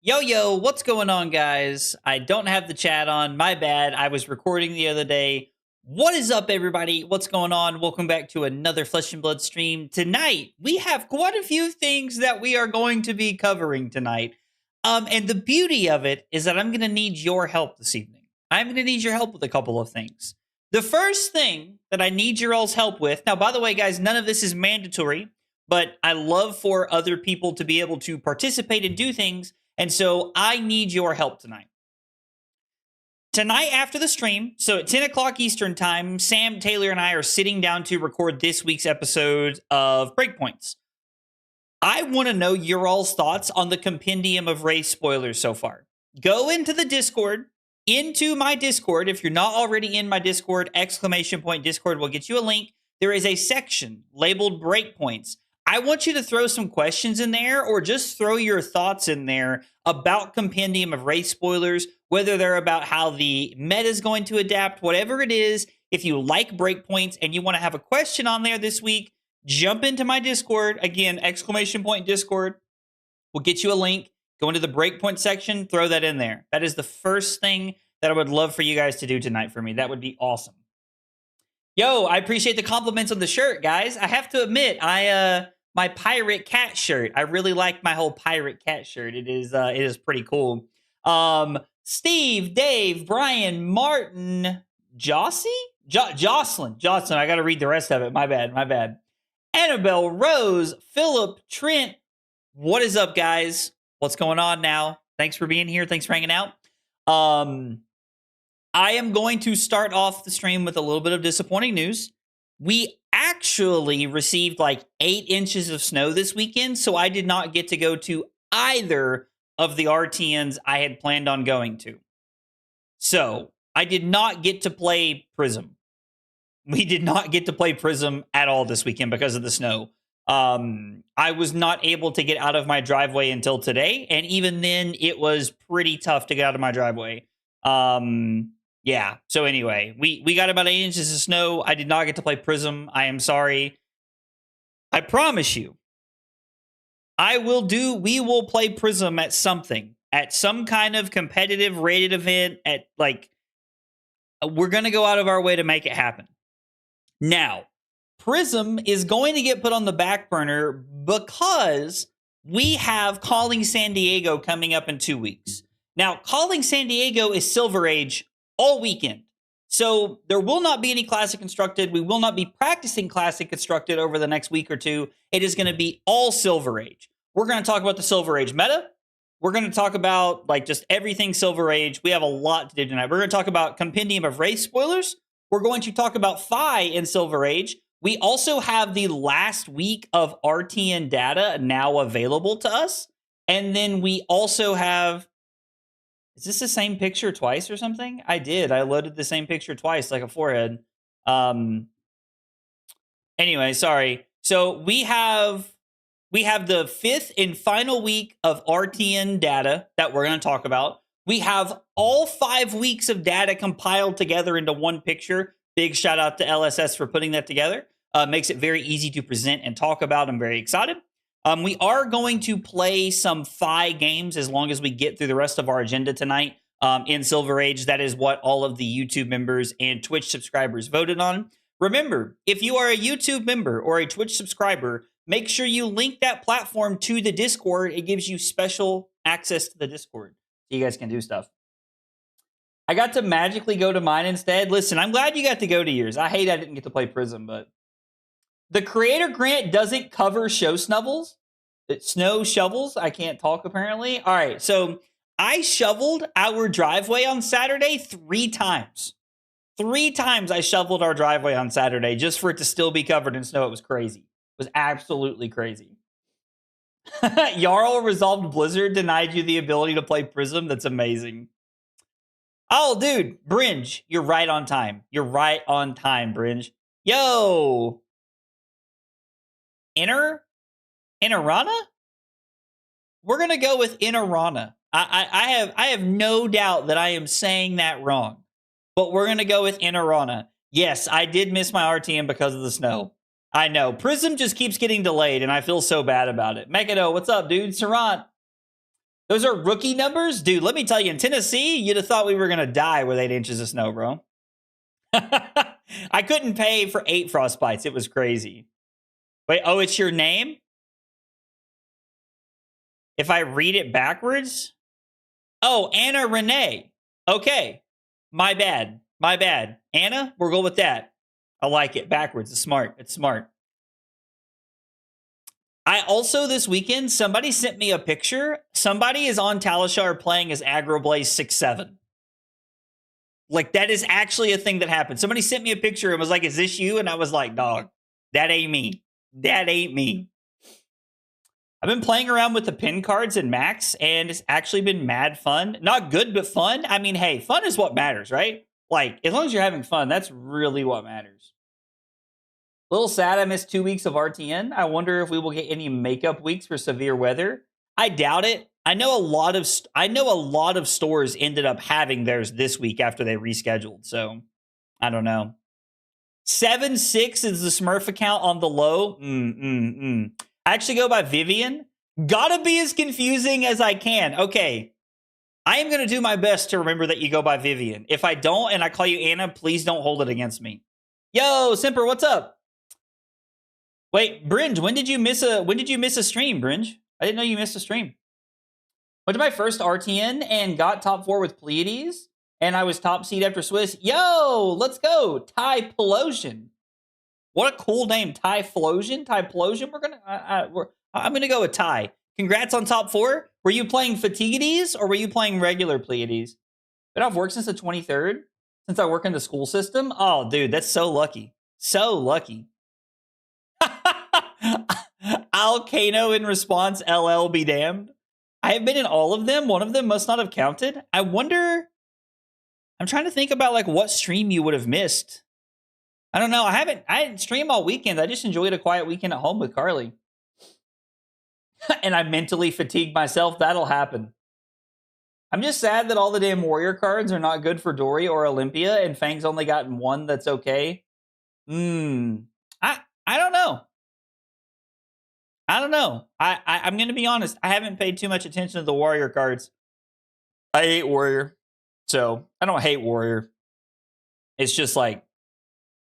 Yo, what's going on, guys? I don't have the chat on. My bad. I was recording the other day. What is up, everybody? What's going on? Welcome back to another Flesh and Blood stream. Tonight, we have quite a few things that we are going to be covering tonight. And the beauty of it is that I'm going to need your help this evening. I'm going to need your help with a couple of things. The first thing that I need your all's help with, now, by the way, guys, none of this is mandatory, but I love for other people to be able to participate and do things. And so I need your help tonight. Tonight after the stream, so at 10 o'clock Eastern time, Sam, Taylor, and I are sitting down to record this week's episode of Breakpoints. I want to know your all's thoughts on the compendium of race spoilers so far. Go into the Discord, into my Discord. If you're not already in my Discord, ! Discord will get you a link. There is a section labeled Breakpoints. I want you to throw some questions in there or just throw your thoughts in there about Compendium of Race spoilers, whether they're about how the meta is going to adapt, whatever it is. If you like Breakpoints and you want to have a question on there this week, jump into my Discord. Again, ! Discord. We'll get you a link. Go into the Breakpoint section, throw that in there. That is the first thing that I would love for you guys to do tonight for me. That would be awesome. Yo, I appreciate the compliments on the shirt, guys. I have to admit, my pirate cat shirt. I really like my whole pirate cat shirt. It is pretty cool. Steve, Dave, Brian, Martin, Jocelyn. I got to read the rest of it. My bad. Annabelle, Rose, Philip, Trent. What is up, guys? What's going on now? Thanks for being here. Thanks for hanging out. I am going to start off the stream with a little bit of disappointing news. We actually received like 8 inches of snow this weekend, so I did not get to go to either of the RTNs I had planned on going to. So I did not get to play Prism. We did not get to play Prism at all this weekend because of the snow. I was not able to get out of my driveway until today, and even then, it was pretty tough to get out of my driveway. Yeah, so anyway, we got about 8 inches of snow. I did not get to play Prism. I am sorry. I promise you, we will play Prism at something, at some kind of competitive rated event, we're going to go out of our way to make it happen. Now, Prism is going to get put on the back burner because we have Calling San Diego coming up in 2 weeks. Now, Calling San Diego is Silver Age all weekend. So there will not be any Classic Constructed. We will not be practicing Classic Constructed over the next week or two. It is going to be all Silver Age. We're going to talk about the Silver Age meta. We're going to talk about just everything Silver Age. We have a lot to do tonight. We're going to talk about Compendium of Race spoilers. We're going to talk about Fai in Silver Age. We also have the last week of RTN data now available to us. And then we also have... Is this the same picture twice or something? I did. I loaded the same picture twice, like a forehead. Anyway, sorry. So we have the 5th and final week of RTN data that we're going to talk about. We have all 5 weeks of data compiled together into one picture. Big shout out to LSS for putting that together. Makes it very easy to present and talk about. I'm very excited. We are going to play some Fai games as long as we get through the rest of our agenda tonight in Silver Age. That is what all of the YouTube members and Twitch subscribers voted on. Remember, if you are a YouTube member or a Twitch subscriber, make sure you link that platform to the Discord. It gives you special access to the Discord so you guys can do stuff. I got to magically go to mine instead. Listen, I'm glad you got to go to yours. I hate I didn't get to play Prism, but... The creator grant doesn't cover snow shovels. I can't talk, apparently. All right, so I shoveled our driveway on Saturday 3 times. 3 times I shoveled our driveway on Saturday just for it to still be covered in snow. It was crazy. It was absolutely crazy. Jarl Resolved Blizzard denied you the ability to play Prism. That's amazing. Oh, dude, Bringe, you're right on time. You're right on time, Bringe. Yo! Inarana? We're gonna go with Inarana. I have no doubt that I am saying that wrong, but we're gonna go with Inarana. Yes, I did miss my RTM because of the snow. I know. Prism just keeps getting delayed, and I feel so bad about it. Megado, what's up, dude? Sarant. Those are rookie numbers? Dude, let me tell you, in Tennessee, you'd have thought we were going to die with 8 inches of snow, bro. I couldn't pay for 8 frostbites. It was crazy. Wait, oh, it's your name? If I read it backwards? Oh, Anna Renee. Okay. My bad. My bad. Anna, we'll go with that. I like it. Backwards. It's smart. It's smart. I also, this weekend, somebody sent me a picture. Somebody is on Talishar playing as Agroblaze 6-7. Like, that is actually a thing that happened. Somebody sent me a picture and was like, is this you? And I was like, dog, that ain't me. That ain't me. I've been playing around with the pin cards in Max, and it's actually been mad fun. Not good, but fun. I mean, hey, fun is what matters, right? Like, as long as you're having fun, that's really what matters. A little sad I missed 2 weeks of RTN. I wonder if we will get any makeup weeks for severe weather. I doubt it. I know a lot of stores ended up having theirs this week after they rescheduled. So I don't know. 7-6 is the Smurf account on the low. I actually go by Vivian. Gotta be as confusing as I can. Okay. I am going to do my best to remember that you go by Vivian. If I don't and I call you Anna, please don't hold it against me. Yo, Simper, what's up? Wait, Bringe, when did you miss a stream, Bringe? I didn't know you missed a stream. Went to my first RTN and got top 4 with Pleiades, and I was top seed after Swiss. Yo, let's go, Ty Pelosian. What a cool name, Ty Pelosian. Ty Pelosian. I'm gonna go with Ty. Congrats on top 4. Were you playing Fatigues or were you playing regular Pleiades? Been off work since the 23rd. Since I work in the school system. Oh, dude, that's so lucky. So lucky. Alcano in response, LL be damned. I have been in all of them. One of them must not have counted. I wonder. I'm trying to think about like what stream you would have missed. I don't know. I didn't stream all weekend. I just enjoyed a quiet weekend at home with Carly. And I mentally fatigued myself. That'll happen. I'm just sad that all the damn warrior cards are not good for Dory or Olympia, and Fang's only gotten one that's okay. I don't know. I don't know. I'm going to be honest. I haven't paid too much attention to the warrior cards. I hate warrior. So I don't hate warrior. It's just like,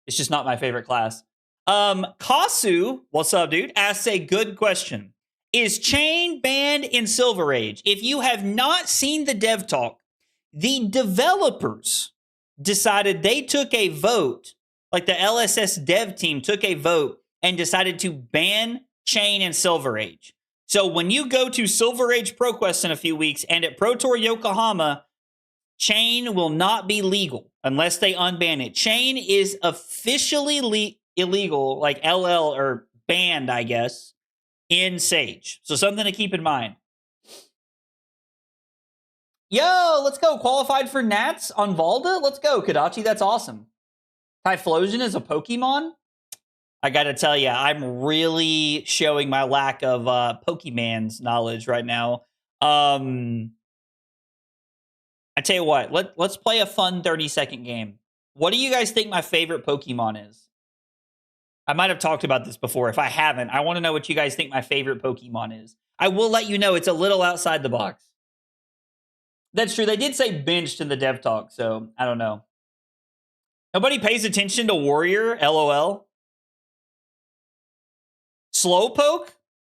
it's just not my favorite class. Kasu, what's up, dude? Asks a good question. Is Chain banned in Silver Age? If you have not seen the dev talk, the developers decided they took a vote, like the LSS dev team took a vote and decided to ban Chain in Silver Age. So when you go to Silver Age ProQuest in a few weeks and at Pro Tour Yokohama, Chain will not be legal unless they unban it. Chain is officially illegal, like LL or banned, I guess, in Sage. So something to keep in mind. Yo, let's go. Qualified for Nats on Valda? Let's go, Kadachi. That's awesome. Typhlosion is a Pokemon? I gotta tell you, I'm really showing my lack of Pokemon's knowledge right now. I tell you what, let's play a fun 30-second game. What do you guys think my favorite Pokemon is? I might have talked about this before. If I haven't, I want to know what you guys think my favorite Pokemon is. I will let you know it's a little outside the box. That's true. They did say benched in the dev talk, so I don't know. Nobody pays attention to Warrior, LOL. Slowpoke?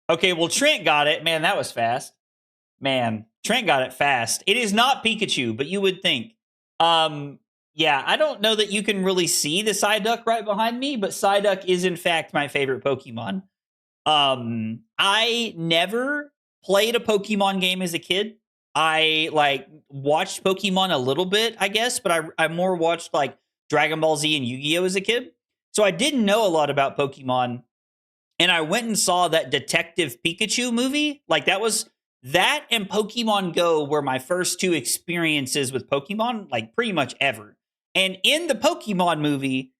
Okay, well, Trent got it. Man, that was fast. Man, Trent got it fast. It is not Pikachu, but you would think. Yeah, I don't know that you can really see the Psyduck right behind me, but Psyduck is, in fact, my favorite Pokemon. I never played a Pokemon game as a kid. I, like, watched Pokemon a little bit, I guess, but I more watched, like, Dragon Ball Z and Yu-Gi-Oh! As a kid. So I didn't know a lot about Pokemon. And I went and saw that Detective Pikachu movie. Like, that and Pokemon Go were my first 2 experiences with Pokemon, like, pretty much ever. And in the Pokemon movie,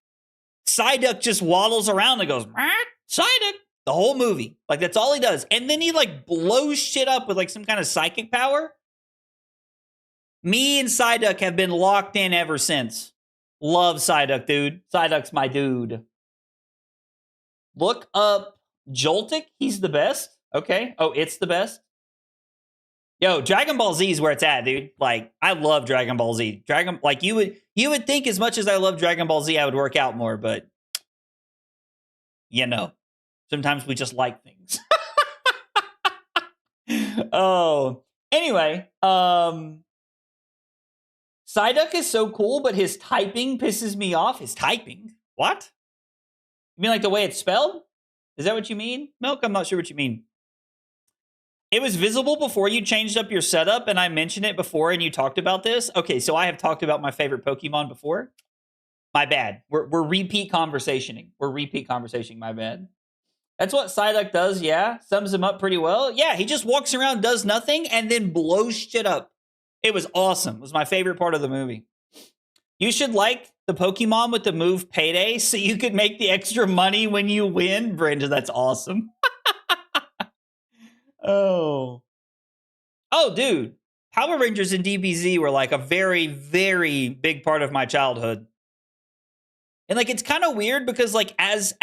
Psyduck just waddles around and goes, Psyduck, the whole movie. Like, that's all he does. And then he, like, blows shit up with, like, some kind of psychic power. Me and Psyduck have been locked in ever since. Love Psyduck, dude. Psyduck's my dude. Look up Joltik. He's the best. Okay. Oh, it's the best. Yo, Dragon Ball Z is where it's at, dude. Like, I love Dragon Ball Z. Like you would think as much as I love Dragon Ball Z, I would work out more, but you know, sometimes we just like things. Oh, anyway, Psyduck is so cool, but his typing pisses me off. His typing? What? You mean like the way it's spelled? Is that what you mean? Milk, I'm not sure what you mean. It was visible before you changed up your setup, and I mentioned it before, and you talked about this. Okay, so I have talked about my favorite Pokemon before. My bad. We're repeat conversationing. My bad. That's what Psyduck does, yeah. Sums him up pretty well. Yeah, he just walks around, does nothing, and then blows shit up. It was awesome. It was my favorite part of the movie. You should like the Pokemon with the move Payday so you could make the extra money when you win. Brenda, that's awesome. Oh, dude. Power Rangers and DBZ were like a very, very big part of my childhood. And like, it's kind of weird because like as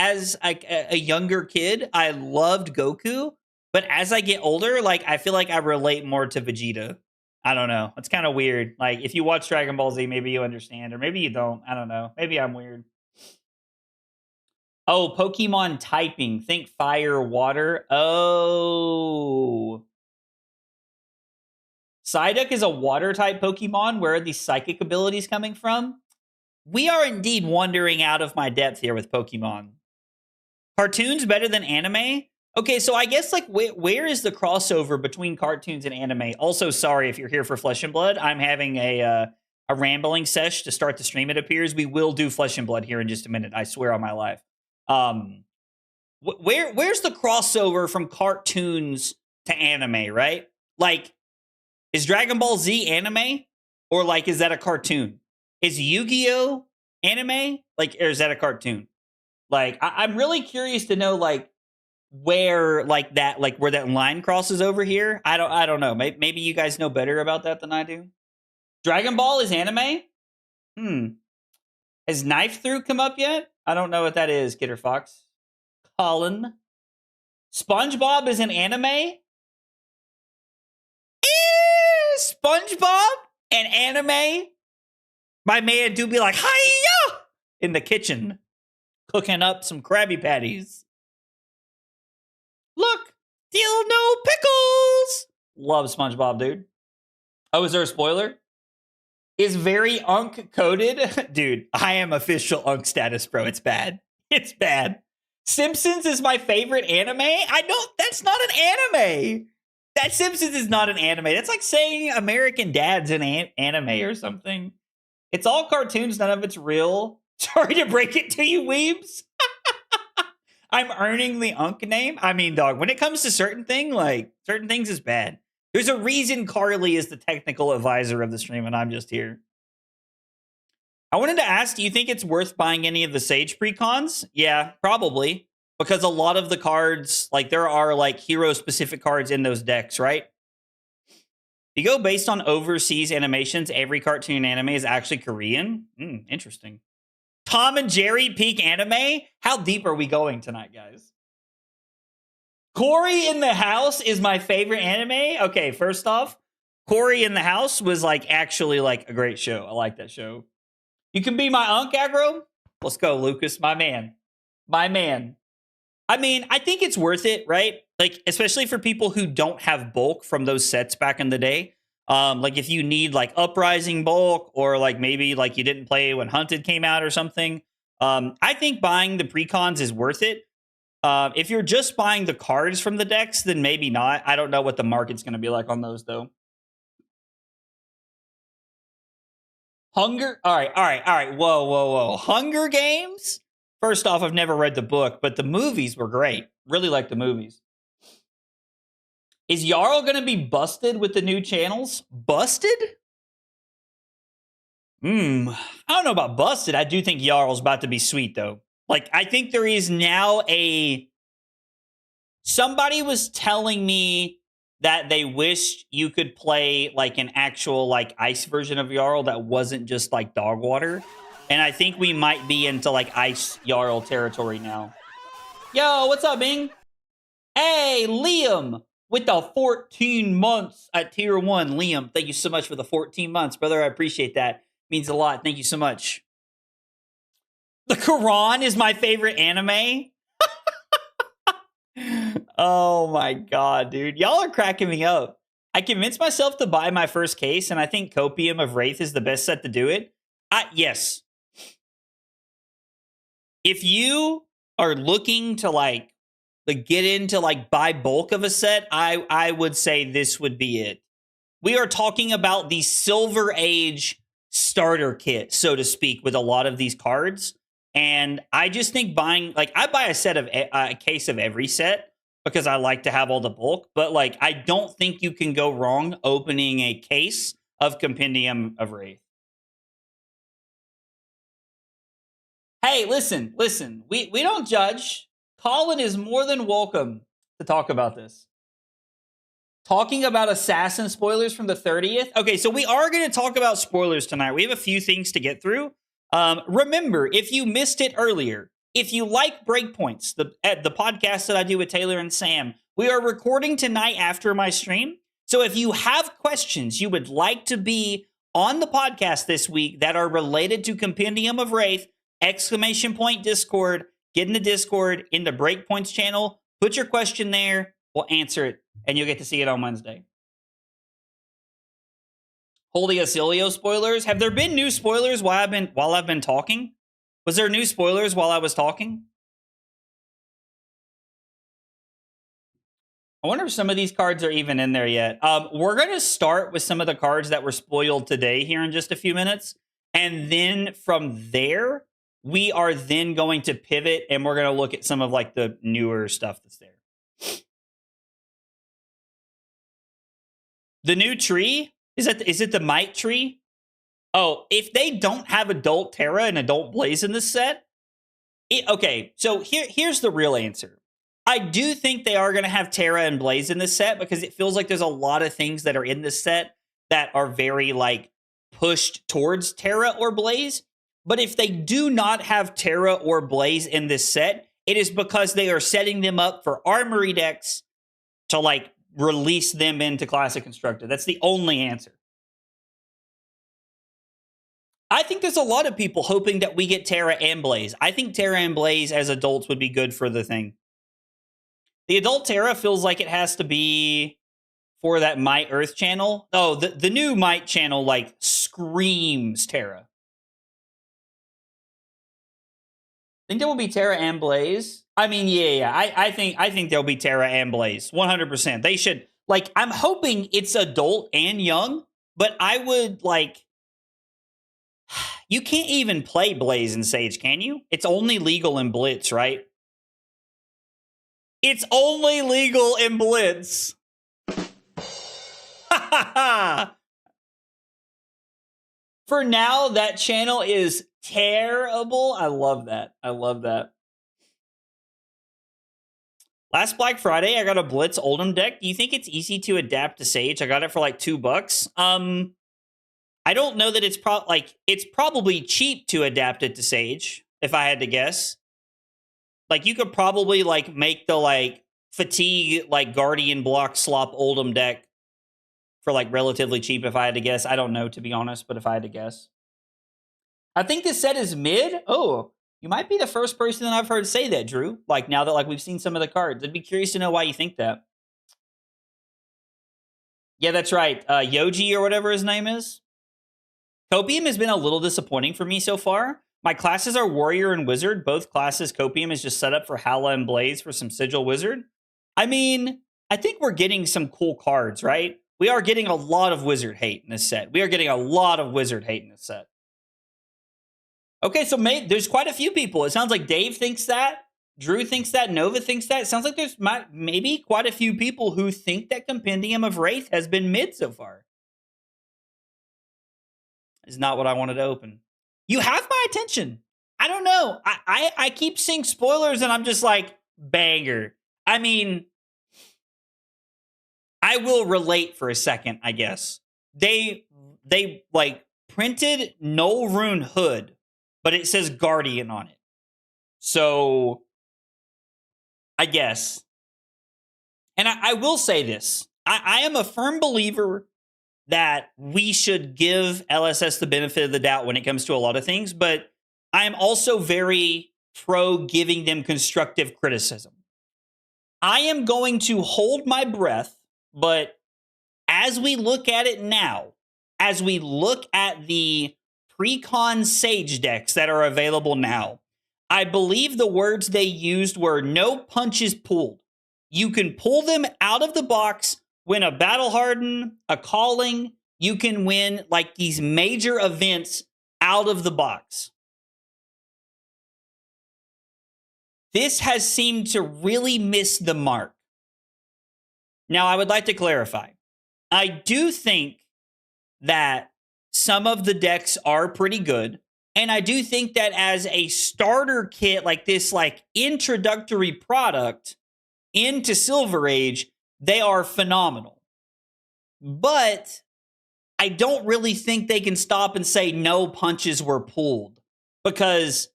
like a younger kid, I loved Goku. But as I get older, like I feel like I relate more to Vegeta. I don't know. It's kind of weird. Like if you watch Dragon Ball Z, maybe you understand, or maybe you don't. I don't know. Maybe I'm weird. Oh, Pokemon typing. Think fire, water. Oh. Psyduck is a water type Pokemon. Where are these psychic abilities coming from? We are indeed wandering out of my depth here with Pokemon. Cartoons better than anime? Okay, so I guess like where is the crossover between cartoons and anime? Also, sorry if you're here for Flesh and Blood. I'm having a rambling sesh to start the stream, it appears. We will do Flesh and Blood here in just a minute. I swear on my life. Where's the crossover from cartoons to anime, right? Like, is Dragon Ball Z anime? Or like, is that a cartoon? Is Yu-Gi-Oh anime? Like, or is that a cartoon? Like, I'm really curious to know, like, where like that, like where that line crosses over here. I don't know. Maybe you guys know better about that than I do. Dragon Ball is anime? Has Knife Through come up yet? I don't know what that is, Kidder Fox. Colin. SpongeBob is an anime? SpongeBob and anime? My man do be like, hiya! In the kitchen, cooking up some Krabby Patties. Look, still no pickles. Love SpongeBob, dude. Oh, is there a spoiler? Is very unk coded? Dude, I am official unk status, bro. It's bad. It's bad. Simpsons is my favorite anime? That's not an anime. That Simpsons is not an anime. That's like saying American Dad's an anime or something. It's all cartoons. None of it's real. Sorry to break it to you, weebs. I'm earning the unk name. I mean, dog, when it comes to certain things is bad. There's a reason Carly is the technical advisor of the stream and I'm just here. I wanted to ask, do you think it's worth buying any of the Sage Precons? Yeah, probably. Because a lot of the cards, like there are like hero specific cards in those decks, right? If you go based on overseas animations, every cartoon anime is actually Korean. Interesting. Tom and Jerry peak anime? How deep are we going tonight, guys? Cory in the House is my favorite anime. Okay, first off, Cory in the House was like actually like a great show. I like that show. You can be my unk, aggro? Let's go, Lucas, my man. My man. I mean, I think it's worth it, right? Like, especially for people who don't have bulk from those sets back in the day. Like if you need like Uprising bulk or like maybe like you didn't play when Hunted came out or something. I think buying the Precons is worth it. If you're just buying the cards from the decks, then maybe not. I don't know what the market's going to be like on those though. Hunger. All right. Whoa. Hunger Games. First off, I've never read the book, but the movies were great. Really like the movies. Is Jarl going to be busted with the new channels? Busted? I don't know about busted. I do think Jarl's about to be sweet, though. Like, I think there is now somebody was telling me that they wished you could play, like, an actual, like, ice version of Jarl that wasn't just, like, dog water. And I think we might be into, like, ice Jarl territory now. Yo, what's up, Bing? Hey, Liam. with the 14 months at tier 1. Liam, thank you so much for the 14 months, brother. I appreciate that. Means a lot. Thank you so much. The Quran is my favorite anime. Oh my god, dude. Y'all are cracking me up. I convinced myself to buy my first case, and I think Copium of Wraith is the best set to do it. Yes. If you are looking to like get into like buy bulk of a set, I would say this would be it. We are talking about the Silver Age starter kit, so to speak, with a lot of these cards. And I just think buying, like, I buy a case of every set because I like to have all the bulk. But like, I don't think you can go wrong opening a case of Compendium of Wraith. Hey, listen. We don't judge. Colin is more than welcome to talk about this. Talking about Assassin spoilers from the 30th. Okay, so we are going to talk about spoilers tonight. We have a few things to get through. Remember, if you missed it earlier, if you like Breakpoints, the podcast that I do with Taylor and Sam, we are recording tonight after my stream. So if you have questions you would like to be on the podcast this week that are related to Compendium of Wraith, ! Discord, get in the Discord, in the Breakpoints channel, put your question there, we'll answer it, and you'll get to see it on Wednesday. Holy Asilio spoilers. Have there been new spoilers while I've been talking? Was there new spoilers while I was talking? I wonder if some of these cards are even in there yet. We're going to start with some of the cards that were spoiled today here in just a few minutes. And then from there, we are then going to pivot and we're going to look at some of like the newer stuff that's there. The new tree? Is it the Might tree? Oh, if they don't have Adult Terra and Adult Blaze in this set, okay, so here's the real answer. I do think they are going to have Terra and Blaze in this set because it feels like there's a lot of things that are in this set that are very like pushed towards Terra or Blaze. But if they do not have Terra or Blaze in this set, it is because they are setting them up for Armory decks to like release them into Classic Constructed. That's the only answer. I think there's a lot of people hoping that we get Terra and Blaze. I think Terra and Blaze as adults would be good for the thing. The Adult Terra feels like it has to be for that Might Earth channel. Oh, the new Might channel like screams Terra. Think there will be Terra and Blaze? I mean, yeah. I think there'll be Terra and Blaze. 100%. They should, like, I'm hoping it's adult and young, but I would, like, you can't even play Blaze in Sage, can you? It's only legal in Blitz, right? It's only legal in Blitz. For now, that channel is terrible. I love that. I love that. Last Black Friday, I got a Blitz Oldhim deck. Do you think it's easy to adapt to Sage? I got it for like $2. I don't know that it's probably cheap to adapt it to Sage, if I had to guess. Like, you could probably like make the like fatigue like Guardian block slop Oldhim deck for like relatively cheap, if I had to guess. I don't know, to be honest, but if I had to guess. I think this set is mid. Oh, you might be the first person that I've heard say that, Drew. Like, now that like we've seen some of the cards. I'd be curious to know why you think that. Yeah, that's right. Yoji or whatever his name is. Copium has been a little disappointing for me so far. My classes are Warrior and Wizard. Both classes, Copium is just set up for Hala and Blaze for some Sigil Wizard. I mean, I think we're getting some cool cards, right? We are getting a lot of Wizard hate in this set. We are getting a lot of Wizard hate in this set. Okay, so there's quite a few people. It sounds like Dave thinks that. Drew thinks that. Nova thinks that. It sounds like there's maybe quite a few people who think that Compendium of Wraith has been mid so far. Is not what I wanted to open. You have my attention. I don't know. I keep seeing spoilers and I'm just like, banger. I mean, I will relate for a second, I guess. They like printed Null Rune Hood, but it says Guardian on it. So, I guess. And I will say this. I am a firm believer that we should give LSS the benefit of the doubt when it comes to a lot of things, but I am also very pro giving them constructive criticism. I am going to hold my breath, but as we look at it now, as we look at the Precon SAGE decks that are available now, I believe the words they used were no punches pulled. You can pull them out of the box, win a battle harden, a calling. You can win like these major events out of the box. This has seemed to really miss the mark. Now, I would like to clarify. I do think that some of the decks are pretty good. And I do think that as a starter kit, like this like introductory product into Silver Age, they are phenomenal. But I don't really think they can stop and say no punches were pulled. Because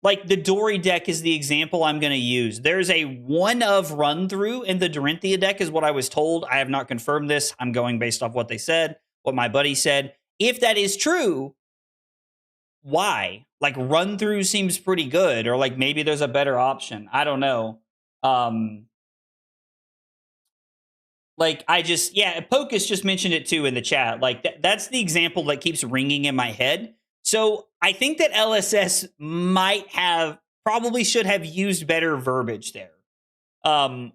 like the Dory deck is the example I'm going to use. There's a one of run through in the Dorinthia deck is what I was told. I have not confirmed this. I'm going based off what they said, what my buddy said. If that is true, why? Like run through seems pretty good, or like maybe there's a better option. I don't know. Like I just, yeah, Pocus just mentioned it too in the chat. Like that's the example that keeps ringing in my head. So I think that LSS might have, probably should have used better verbiage there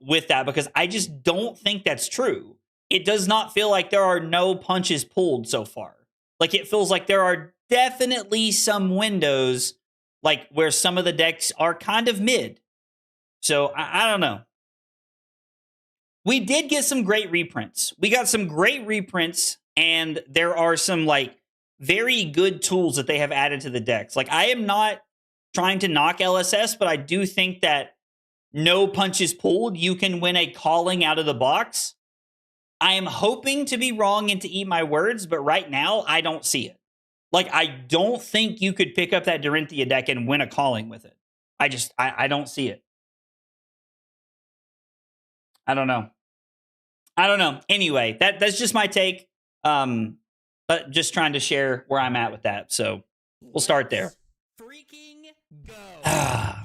with that, because I just don't think that's true. It does not feel like there are no punches pulled so far. Like it feels like there are definitely some windows like where some of the decks are kind of mid. So I don't know. We did get some great reprints. We got some great reprints, and there are some like very good tools that they have added to the decks. Like I am not trying to knock LSS, but I do think that no punches pulled, you can win a calling out of the box. I am hoping to be wrong and to eat my words, but right now I don't see it. Like I don't think you could pick up that Dorinthia deck and win a calling with it. I don't see it. I don't know. Anyway, that's just my take. But just trying to share where I'm at with that. So we'll start there. Freaking go.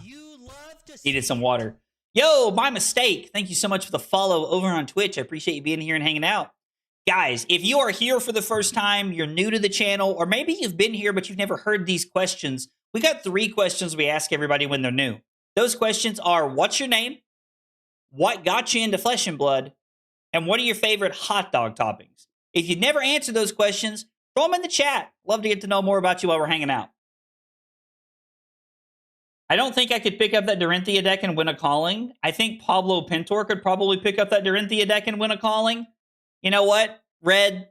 You love to Needed some water. Yo, my mistake. Thank you so much for the follow over on Twitch. I appreciate you being here and hanging out. Guys, if you are here for the first time, you're new to the channel, or maybe you've been here but you've never heard these questions, we got 3 questions we ask everybody when they're new. Those questions are, what's your name? What got you into Flesh and Blood? And what are your favorite hot dog toppings? If you've never answered those questions, throw them in the chat. Love to get to know more about you while we're hanging out. I don't think I could pick up that Dorinthia deck and win a calling. I think Pablo Pintor could probably pick up that Dorinthia deck and win a calling. You know what? Red,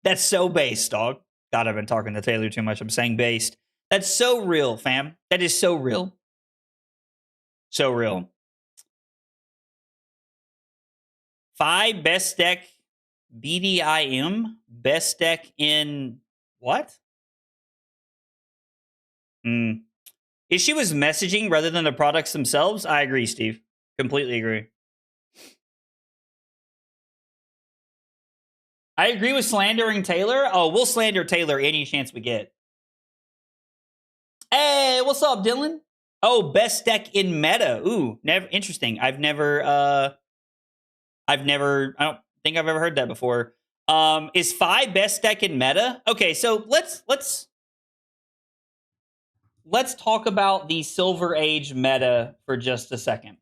that's so based, dog. God, I've been talking to Taylor too much. I'm saying based. That's so real, fam. That is so real. So real. Fai, best deck, BDIM, best deck in what? If she was messaging rather than the products themselves, I agree, Steve. Completely agree. I agree with slandering Taylor. Oh, we'll slander Taylor any chance we get. Hey, what's up, Dylan? Oh, best deck in meta. Ooh, never interesting. I don't think I've ever heard that before. Is Fai best deck in meta? Okay, so let's talk about the Silver Age meta for just a second.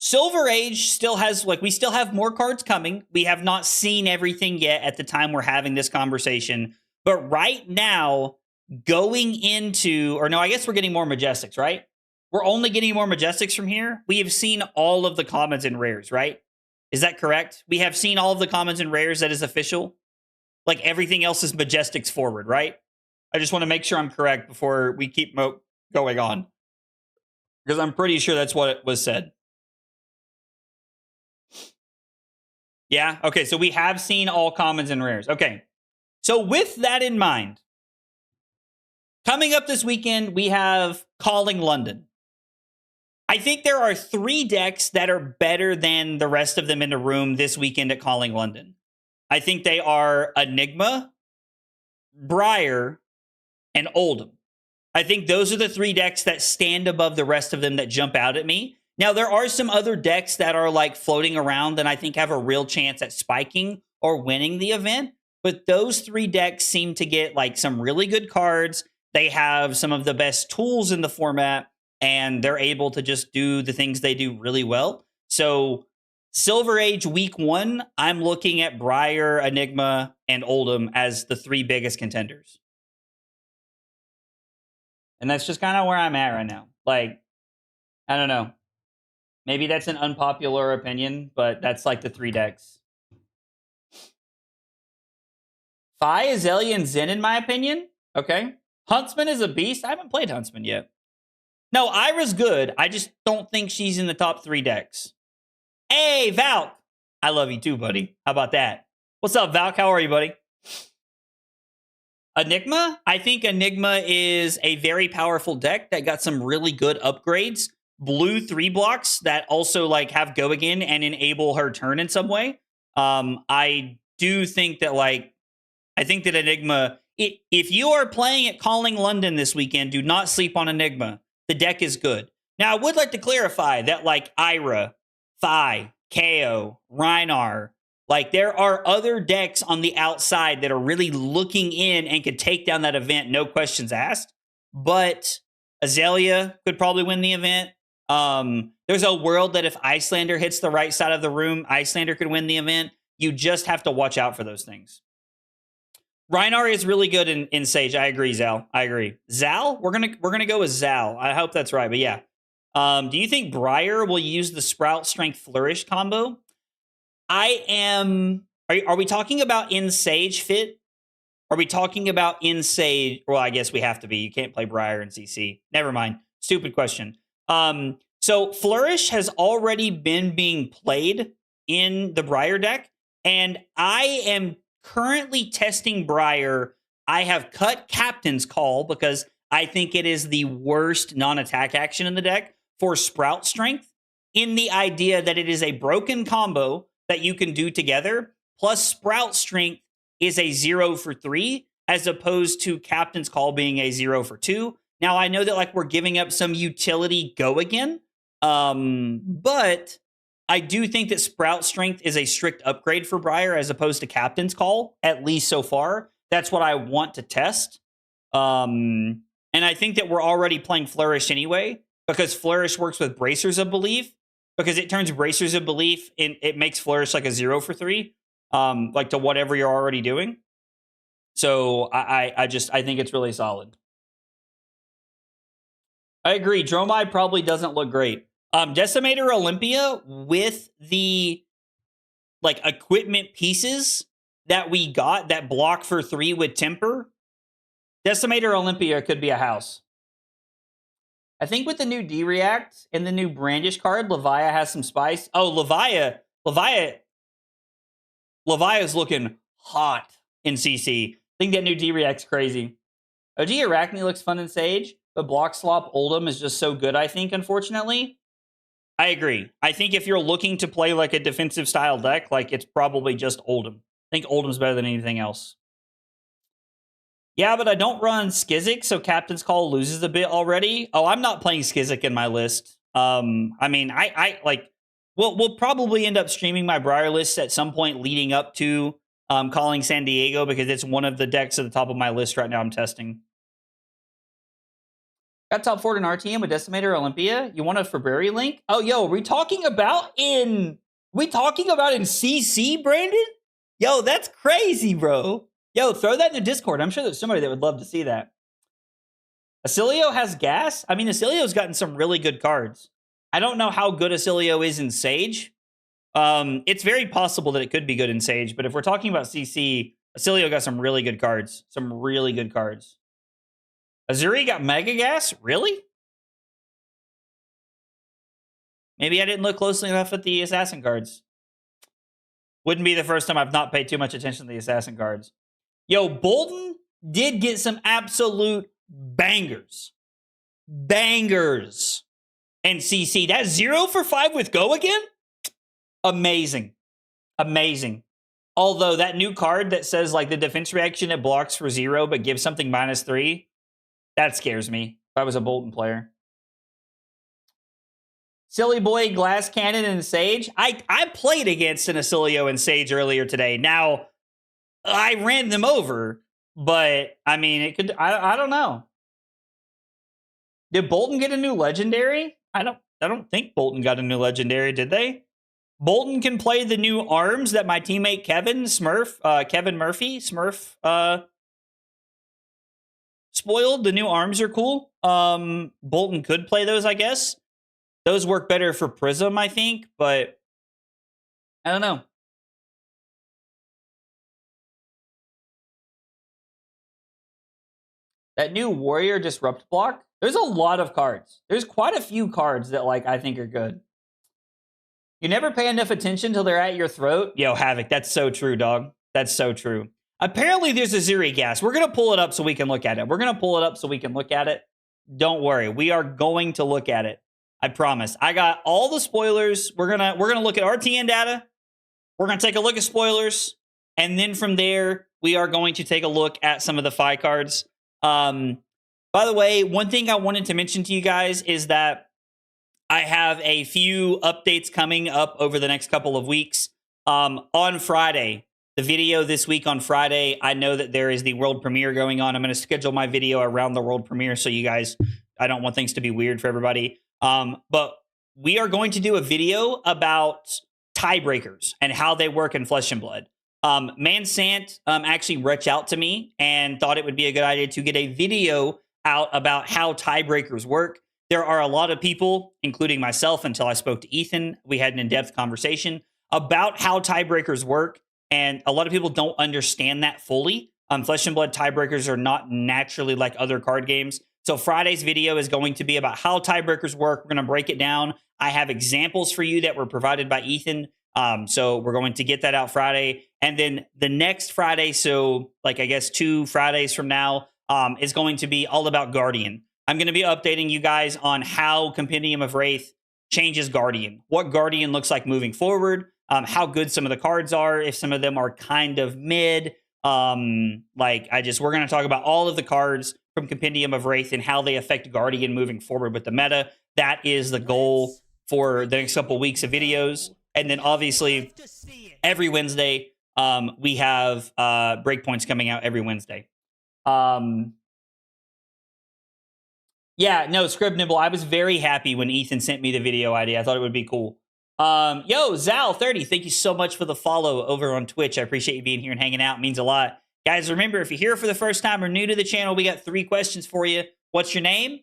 Silver Age still has, like, we still have more cards coming. We have not seen everything yet at the time we're having this conversation. But right now, going into, or no, I guess we're getting more Majestics, right? We're only getting more Majestics from here. We have seen all of the commons and rares, right? Is that correct? We have seen all of the commons and rares. That is official. Like everything else is Majestics forward, right? I just want to make sure I'm correct before we keep going on. Because I'm pretty sure that's what it was said. Yeah? Okay, so we have seen all commons and rares. Okay. So with that in mind, coming up this weekend, we have Calling London. I think there are 3 decks that are better than the rest of them in the room this weekend at Calling London. I think they are Enigma, Briar, and Oldham. I think those are the 3 decks that stand above the rest of them that jump out at me. Now, there are some other decks that are like floating around and I think have a real chance at spiking or winning the event. But those 3 decks seem to get like some really good cards. They have some of the best tools in the format and they're able to just do the things they do really well. So Silver Age week 1, I'm looking at Briar, Enigma, and Oldham as the 3 biggest contenders. And that's just kind of where I'm at right now. Like, I don't know. Maybe that's an unpopular opinion, but that's like the 3 decks. Fai, Azalea, and Zen, in my opinion. Okay. Huntsman is a beast. I haven't played Huntsman yet. No, Ira's good. I just don't think she's in the top 3 decks. Hey, Valk. I love you too, buddy. How about that? What's up, Valk? How are you, buddy? Enigma? I think Enigma is a very powerful deck that got some really good upgrades. Blue 3 blocks that also like have go again and enable her turn in some way. I do think that I think that Enigma, if you are playing at Calling London this weekend, do not sleep on Enigma. The deck is good. Now, I would like to clarify that like Ira, Fai, KO, Rhinar, like there are other decks on the outside that are really looking in and could take down that event, no questions asked. But Azalea could probably win the event. There's a world that if Icelander hits the right side of the room, Icelander could win the event. You just have to watch out for those things. Rhinar is really good in Sage. I agree, Zal. I agree. Zal? We're gonna go with Zal. I hope that's right, but yeah. Do you think Briar will use the Sprout Strength Flourish combo? I am... Are we talking about in Sage fit? Are we talking about in Sage? Well, I guess we have to be. You can't play Briar in CC. Never mind. Stupid question. So Flourish has already been being played in the Briar deck, and I am currently testing Briar. I have cut Captain's Call because I think it is the worst non-attack action in the deck for Sprout Strength, in the idea that it is a broken combo that you can do together, plus Sprout Strength is a 0 for 3, as opposed to Captain's Call being a 0 for 2. Now, I know that like we're giving up some utility go again, but I do think that Sprout Strength is a strict upgrade for Briar as opposed to Captain's Call, at least so far. That's what I want to test. And I think that we're already playing Flourish anyway, because Flourish works with Bracers of Belief, because it turns Bracers of Belief, and it makes Flourish like a 0 for 3, like to whatever you're already doing. So I think it's really solid. I agree. Dromai probably doesn't look great. Decimator Olympia with the like equipment pieces that we got that block for 3 with Temper, Decimator Olympia could be a house. I think with the new D-React and the new Brandish card, Levia has some spice. Oh, Levia's looking hot in CC. I think that new D-React's crazy. OG Arachne looks fun in Sage, but Block Swap Oldham is just so good, I think, unfortunately. I agree. I think if you're looking to play like a defensive style deck, like it's probably just Oldham. I think Oldham's better than anything else. Yeah, but I don't run Skizzik, so Captain's Call loses a bit already. Oh, I'm not playing Skizzik in my list. I mean, I like, we'll probably end up streaming my Briar list at some point leading up to calling San Diego, because it's one of the decks at the top of my list right now I'm testing. Got top 4 in RTM with Decimator Olympia. You want a February link? Oh, yo, are we talking about in CC, Brandon? Yo, that's crazy, bro. Yo, throw that in the Discord. I'm sure there's somebody that would love to see that. Acilio has gas? I mean, Acilio's gotten some really good cards. I don't know how good Acilio is in Sage. It's very possible that it could be good in Sage, but if we're talking about CC, Acilio got some really good cards. Some really good cards. Azuri got Mega Gas? Really? Maybe I didn't look closely enough at the Assassin cards. Wouldn't be the first time I've not paid too much attention to the Assassin cards. Yo, Bolton did get some absolute bangers. Bangers. And CC, that's 0 for 5 with Go again? Amazing. Amazing. Although that new card that says like the defense reaction, it blocks for 0 but gives something -3, that scares me if I was a Bolton player. Silly Boy, Glass Cannon, and Sage. I played against an Acilio and Sage earlier today. Now, I ran them over, but I mean, it could. I don't know. Did Bolton get a new legendary? I don't think Bolton got a new legendary. Did they? Bolton can play the new arms that my teammate Kevin Murphy spoiled. The new arms are cool. Bolton could play those, I guess. Those work better for Prism, I think, but I don't know. That new Warrior Disrupt block, there's a lot of cards. There's quite a few cards that like I think are good. You never pay enough attention till they're at your throat. Yo, Havoc, that's so true, dog. That's so true. Apparently there's a Zuri gas. We're going to pull it up so we can look at it. Don't worry. We are going to look at it. I promise. I got all the spoilers. We're gonna look at RTN data. We're gonna take a look at spoilers, and then from there we are going to take a look at some of the Fi cards. By the way, one thing I wanted to mention to you guys is that I have a few updates coming up over the next couple of weeks. On Friday, the video this week on Friday, I know that there is the world premiere going on. I'm going to schedule my video around the world premiere so you guys, I don't want things to be weird for everybody. But we are going to do a video about tiebreakers and how they work in Flesh and Blood. Mansant actually reached out to me and thought it would be a good idea to get a video out about how tiebreakers work. There are a lot of people, including myself, until I spoke to Ethan, we had an in-depth conversation about how tiebreakers work, and a lot of people don't understand that fully. Flesh and Blood tiebreakers are not naturally like other card games. So Friday's video is going to be about how tiebreakers work. We're going to break it down. I have examples for you that were provided by Ethan. So we're going to get that out Friday. And then the next Friday, so like I guess 2 Fridays from now, is going to be all about Guardian. I'm going to be updating you guys on how Compendium of Wraith changes Guardian, what Guardian looks like moving forward, how good some of the cards are, if some of them are kind of mid. We're going to talk about all of the cards from Compendium of Wraith and how they affect Guardian moving forward with the meta. That is the goal for the next couple weeks of videos. And then obviously every Wednesday, we have breakpoints coming out every Wednesday. Yeah, no, Scribnibble, I was very happy when Ethan sent me the video idea. I thought it would be cool. Yo, Zal30, thank you so much for the follow over on Twitch. I appreciate you being here and hanging out. It means a lot. Guys, remember, if you're here for the first time or new to the channel, we got 3 questions for you. What's your name?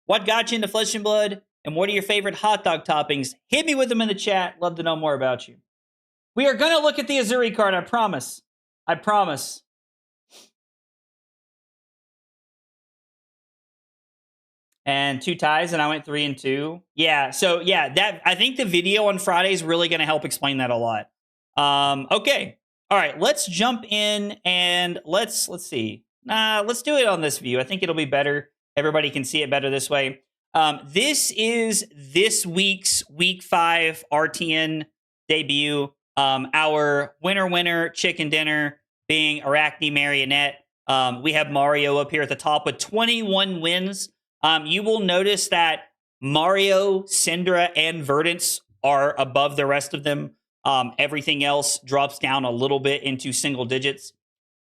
What got you into Flesh and Blood? And what are your favorite hot dog toppings? Hit me with them in the chat. Love to know more about you. We are going to look at the Azuri card, I promise. I promise. And 2 ties, and I went 3 and 2. Yeah, so yeah, that I think the video on Friday is really going to help explain that a lot. Okay. All right, let's jump in and let's see. Let's do it on this view. I think it'll be better. Everybody can see it better this way. This is this week's Week 5 RTN debut. Our winner chicken dinner being Arachne Marionette. We have Mario up here at the top with 21 wins. You will notice that Mario, Syndra, and Verdance are above the rest of them. Everything else drops down a little bit into single digits.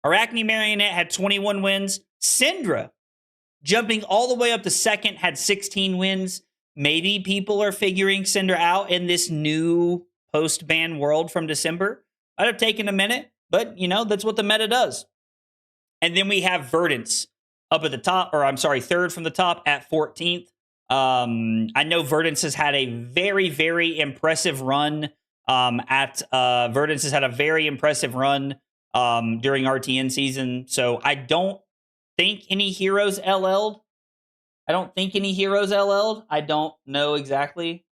Arachne Marionette had 21 wins. Syndra, jumping all the way up to second, had 16 wins. Maybe people are figuring Syndra out in this new post-ban world from December. I'd have taken a minute, but, you know, that's what the meta does. And then we have Verdance up at the top, or I'm sorry, third from the top at 14th. I know Verdance has had a very, very impressive run Verdance has had a very impressive run during RTN season. So I don't think any heroes LL'd. I don't know exactly.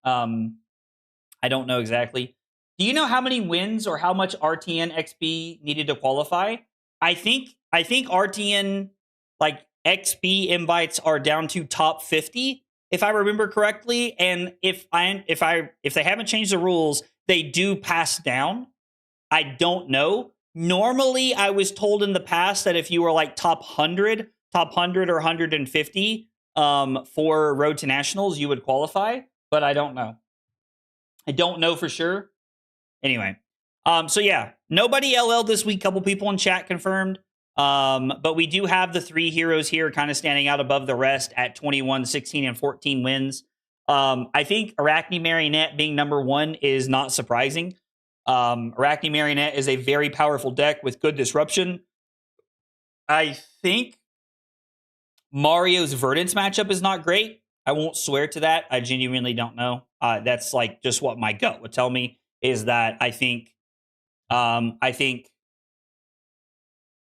Do you know how many wins or how much RTN XP needed to qualify? I think RTN like XP invites are down to top 50. if I remember correctly, and if they haven't changed the rules, they do pass down. I don't know. Normally, I was told in the past that if you were like top 100 or 150 for Road to Nationals, you would qualify, but I don't know. I don't know for sure. Anyway, so yeah, nobody LL this week. Couple people in chat confirmed. But we do have the 3 heroes here kind of standing out above the rest at 21, 16, and 14 wins. I think Arachne Marionette being number 1 is not surprising. Arachne Marionette is a very powerful deck with good disruption. I think Mario's Verdance matchup is not great. I won't swear to that. I genuinely don't know. That's like just what my gut would tell me is that I think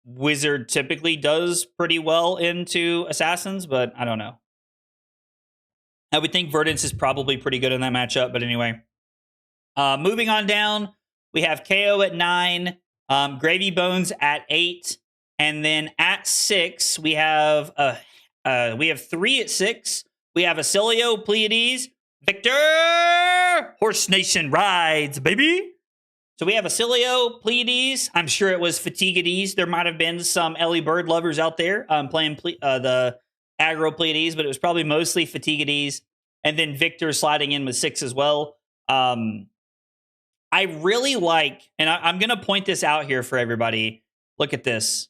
Wizard typically does pretty well into Assassins, but I don't know. I would think Verdance is probably pretty good in that matchup, but anyway. Moving on down, we have KO at 9, Gravy Bones at 8, and then at 6 we have 3 at 6. We have Acilio, Pleiades, Victor, Horse Nation rides, baby. So we have Acilio, Pleiades. I'm sure it was Fatiguades. There might have been some Ellie Bird lovers out there playing the aggro Pleiades, but it was probably mostly Fatiguades. And then Victor sliding in with 6 as well. I really like, and I'm going to point this out here for everybody. Look at this.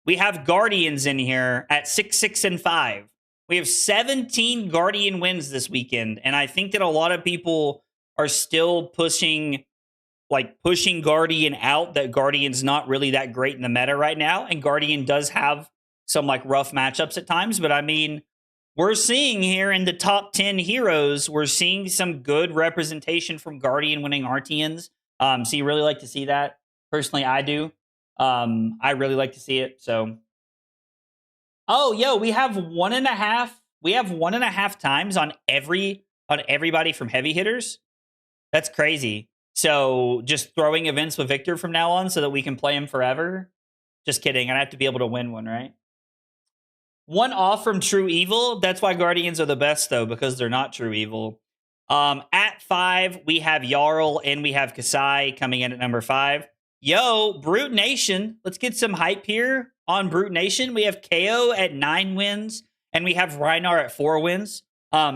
We have Guardians in here at 6, 6, and 5. We have 17 Guardian wins this weekend. And I think that a lot of people are still pushing Guardian out, that Guardian's not really that great in the meta right now. And Guardian does have some like rough matchups at times. But I mean, we're seeing here in the top 10 heroes, we're seeing some good representation from Guardian winning Artians. So you really like to see that. Personally, I do. I really like to see it. So, oh, yo, we have 1.5. We have 1.5 times on everybody from heavy hitters. That's crazy. So just throwing events with Victor from now on so that we can play him forever. Just kidding. I have to be able to win one, right? 1 off from True Evil. That's why Guardians are the best, though, because they're not True Evil. At 5, we have Jarl and we have Kasai coming in at number 5. Yo, Brute Nation. Let's get some hype here on Brute Nation. We have KO at 9 wins and we have Rhinar at 4 wins.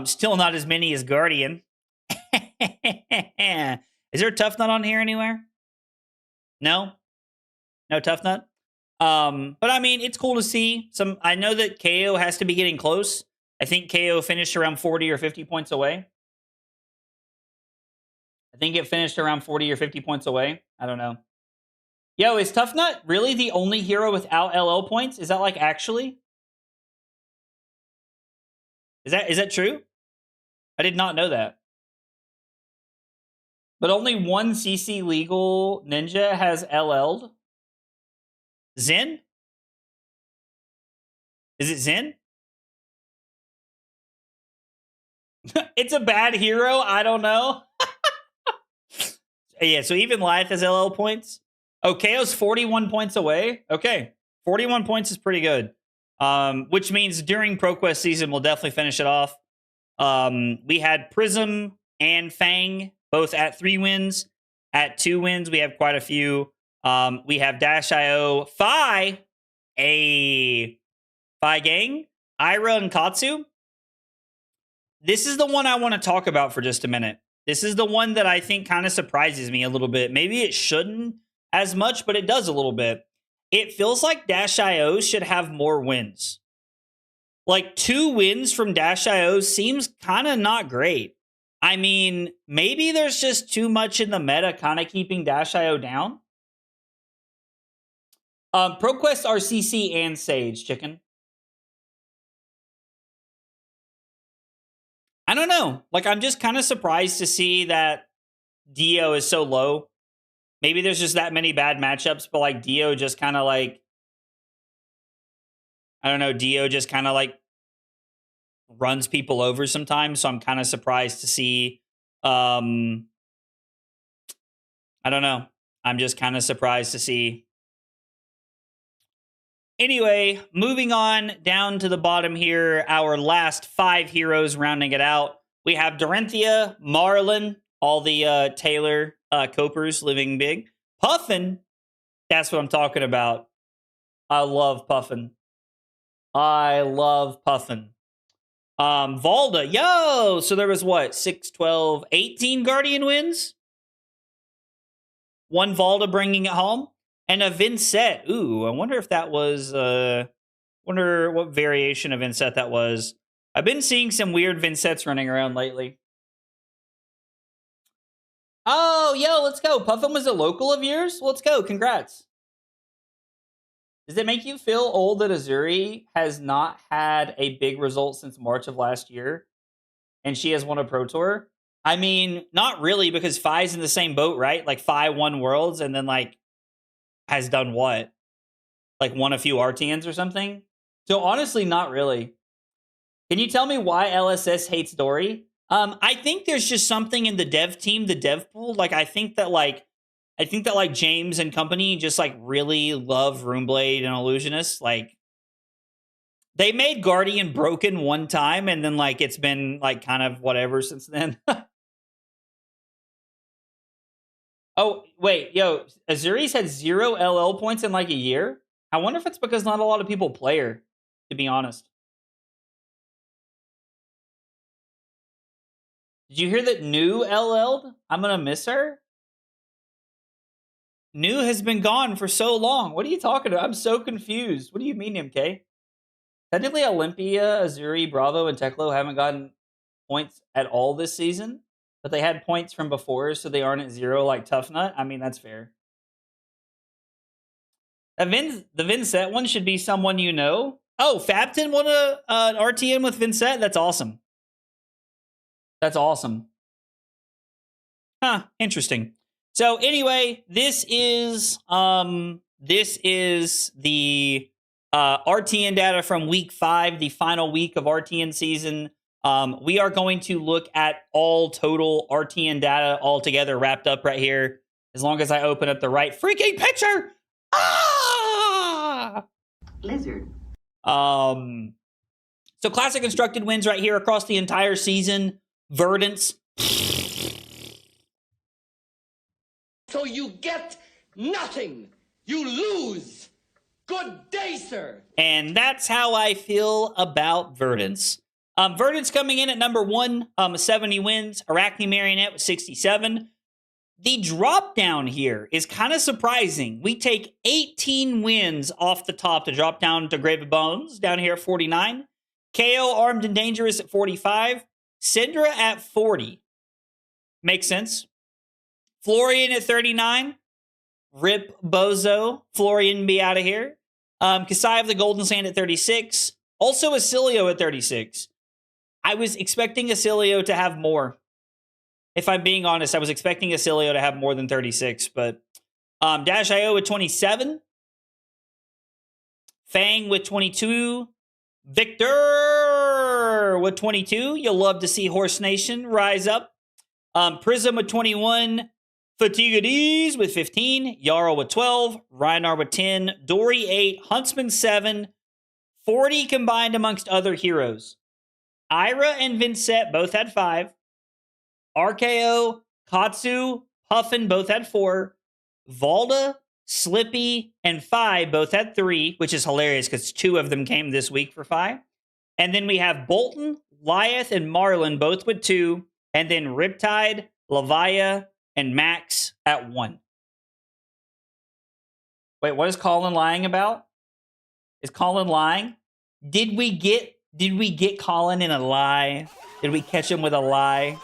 Still not as many as Guardian. Is there a Tough Nut on here anywhere? No Tough Nut. But I mean, it's cool to see some. I know that KO has to be getting close. I think KO finished around 40 or 50 points away. I think it finished around 40 or 50 points away. I don't know. Yo, is Tough Nut really the only hero without LL points? Is that like actually? Is that true? I did not know that. But only 1 CC legal ninja has LL'd. Zen? Is it Zen? It's a bad hero. I don't know. Yeah, so even Lyeth has LL points. Oh, KO's 41 points away. Okay. 41 points is pretty good. Which means during ProQuest season, we'll definitely finish it off. We had Prism and Fang both at 3 wins. At 2 wins, we have quite a few. We have Dash.io, Fai Gang, Ira, and Katsu. This is the one I want to talk about for just a minute. This is the one that I think kind of surprises me a little bit. Maybe it shouldn't as much, but it does a little bit. It feels like Dash.io should have more wins. Like 2 wins from Dash.io seems kind of not great. I mean, maybe there's just too much in the meta kind of keeping Dash.io down. ProQuest RCC and Sage, chicken. I don't know. Like, I'm just kind of surprised to see that Dio is so low. Maybe there's just that many bad matchups, but like Dio just kind of like, I don't know, Dio just kind of like runs people over sometimes. So I'm kind of surprised to see, I don't know. I'm just kind of surprised to see Anyway, moving on down to the bottom here, our last 5 heroes rounding it out. We have Dorinthia, Marlin, all the Taylor Copers living big. Puffin, that's what I'm talking about. I love Puffin. I love Puffin. Valda, yo! So there was what? 6, 12, 18 Guardian wins? One Valda bringing it home? And a Vincent. Ooh, I wonder if that was, wonder what variation of Vincent that was. I've been seeing some weird Vincents running around lately. Oh, yo, let's go. Puffin was a local of yours? Let's go. Congrats. Does it make you feel old that Azuri has not had a big result since March of last year? And she has won a Pro Tour? I mean, not really, because Fai's in the same boat, right? Like, Fai won Worlds and then, like, has done what? Like, won a few RTNs or something? So, honestly, not really. Can you tell me why LSS hates Dory? I think there's just something in the dev team, the dev pool. Like, I think that James and company just like really love Runeblade and Illusionist. Like, they made Guardian broken one time, and then like it's been like kind of whatever since then. Oh wait, yo, Azuri's had 0 LL points in like a year. I wonder if it's because not a lot of people play her. To be honest. Did you hear that New LL'd? I'm gonna miss her. New has been gone for so long. What are you talking about? I'm so confused. What do you mean, MK? Technically, Olympia, Azuri, Bravo, and Teklo haven't gotten points at all this season, but they had points from before, so they aren't at 0 like Tough Nut. I mean, that's fair. The Vincent one should be someone you know. Oh, Fabton won an RTN with Vincent? That's awesome. That's awesome. Huh, interesting. So anyway, this is the RTN data from week 5, the final week of RTN season. We are going to look at all total RTN data all together wrapped up right here. As long as I open up the right freaking picture. Ah! Lizard. So classic constructed wins right here across the entire season. Verdance. So you get nothing. You lose. Good day, sir. And that's how I feel about Verdance. Verdance coming in at number 1, 70 wins. Arachne Marionette with 67. The drop down here is kind of surprising. We take 18 wins off the top to drop down to Grave of Bones down here at 49. KO Armed and Dangerous at 45. Syndra at 40. Makes sense. Florian at 39. Rip Bozo. Florian be out of here. Kasai of the Golden Sand at 36. Also Acilio at 36. I was expecting Acilio to have more. If I'm being honest, I was expecting Acilio to have more than 36, but Dash.io with 27. Fang with 22. Victor with 22. You'll love to see Horse Nation rise up. Prism with 21. Fatigues with 15. Jarl with 12. Reinar with 10. Dory 8. Huntsman 7. 40 combined amongst other heroes. Ira and Vincent both had 5. RKO, Katsu, Puffin both had 4. Valda, Slippy, and Fai both had 3, which is hilarious because 2 of them came this week for Fai. And then we have Bolton, Lyeth, and Marlin both with 2. And then Riptide, Lavaya, and Max at 1. Wait, what is Colin lying about? Is Colin lying? Did we get Colin in a lie? Did we catch him with a lie?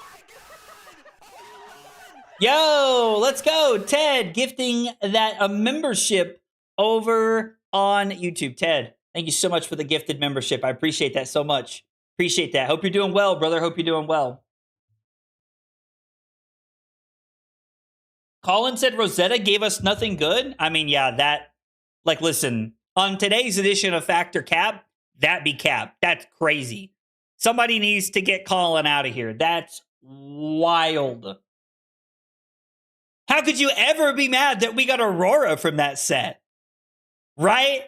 Yo, let's go. Ted gifting that a membership over on YouTube. Ted, thank you so much for the gifted membership. I appreciate that so much. Appreciate that. Hope you're doing well, brother. Hope you're doing well. Colin said Rosetta gave us nothing good. I mean, yeah, that, like, listen, on today's edition of Factor Cap, that be cap. That's crazy. Somebody needs to get Colin out of here. That's wild. How could you ever be mad that we got Aurora from that set? Right?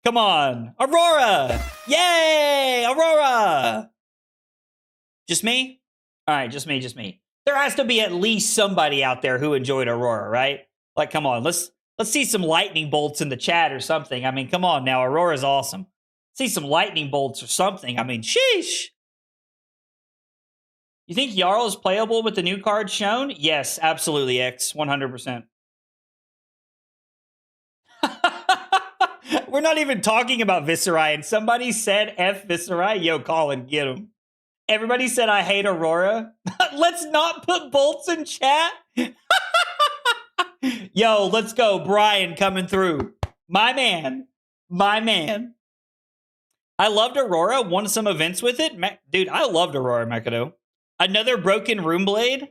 Come on. Aurora. Yay, Aurora. Just me? All right, just me. There has to be at least somebody out there who enjoyed Aurora, right? Like, come on, let's see some lightning bolts in the chat or something. I mean, come on now, Aurora's awesome. See some lightning bolts or something. I mean, sheesh. You think Jarl is playable with the new card shown? Yes, absolutely, X, 100%. We're not even talking about Viserai, and somebody said F Viserai. Yo, Colin, get him. Everybody said I hate Aurora. Let's not put bolts in chat. Yo, let's go. Brian coming through. My man. I loved Aurora. Won some events with it. Dude, I loved Aurora Mekado. Another broken Runeblade.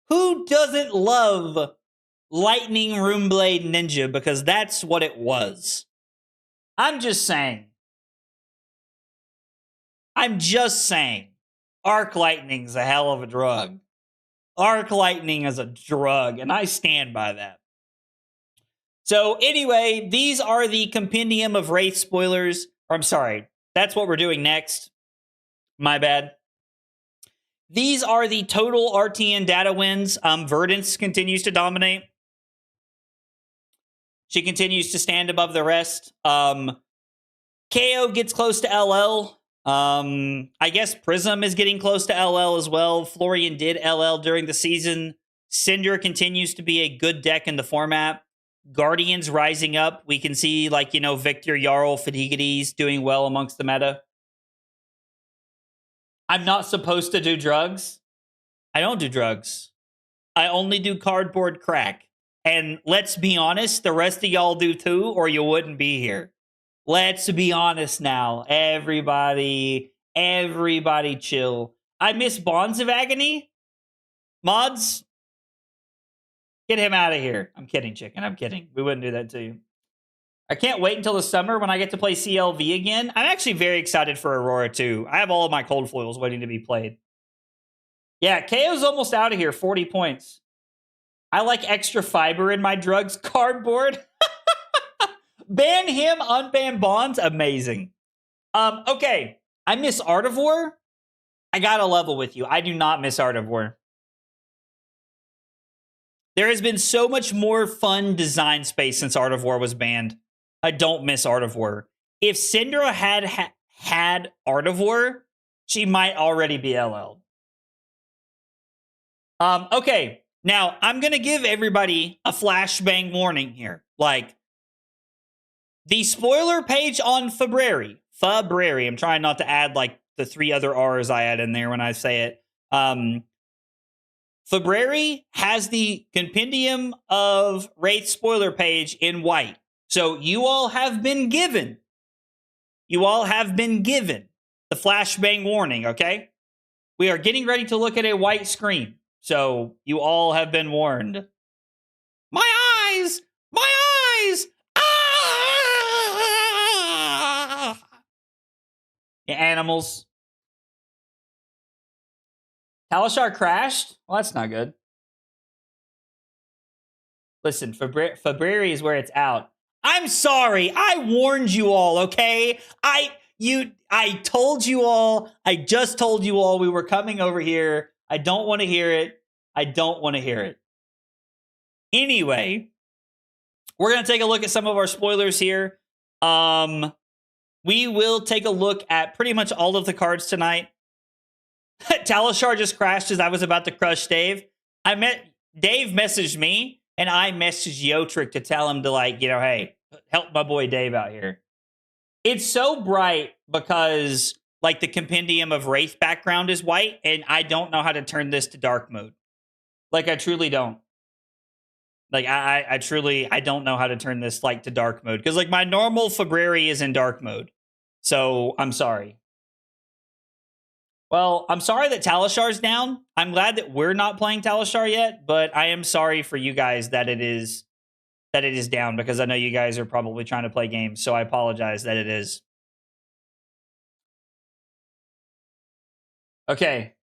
Who doesn't love Lightning Runeblade Ninja? Because that's what it was. I'm just saying. Arc Lightning's a hell of a drug. Arc Lightning is a drug, and I stand by that. So anyway, these are the Compendium of Wraith spoilers. Or I'm sorry, that's what we're doing next. My bad. These are the total RTN data wins. Verdance continues to dominate. She continues to stand above the rest. KO gets close to LL. I guess Prism is getting close to LL as well. Florian did LL during the season. Cinder continues to be a good deck in the format. Guardians rising up. We can see, like, you know, Victor, Jarl, Fatiguides doing well amongst the meta. I'm not supposed to do drugs. I don't do drugs. I only do cardboard crack. And let's be honest, the rest of y'all do too, or you wouldn't be here. Let's be honest now. Everybody chill. I miss Bonds of Agony. Mods, get him out of here. I'm kidding, chicken. I'm kidding. We wouldn't do that to you. I can't wait until the summer when I get to play CLV again. I'm actually very excited for Aurora too. I have all of my cold foils waiting to be played. Yeah, KO's almost out of here. 40 points. I like extra fiber in my drugs. Cardboard. Ban him, unban Bonds. Amazing. Okay. I miss Art of War. I gotta level with you. I do not miss Art of War. There has been so much more fun design space since Art of War was banned. I don't miss Art of War. If Syndra had Art of War, she might already be LL. Okay. Now, I'm going to give everybody a flashbang warning here. Like, the spoiler page on February. I'm trying not to add, like, the 3 other R's I add in there when I say it. February has the Compendium of Wraith spoiler page in white. So you all have been given the flashbang warning, okay? We are getting ready to look at a white screen. So you all have been warned. My eyes! Ah! Yeah, animals. Talishar crashed? Well, that's not good. Listen, February is where it's out. I'm sorry. I warned you all, okay? I told you all. I just told you all we were coming over here. I don't want to hear it. Anyway, we're going to take a look at some of our spoilers here. We will take a look at pretty much all of the cards tonight. Talishar just crashed as I was about to crush Dave. Dave messaged me, and I messaged Yotrick to tell him to, like, you know, hey, help my boy Dave out here. It's so bright because, like, the Compendium of Wraith background is white, and I don't know how to turn this to dark mode. Like, I truly don't. Like, I don't know how to turn this, like, to dark mode. Because, like, my normal February is in dark mode. So, I'm sorry. Well, I'm sorry that Talishar's down. I'm glad that we're not playing Talishar yet, but I am sorry for you guys that it is down, because I know you guys are probably trying to play games, so I apologize that it is. Okay.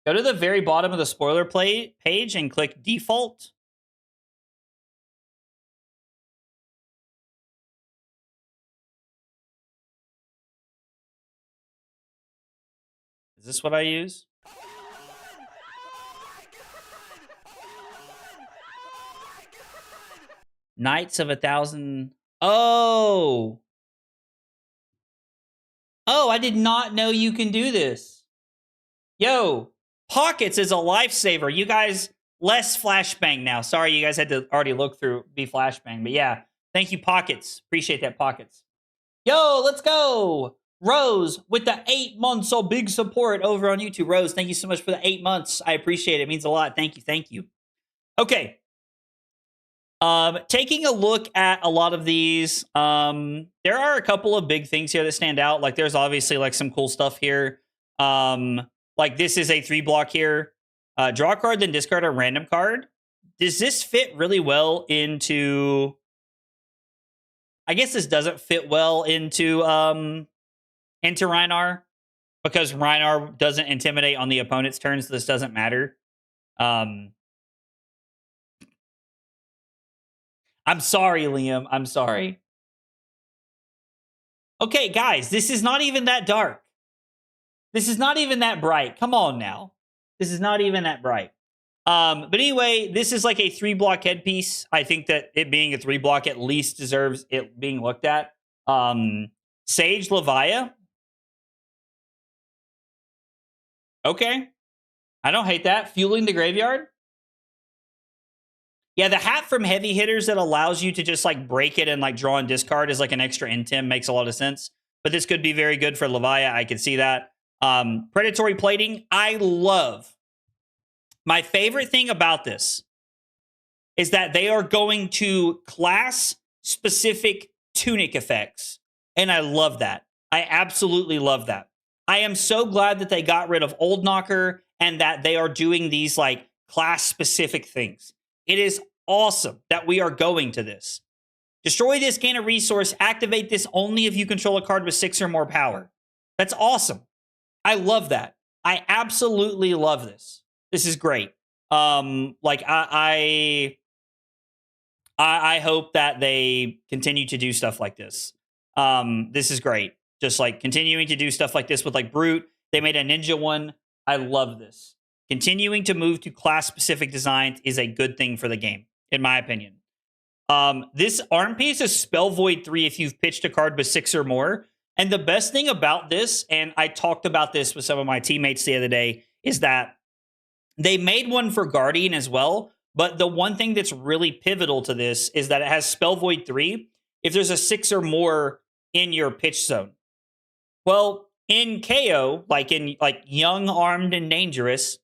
Go to the very bottom of the spoiler page and click default. Is this what I use? Knights of 1,000. Oh. Oh, I did not know you can do this. Yo, Pockets is a lifesaver. You guys, less flashbang now. Sorry, you guys had to already look through be flashbang. But yeah, thank you, Pockets. Appreciate that, Pockets. Yo, let's go. Rose with the 8 months. So big support over on YouTube. Rose, thank you so much for the 8 months. I appreciate it. It means a lot. Thank you. Thank you. Okay. Taking a look at a lot of these, there are a couple of big things here that stand out. Like there's obviously like some cool stuff here. Like this is a 3 block here. Draw a card, then discard a random card. Does this fit really well into... I guess this doesn't fit well into Reinar, because Reinar doesn't intimidate on the opponent's turn, so this doesn't matter. I'm sorry, Liam. I'm sorry. Okay, guys, this is not even that dark. This is not even that bright. Come on now. This is not even that bright. But anyway, this is like a 3 block headpiece. I think that it being a 3 block at least deserves it being looked at. Sage Levia. Okay. I don't hate that. Fueling the Graveyard. Yeah, the hat from Heavy Hitters that allows you to just like break it and like draw and discard is like an extra intim. Makes a lot of sense. But this could be very good for Levia. I can see that. Predatory Plating. I love. My favorite thing about this is that they are going to class-specific tunic effects. And I love that. I absolutely love that. I am so glad that they got rid of Old Knocker and that they are doing these like class-specific things. It is awesome that we are going to this. Destroy this, gain a resource, activate this only if you control a card with 6 or more power. That's awesome. I love that. I absolutely love this. This is great. Like I hope that they continue to do stuff like this. This is great. Just like continuing to do stuff like this with like Brute. They made a ninja one. I love this. Continuing to move to class-specific designs is a good thing for the game, in my opinion. This arm piece is Spell Void 3 if you've pitched a card with 6 or more. And the best thing about this, and I talked about this with some of my teammates the other day, is that they made one for Guardian as well. But the one thing that's really pivotal to this is that it has Spell Void 3 if there's a 6 or more in your pitch zone. Well, in KO, like in like Young, Armed, and Dangerous,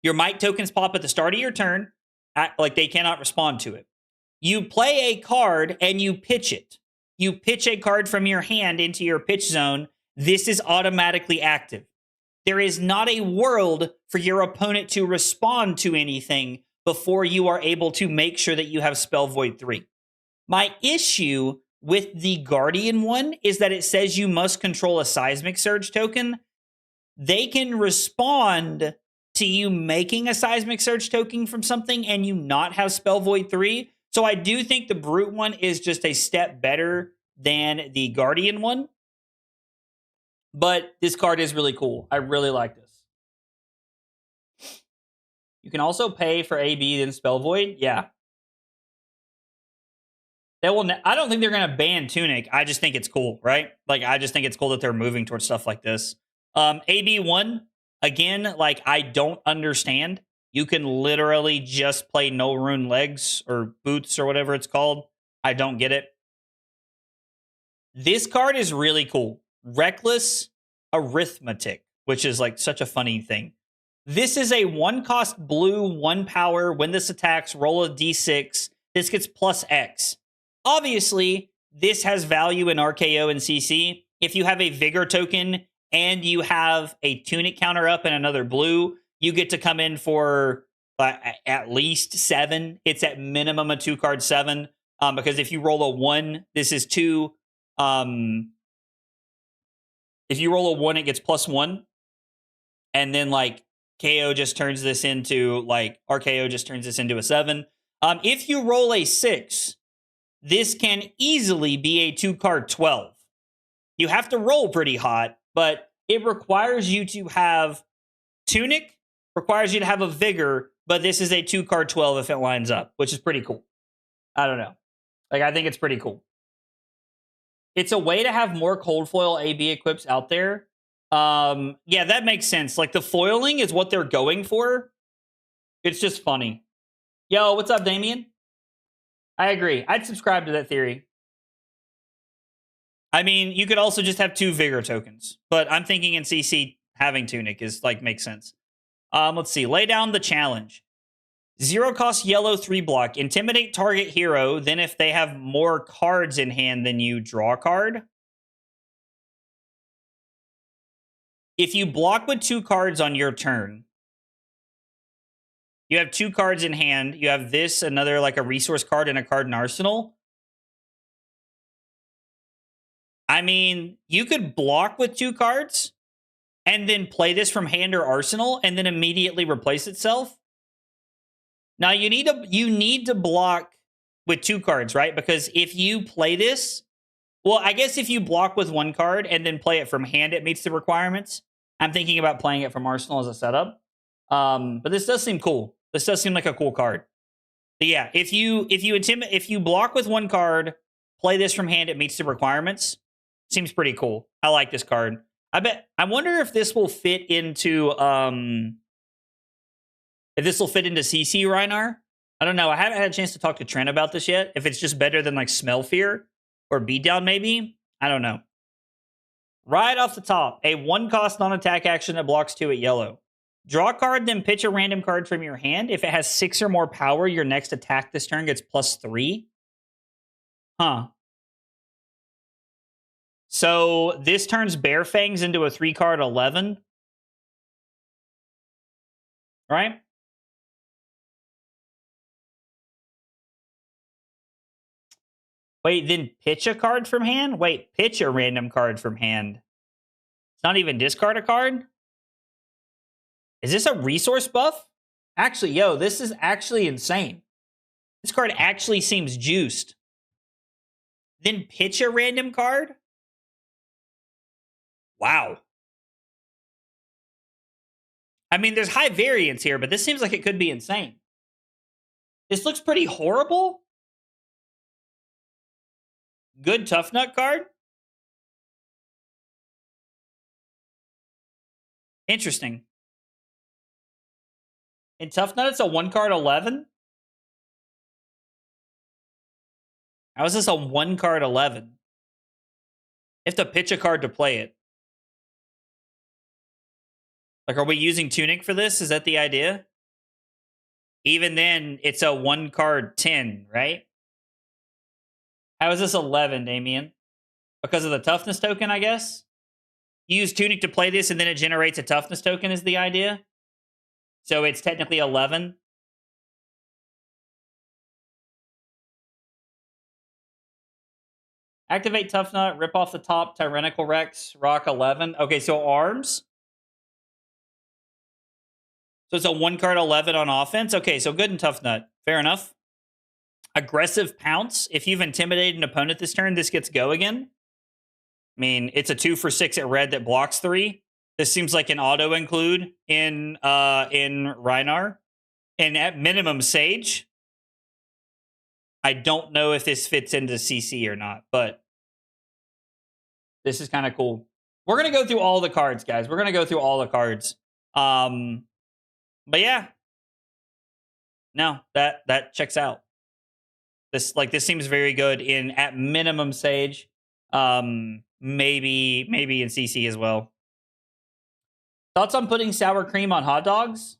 your might tokens pop at the start of your turn, like they cannot respond to it. You play a card and you pitch it. You pitch a card from your hand into your pitch zone. This is automatically active. There is not a world for your opponent to respond to anything before you are able to make sure that you have Spell Void 3. My issue with the Guardian one is that it says you must control a Seismic Surge token. They can respond to you making a Seismic Surge token from something and you not have Spell Void 3. So I do think the Brute one is just a step better than the Guardian one. But this card is really cool. I really like this. You can also pay for AB then Spell Void. Yeah. They will. I don't think they're going to ban Tunic. I just think it's cool, right? Like, I just think it's cool that they're moving towards stuff like this. AB1, again, like, I don't understand. You can literally just play No Rune Legs or Boots or whatever it's called. I don't get it. This card is really cool. Reckless Arithmetic, which is like such a funny thing. This is a 1-cost blue, 1 power. When this attacks, roll a d6. This gets plus X. Obviously, this has value in RKO and CC. If you have a Vigor token and you have a Tunic counter up and another blue, you get to come in for at least 7. It's at minimum a 2-card 7. Because if you roll a 1, this is 2. If you roll a 1, it gets plus 1. And then, like, KO just turns this into, like, RKO just turns this into a 7. If you roll a 6, this can easily be a 2-card 12. You have to roll pretty hot, but it requires you to have Tunic, requires you to have a Vigor, but this is a 2-card 12 if it lines up, which is pretty cool. I don't know. Like, I think it's pretty cool. It's a way to have more cold foil AB equips out there. Yeah, that makes sense. Like, the foiling is what they're going for. It's just funny. Yo, what's up, Damien? I agree. I'd subscribe to that theory. I mean, you could also just have 2 Vigor tokens, but I'm thinking in CC having Tunic is like makes sense. Let's see. Lay down the challenge. 0 cost yellow 3 block. Intimidate target hero. Then if they have more cards in hand than you, draw a card. If you block with 2 cards on your turn, you have 2 cards in hand. You have this, another like a resource card, and a card in arsenal. I mean, you could block with 2 cards and then play this from hand or arsenal and then immediately replace itself. Now you need to block with 2 cards, right? Because if you play this, well, I guess if you block with 1 card and then play it from hand, it meets the requirements. I'm thinking about playing it from arsenal as a setup. But this does seem cool. This does seem like a cool card. But yeah, if you block with 1 card, play this from hand, it meets the requirements. Seems pretty cool. I like this card. I wonder if this will fit into CC Reinar. I don't know. I haven't had a chance to talk to Trent about this yet. If it's just better than like Smell Fear or Beatdown, maybe. I don't know. Right off the top, a 1-cost non-attack action that blocks 2 at yellow. Draw a card, then pitch a random card from your hand. If it has 6 or more power, your next attack this turn gets +3. Huh. So this turns Bear Fangs into a 3-card 11. Right? Wait, then pitch a card from hand? Wait, pitch a random card from hand. It's not even discard a card? Is this a resource buff? Actually, yo, this is actually insane. This card actually seems juiced. Then pitch a random card? Wow. I mean, there's high variance here, but this seems like it could be insane. This looks pretty horrible. Good Tough Nut card. Interesting. In Tough Nut, it's a 1-card 11. How is this a 1-card 11? You have to pitch a card to play it. Like, are we using Tunic for this? Is that the idea? Even then, it's a 1-card 10, right? How is this 11, Damien? Because of the toughness token, I guess? You use Tunic to play this, and then it generates a toughness token is the idea? So it's technically 11. Activate Tough Nut, rip off the top, Tyrannical Rex, rock 11. Okay, so arms. So it's a 1-card 11 on offense. Okay, so good and Tough Nut. Fair enough. Aggressive Pounce. If you've intimidated an opponent this turn, this gets go again. I mean, it's a 2 for 6 at red that blocks 3. This seems like an auto include in Reinar. And at minimum, Sage. I don't know if this fits into CC or not, but this is kind of cool. We're going to go through all the cards, guys. We're going to go through all the cards. But yeah. No, that checks out. This seems very good in at minimum Sage. Maybe in CC as well. Thoughts on putting sour cream on hot dogs?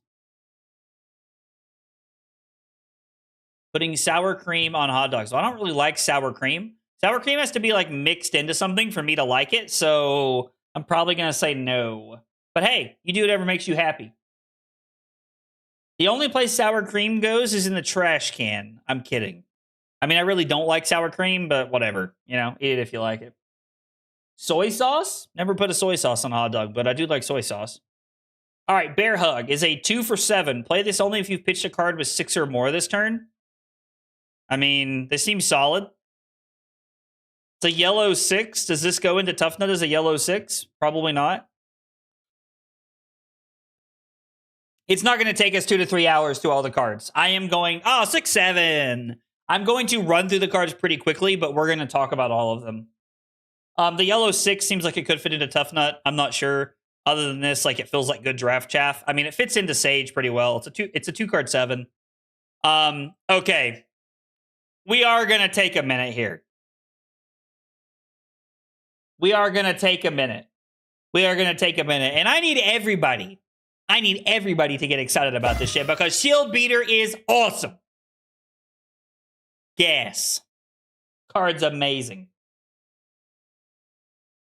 Putting sour cream on hot dogs. Well, I don't really like sour cream. Sour cream has to be like mixed into something for me to like it. So I'm probably going to say no. But hey, you do whatever makes you happy. The only place sour cream goes is in the trash can. I'm kidding. I mean, I really don't like sour cream, but whatever. You know, eat it if you like it. Soy sauce? Never put a soy sauce on a hot dog, but I do like soy sauce. All right, Bear Hug is a 2 for 7. Play this only if you've pitched a card with 6 or more this turn. I mean, this seems solid. It's a yellow 6. Does this go into Tough Nut as a yellow 6? Probably not. It's not going to take us 2 to 3 hours to all the cards. I am going, 6, 7. I'm going to run through the cards pretty quickly, but we're going to talk about all of them. The yellow 6 seems like it could fit into Tough Nut. I'm not sure. Other than this, like, it feels like good draft chaff. I mean, it fits into Sage pretty well. It's a 2-card 7. Okay. We are going to take a minute here. We are going to take a minute. And I need everybody to get excited about this shit because Shield Beater is awesome. Yes. Card's amazing.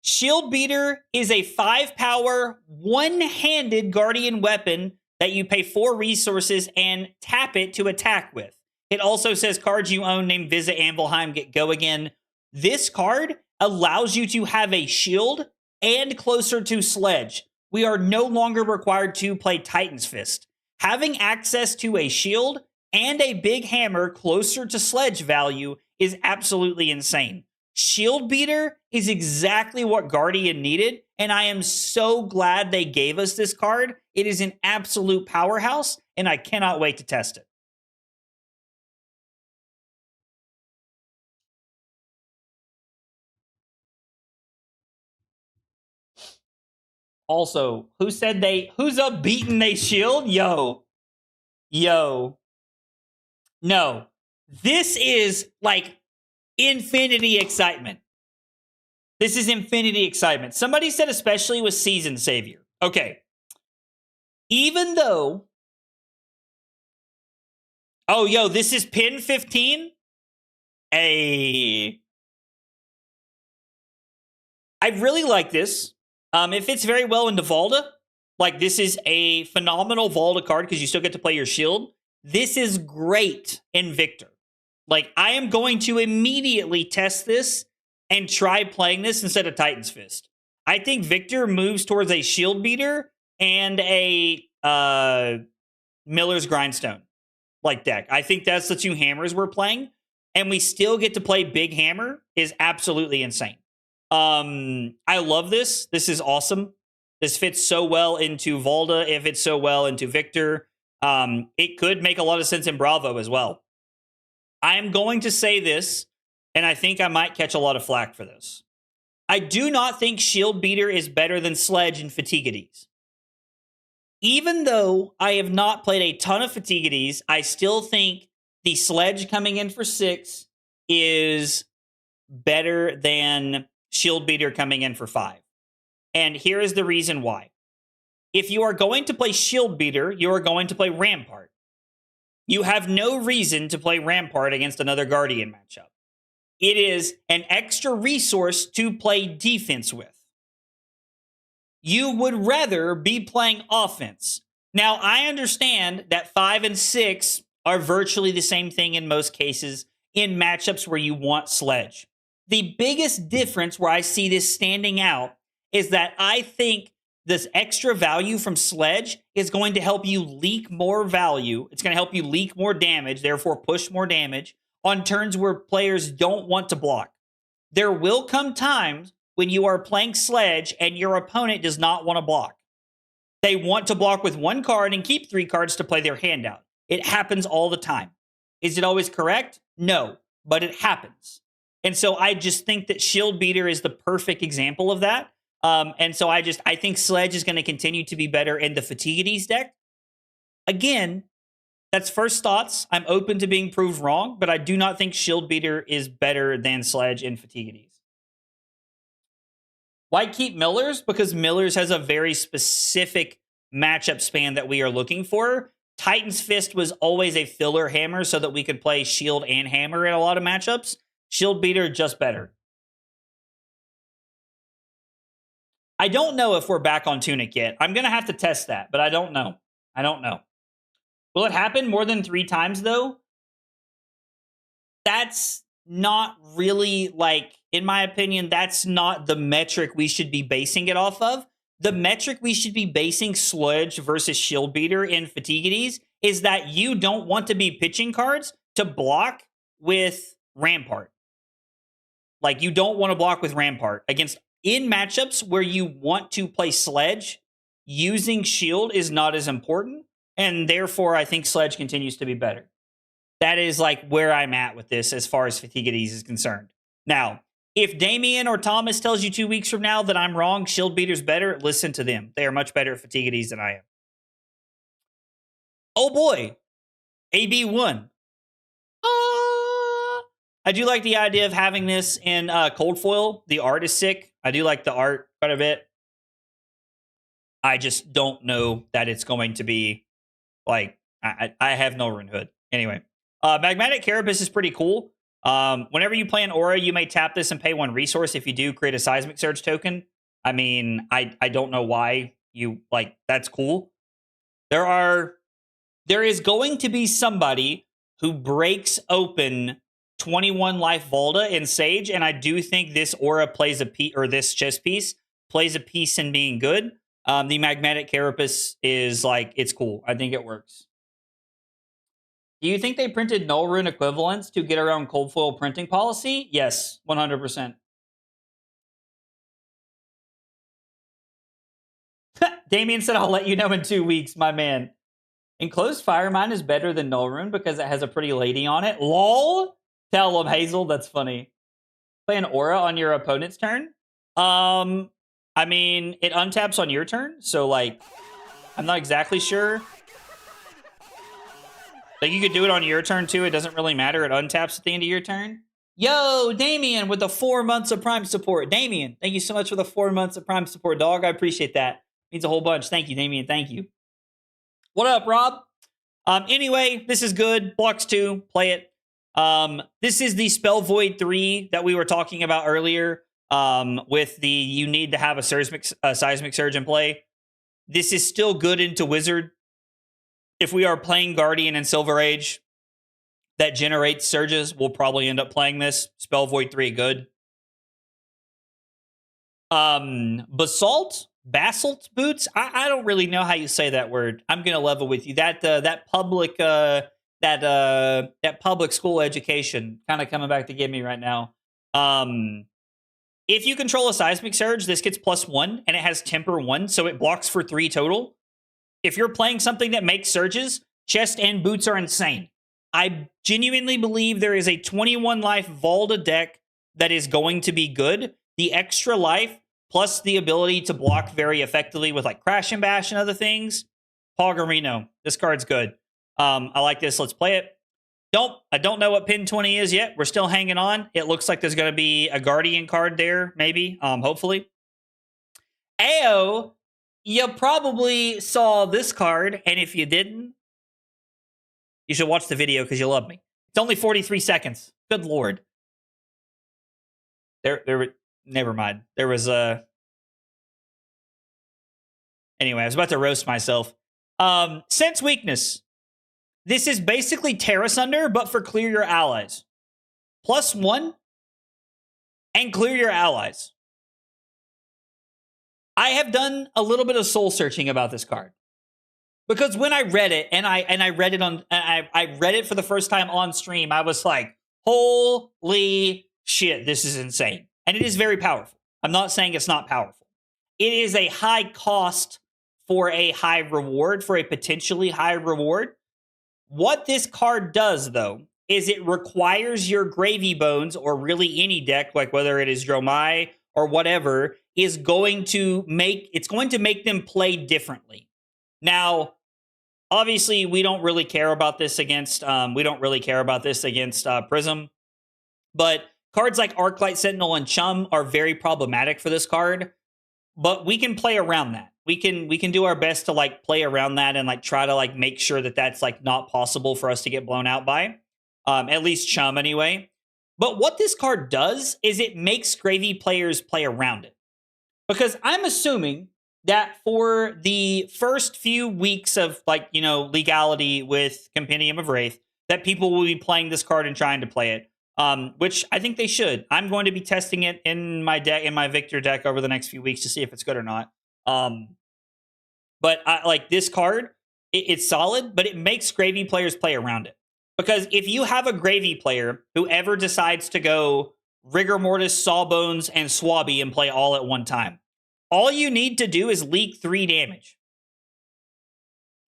Shield Beater is a 5-power, one-handed guardian weapon that you pay 4 resources and tap it to attack with. It also says cards you own named Visit Anvilheim get go again. This card allows you to have a shield and closer to Sledge. We are no longer required to play Titan's Fist. Having access to a shield and a big hammer closer to Sledge value is absolutely insane. Shield Beater is exactly what Guardian needed, and I am so glad they gave us this card. It is an absolute powerhouse, and I cannot wait to test it. Also, who's up beating they shield? Yo. No. This is like infinity excitement. Somebody said especially with Season Savior. Okay. Even though... Oh, yo, this is pin 15? Hey. I really like this. It fits very well into Valda. Like, this is a phenomenal Valda card because you still get to play your shield. This is great in Victor. Like, I am going to immediately test this and try playing this instead of Titan's Fist. I think Victor moves towards a Shield Beater and a Miller's Grindstone like deck. I think that's the 2 hammers we're playing, and we still get to play Big Hammer is absolutely insane. I love this. This is awesome. This fits so well into Valda. It fits so well into Victor. It could make a lot of sense in Bravo as well. I am going to say this, and I think I might catch a lot of flack for this. I do not think Shield Beater is better than Sledge and Fatiguities. Even though I have not played a ton of Fatiguities, I still think the Sledge coming in for 6 is better than Shield Beater coming in for 5. And here is the reason why. If you are going to play Shield Beater, you are going to play Rampart. You have no reason to play Rampart against another Guardian matchup. It is an extra resource to play defense with. You would rather be playing offense. Now, I understand that 5 and 6 are virtually the same thing in most cases in matchups where you want Sledge. The biggest difference where I see this standing out is that I think this extra value from Sledge is going to help you leak more value. It's going to help you leak more damage, therefore push more damage on turns where players don't want to block. There will come times when you are playing Sledge and your opponent does not want to block. They want to block with 1 card and keep 3 cards to play their hand out. It happens all the time. Is it always correct? No, but it happens. And so I just think that Shield Beater is the perfect example of that. And so I think Sledge is going to continue to be better in the Fatiguities deck. Again, that's first thoughts. I'm open to being proved wrong, but I do not think Shield Beater is better than Sledge in Fatiguities. Why keep Miller's? Because Miller's has a very specific matchup span that we are looking for. Titan's Fist was always a filler hammer so that we could play Shield and Hammer in a lot of matchups. Shield Beater, just better. I don't know if we're back on Tunic yet. I'm going to have to test that, but I don't know. Will it happen more than 3 times, though? That's not really, like, in my opinion, that's not the metric we should be basing it off of. The metric we should be basing Sledge versus Shield Beater in Fatiguities is that you don't want to be pitching cards to block with Rampart. Like, you don't want to block with Rampart against... In matchups where you want to play Sledge, using Shield is not as important. and therefore I think Sledge continues to be better. That is like where I'm at with this as far as Fatigue at Ease is concerned. Now, if Damien or Thomas tells you 2 weeks from now that I'm wrong, Shield Beater's better, listen to them. They are much better at Fatigue at Ease than I am. Oh boy, AB1. I do like the idea of having this in cold foil. The art is sick. I do like the art quite a bit. I just don't know that it's going to be like, I have no Rune Hood. Anyway, Magmatic Carapace is pretty cool. Whenever you play an Aura, you may tap this and pay 1 resource. If you do, create a Seismic Surge token. I mean, I don't know why you, like, that's cool. There is going to be somebody who breaks open 21 life Volda in Sage, and I do think this Aura plays a piece, or this chess piece plays a piece in being good. The Magmatic Carapace is like, it's cool. I think it works. Do you think they printed null rune equivalents to get around cold foil printing policy? Yes, 100%. Damien said, I'll let you know in 2 weeks, my man. Enclosed Fire Mine is better than null rune because it has a pretty lady on it. LOL! Tell them, Hazel, that's funny. Play an Aura on your opponent's turn? I mean, it untaps on your turn, so, like, I'm not exactly sure. Like, you could do it on your turn, too. It doesn't really matter. It untaps at the end of your turn. Yo, Damien with the 4 months of Prime support. Damien, thank you so much for the 4 months of Prime support, dog. I appreciate that. Means a whole bunch. Thank you, Damien. Thank you. What up, Rob? Anyway, this is good. Blocks 2. Play it. This is the Spell Void 3 that we were talking about earlier. With the you need to have a Seismic Surge in play. This is still good into Wizard. If we are playing Guardian and Silver Age that generates surges, we'll probably end up playing this. Spell Void 3, good. Basalt boots. I don't really know how you say that word. I'm gonna level with you. That public public school education kind of coming back to get me right now. If you control a Seismic Surge, this gets +1, and it has Temper 1, so it blocks for 3 total. If you're playing something that makes surges, chest and boots are insane. I genuinely believe there is a 21 life Volda deck that is going to be good. The extra life, plus the ability to block very effectively with like Crash and Bash and other things. Pogorino, this card's good. I like this. Let's play it. I don't know what pin 20 is yet. We're still hanging on. It looks like there's going to be a Guardian card there, maybe, hopefully. Ayo, you probably saw this card, and if you didn't, you should watch the video because you love me. It's only 43 seconds. Good lord. Never mind. There was a... Anyway, I was about to roast myself. Sense Weakness. This is basically Terra Sunder, but for clear your allies. +1 and clear your allies. I have done a little bit of soul searching about this card. Because when I read it, and I read it on I read it for the first time on stream, I was like, holy shit, this is insane. And it is very powerful. I'm not saying it's not powerful. It is a high cost for a high reward, for a potentially high reward. What this card does, though, is it requires your Gravy Bones, or really any deck, like whether it is Dromai or whatever, is going to make them play differently. Now, obviously, we don't really care about this against Prism, but cards like Arclight Sentinel and Chum are very problematic for this card. But we can play around that. We can do our best to like play around that and like try to like make sure that that's like not possible for us to get blown out by. At least Chum anyway. But what this card does is it makes Gravy players play around it. Because I'm assuming that for the first few weeks of like, you know, legality with Compendium of Wraith, that people will be playing this card and trying to play it. Which I think they should. I'm going to be testing it in my deck, in my Victor deck over the next few weeks to see if it's good or not. But I like this card. It's solid, but it makes Gravy players play around it. Because if you have a Gravy player who ever decides to go Rigor Mortis, Sawbones, and Swabby and play all at one time, all you need to do is leak 3 damage.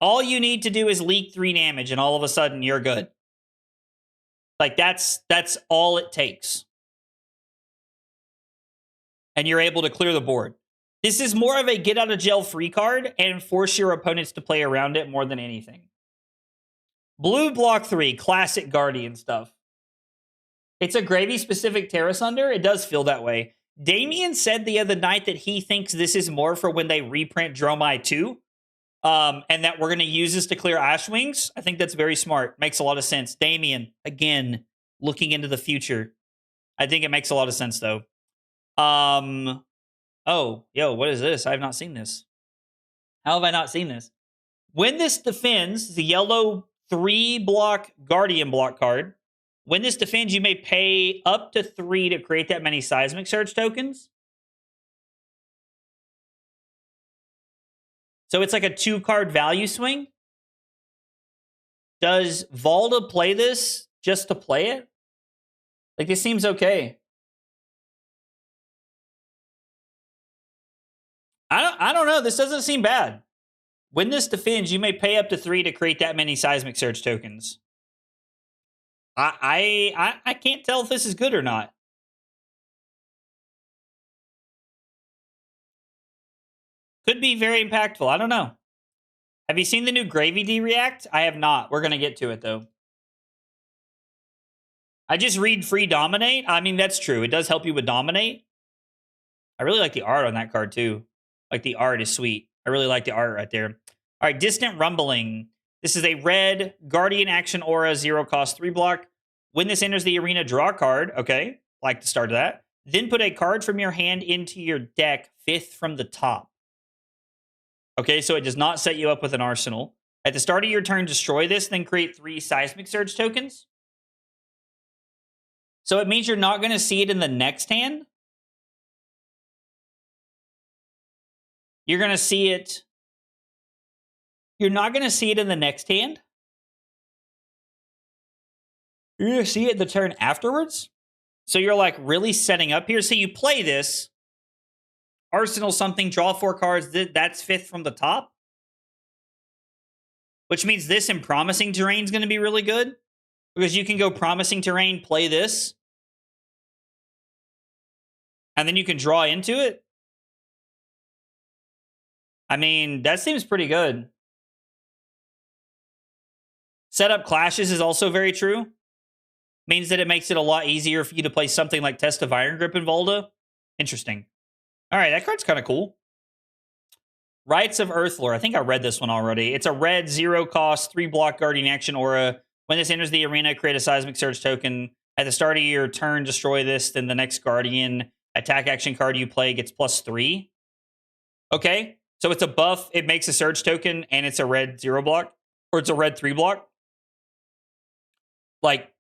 All you need to do is leak 3 damage, and all of a sudden you're good. Like, that's all it takes. And you're able to clear the board. This is more of a get out of jail free card and force your opponents to play around it more than anything. Blue block 3, classic Guardian stuff. It's a gravy-specific Terra Sunder. It does feel that way. Damien said the other night that he thinks this is more for when they reprint Dromai 2. And that we're going to use this to clear Ashwings. I think that's very smart. Makes a lot of sense. Damien, again, looking into the future. I think it makes a lot of sense, though. Oh, yo, what is this? I have not seen this. How have I not seen this? When this defends, the yellow 3-block Guardian block card. When this defends, you may pay up to 3 to create that many Seismic Surge tokens. So it's like a 2-card value swing. Does Valda play this just to play it? Like, this seems okay. I don't know. This doesn't seem bad. When this defends, you may pay up to 3 to create that many Seismic Surge tokens. I can't tell if this is good or not. Could be very impactful. I don't know. Have you seen the new Gravy D React? I have not. We're going to get to it, though. I just read Free Dominate. I mean, that's true. It does help you with Dominate. I really like the art on that card, too. Like, the art is sweet. I really like the art right there. All right, Distant Rumbling. This is a red Guardian Action Aura 0 cost 3 block. When this enters the arena, draw a card. Okay, like the start of that. Then put a card from your hand into your deck, 5th from the top. Okay, so it does not set you up with an arsenal. At the start of your turn, destroy this, then create 3 Seismic Surge tokens. So it means you're not going to see it in the next hand. You're going to see it. You're not going to see it in the next hand. You're going to see it the turn afterwards. So you're like really setting up here. So you play this. Arsenal something, draw 4 cards. That's 5th from the top. Which means this in Promising Terrain is going to be really good. Because you can go Promising Terrain, play this. And then you can draw into it. I mean, that seems pretty good. Setup clashes is also very true. Means that it makes it a lot easier for you to play something like Test of Iron Grip in Volda. Interesting. All right, that card's kind of cool. Rites of Earthlore. I think I read this one already. It's a red 0 cost 3-block Guardian Action Aura. When this enters the arena, create a Seismic Surge token. At the start of your turn, destroy this. Then the next Guardian attack action card you play gets +3. Okay, so it's a buff. It makes a Surge token, and it's a red 0 block. Or it's a red 3 block. Like,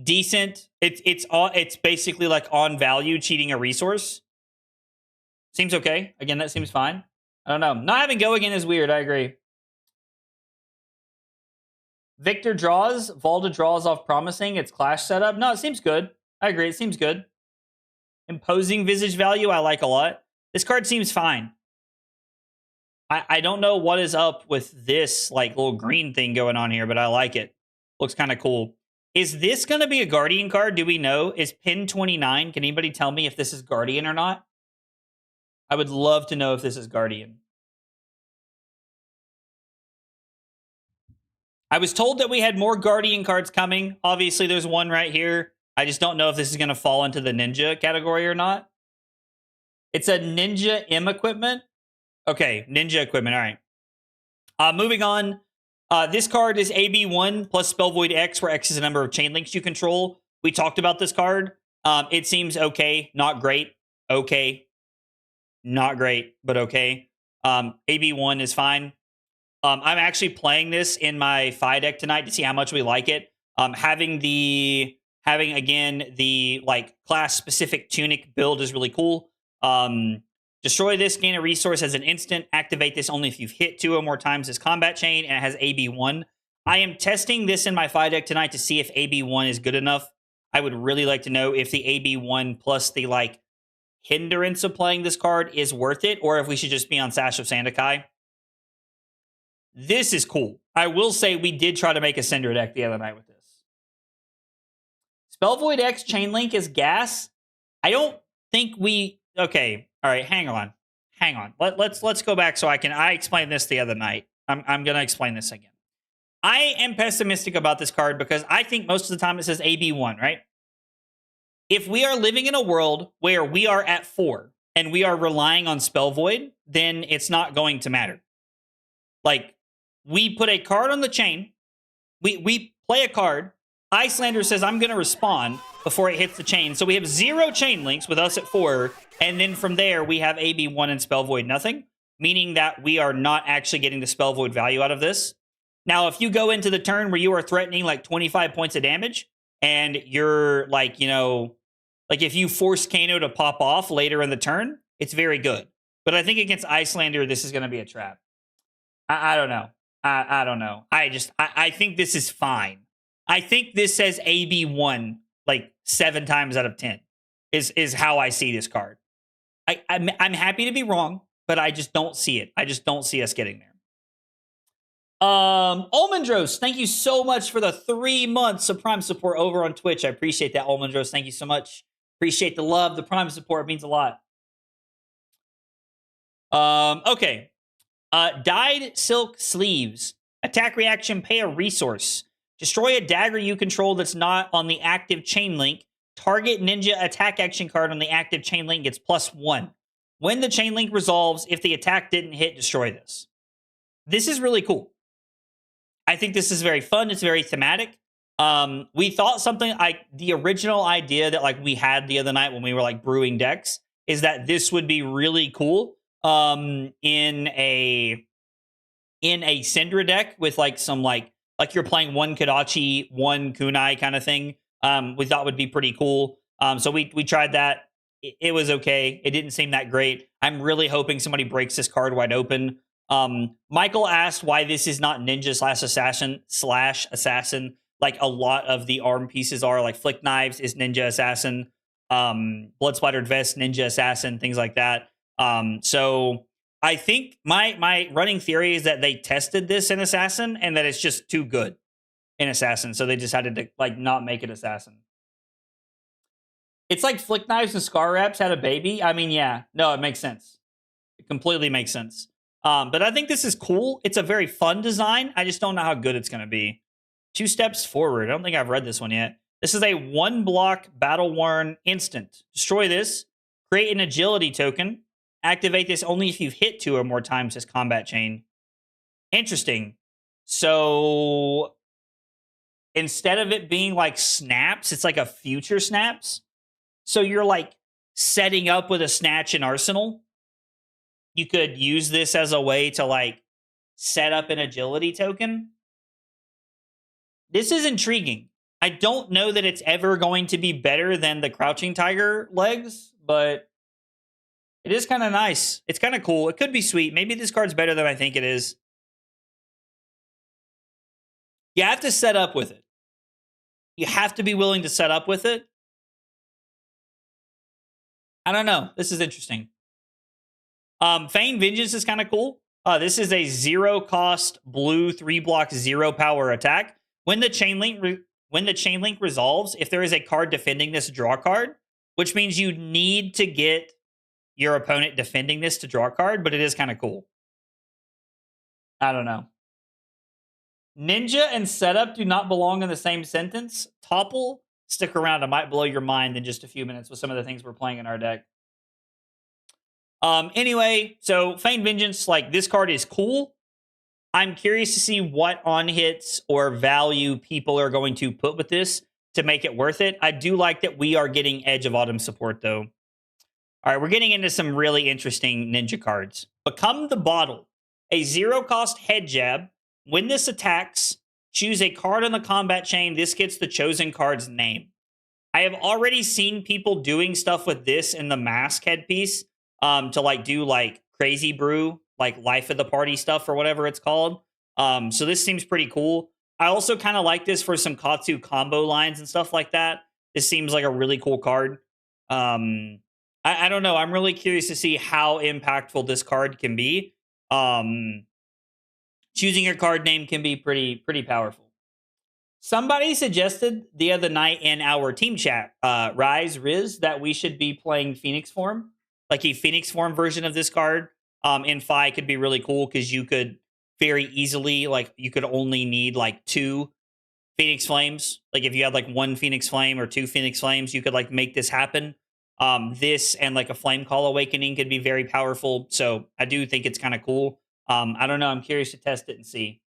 decent. It's basically like on value cheating a resource. Seems okay. Again, that seems fine. I don't know. Not having go again is weird. I agree. Victor draws. Valda draws off Promising. It's Clash setup. No, it seems good. I agree. It seems good. Imposing Visage value, I like a lot. This card seems fine. I don't know what is up with this like little green thing going on here, but I like it. Looks kind of cool. Is this going to be a Guardian card? Do we know? Is pin 29? Can anybody tell me if this is Guardian or not? I would love to know if this is Guardian. I was told that we had more Guardian cards coming. Obviously, there's one right here. I just don't know if this is going to fall into the Ninja category or not. It's a Ninja M equipment. Okay, Ninja equipment. All right. Moving on. This card is AB1 plus Spell Void X, where X is the number of chain links you control. We talked about this card. It seems okay, not great. Okay. Not great, but okay. AB1 is fine. I'm actually playing this in my Fai deck tonight to see how much we like it. Having again the like class specific tunic build is really cool. Destroy this, gain a resource as an instant. Activate this only if you've hit 2 or more times this combat chain, and it has AB1. I am testing this in my Fai deck tonight to see if AB1 is good enough. I would really like to know if the AB1 plus the like hindrance of playing this card is worth it, or if we should just be on Sash of Sandakai. This is cool. I will say we did try to make a Cinder deck the other night with this. Spell Void X Chainlink is gas. I don't think we... Okay, all right, hang on. Let's go back so I explained this the other night. I'm going to explain this again. I am pessimistic about this card because I think most of the time it says AB1, right? If we are living in a world where we are at 4 and we are relying on Spell Void, then it's not going to matter. Like, we put a card on the chain, we play a card, Icelander says, I'm going to respond before it hits the chain. So we have 0 chain links with us at 4, and then from there, we have AB1 and Spell Void nothing, meaning that we are not actually getting the Spell Void value out of this. Now, if you go into the turn where you are threatening like 25 points of damage, and you're like, you know, like if you force Kano to pop off later in the turn, it's very good. But I think against Icelander, this is going to be a trap. I don't know. I don't know. I think this is fine. I think this says AB1 like 7 times out of 10 is how I see this card. I'm happy to be wrong, but I just don't see it. I just don't see us getting there. Olmendros, thank you so much for the 3 months of Prime support over on Twitch. I appreciate that, Olmendros. Thank you so much. Appreciate the love. The Prime support means a lot. Okay. Dyed Silk Sleeves. Attack reaction, pay a resource. Destroy a dagger you control that's not on the active chain link. Target ninja attack action card on the active chain link gets +1. When the chain link resolves, if the attack didn't hit, destroy this. This is really cool. I think this is very fun. It's very thematic. We thought something like the original idea that like we had the other night when we were like brewing decks is that this would be really cool in a Syndra deck with like some like you're playing 1 Kodachi, 1 Kunai kind of thing. We thought would be pretty cool. So we tried that. It was okay. It didn't seem that great. I'm really hoping somebody breaks this card wide open. Michael asked why this is not ninja / assassin. Like a lot of the arm pieces are, like Flick Knives is ninja assassin, Blood Splattered Vest, ninja assassin, things like that. So I think my running theory is that they tested this in assassin and that it's just too good in assassin. So they decided to like not make it assassin. It's like Flick Knives and Scar Wraps had a baby. I mean, yeah, no, it makes sense. It completely makes sense. But I think this is cool. It's a very fun design. I just don't know how good it's going to be. 2 steps forward. I don't think I've read this one yet. This is a 1-block battle-worn instant. Destroy this. Create an agility token. Activate this only if you've hit 2 or more times this combat chain. Interesting. So instead of it being like snaps, it's like a future snaps. So you're like setting up with a snatch and arsenal. You could use this as a way to like set up an agility token. This is intriguing. I don't know that it's ever going to be better than the Crouching Tiger legs, but it is kind of nice. It's kind of cool. It could be sweet. Maybe this card's better than I think it is. You have to set up with it. You have to be willing to set up with it. I don't know. This is interesting. Feign Vengeance is kind of cool. This is a 0-cost blue 3-block 0-power attack. When the chain link resolves, if there is a card defending this, draw a card, which means you need to get your opponent defending this to draw a card, but it is kind of cool. I don't know. Ninja and setup do not belong in the same sentence. Topple, stick around. I might blow your mind in just a few minutes with some of the things we're playing in our deck. Anyway, so Feign Vengeance, like this card is cool. I'm curious to see what on hits or value people are going to put with this to make it worth it. I do like that we are getting Edge of Autumn support though. All right, we're getting into some really interesting ninja cards. Become the Bottle, a 0-cost head jab. When this attacks, choose a card on the combat chain. This gets the chosen card's name. I have already seen people doing stuff with this in the mask headpiece to like do like Crazy Brew, like Life of the Party stuff or whatever it's called. So this seems pretty cool. I also kind of like this for some Katsu combo lines and stuff like that. This seems like a really cool card. I don't know. I'm really curious to see how impactful this card can be. choosing your card name can be pretty powerful. Somebody suggested the other night in our team chat, Riz, that we should be playing Phoenix form. Like a Phoenix form version of this card in Fi could be really cool because you could very easily, like, you could only need like 2 Phoenix Flames. Like, if you had like 1 Phoenix Flame or 2 Phoenix Flames, you could like make this happen. This and like a Flame Call Awakening could be very powerful. So I do think it's kind of cool. I don't know. I'm curious to test it and see.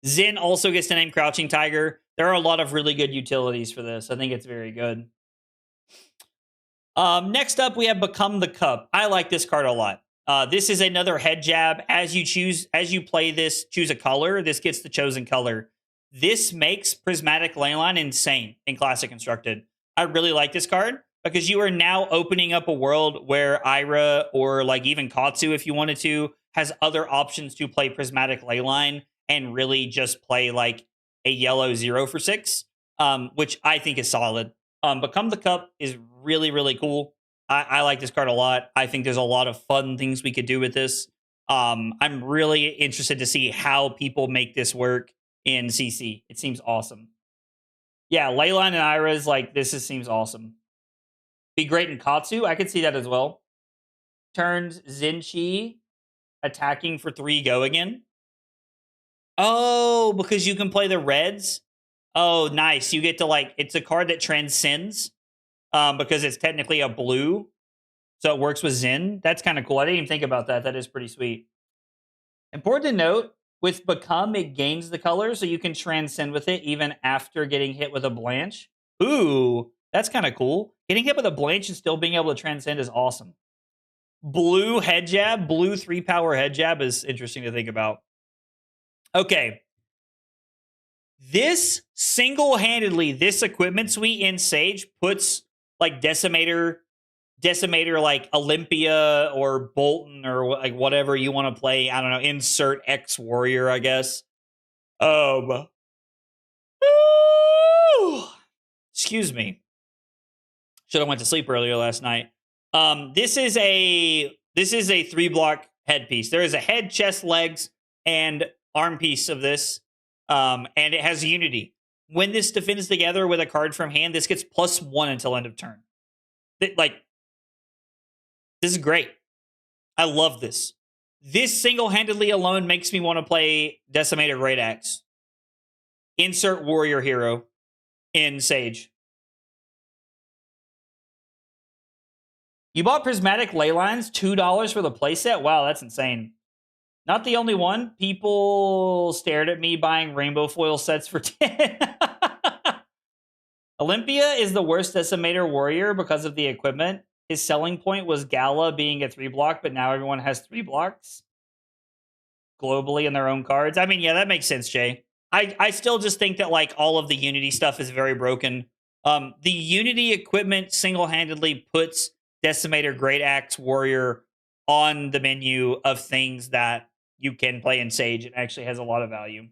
Zin also gets the name Crouching Tiger. There are a lot of really good utilities for this. I think it's very good. Next up, we have Become the Cup. I like this card a lot. This is another head jab. As you play this, choose a color. This gets the chosen color. This makes Prismatic Leyline insane in Classic Constructed. I really like this card because you are now opening up a world where Ira or like even Katsu, if you wanted to, has other options to play Prismatic Leyline and really just play like a yellow 0 for 6, which I think is solid. Become the Cup is really, really cool. I like this card a lot. I think there's a lot of fun things we could do with this. I'm really interested to see how people make this work in CC. It seems awesome. Yeah, Leyline and Ira's like this seems awesome. Be great in Katsu. I could see that as well. Turns Zinchi attacking for 3 go again. Oh, because you can play the reds. Oh, nice. You get to like, it's a card that transcends because it's technically a blue. So it works with Zin. That's kind of cool. I didn't even think about that. That is pretty sweet. Important to note, with Become, it gains the color, so you can transcend with it even after getting hit with a Blanche. Ooh, that's kind of cool. Getting hit with a Blanche and still being able to transcend is awesome. Blue head jab, blue 3-power head jab is interesting to think about. Okay. This single-handedly, this equipment suite in Sage puts like Decimator like Olympia or Bolton or like whatever you want to play. I don't know. Insert X Warrior, I guess. Excuse me. Should have went to sleep earlier last night. This is a 3-block headpiece. There is a head, chest, legs, and arm piece of this. And it has Unity. When this defends together with a card from hand, this gets +1 until end of turn. This is great. I love this. This single-handedly alone makes me want to play Decimator Great Axe. Insert Warrior Hero in Sage. You bought Prismatic Leylines, $2 for the playset? Wow, that's insane. Not the only one. People stared at me buying rainbow foil sets for 10. Olympia is the worst Decimator Warrior because of the equipment. His selling point was Gala being a 3-block, but now everyone has 3 blocks globally in their own cards. I mean, yeah, that makes sense, Jay. I still just think that like all of the Unity stuff is very broken. The Unity equipment single-handedly puts Decimator Great Axe Warrior on the menu of things that you can play in Sage. It actually has a lot of value.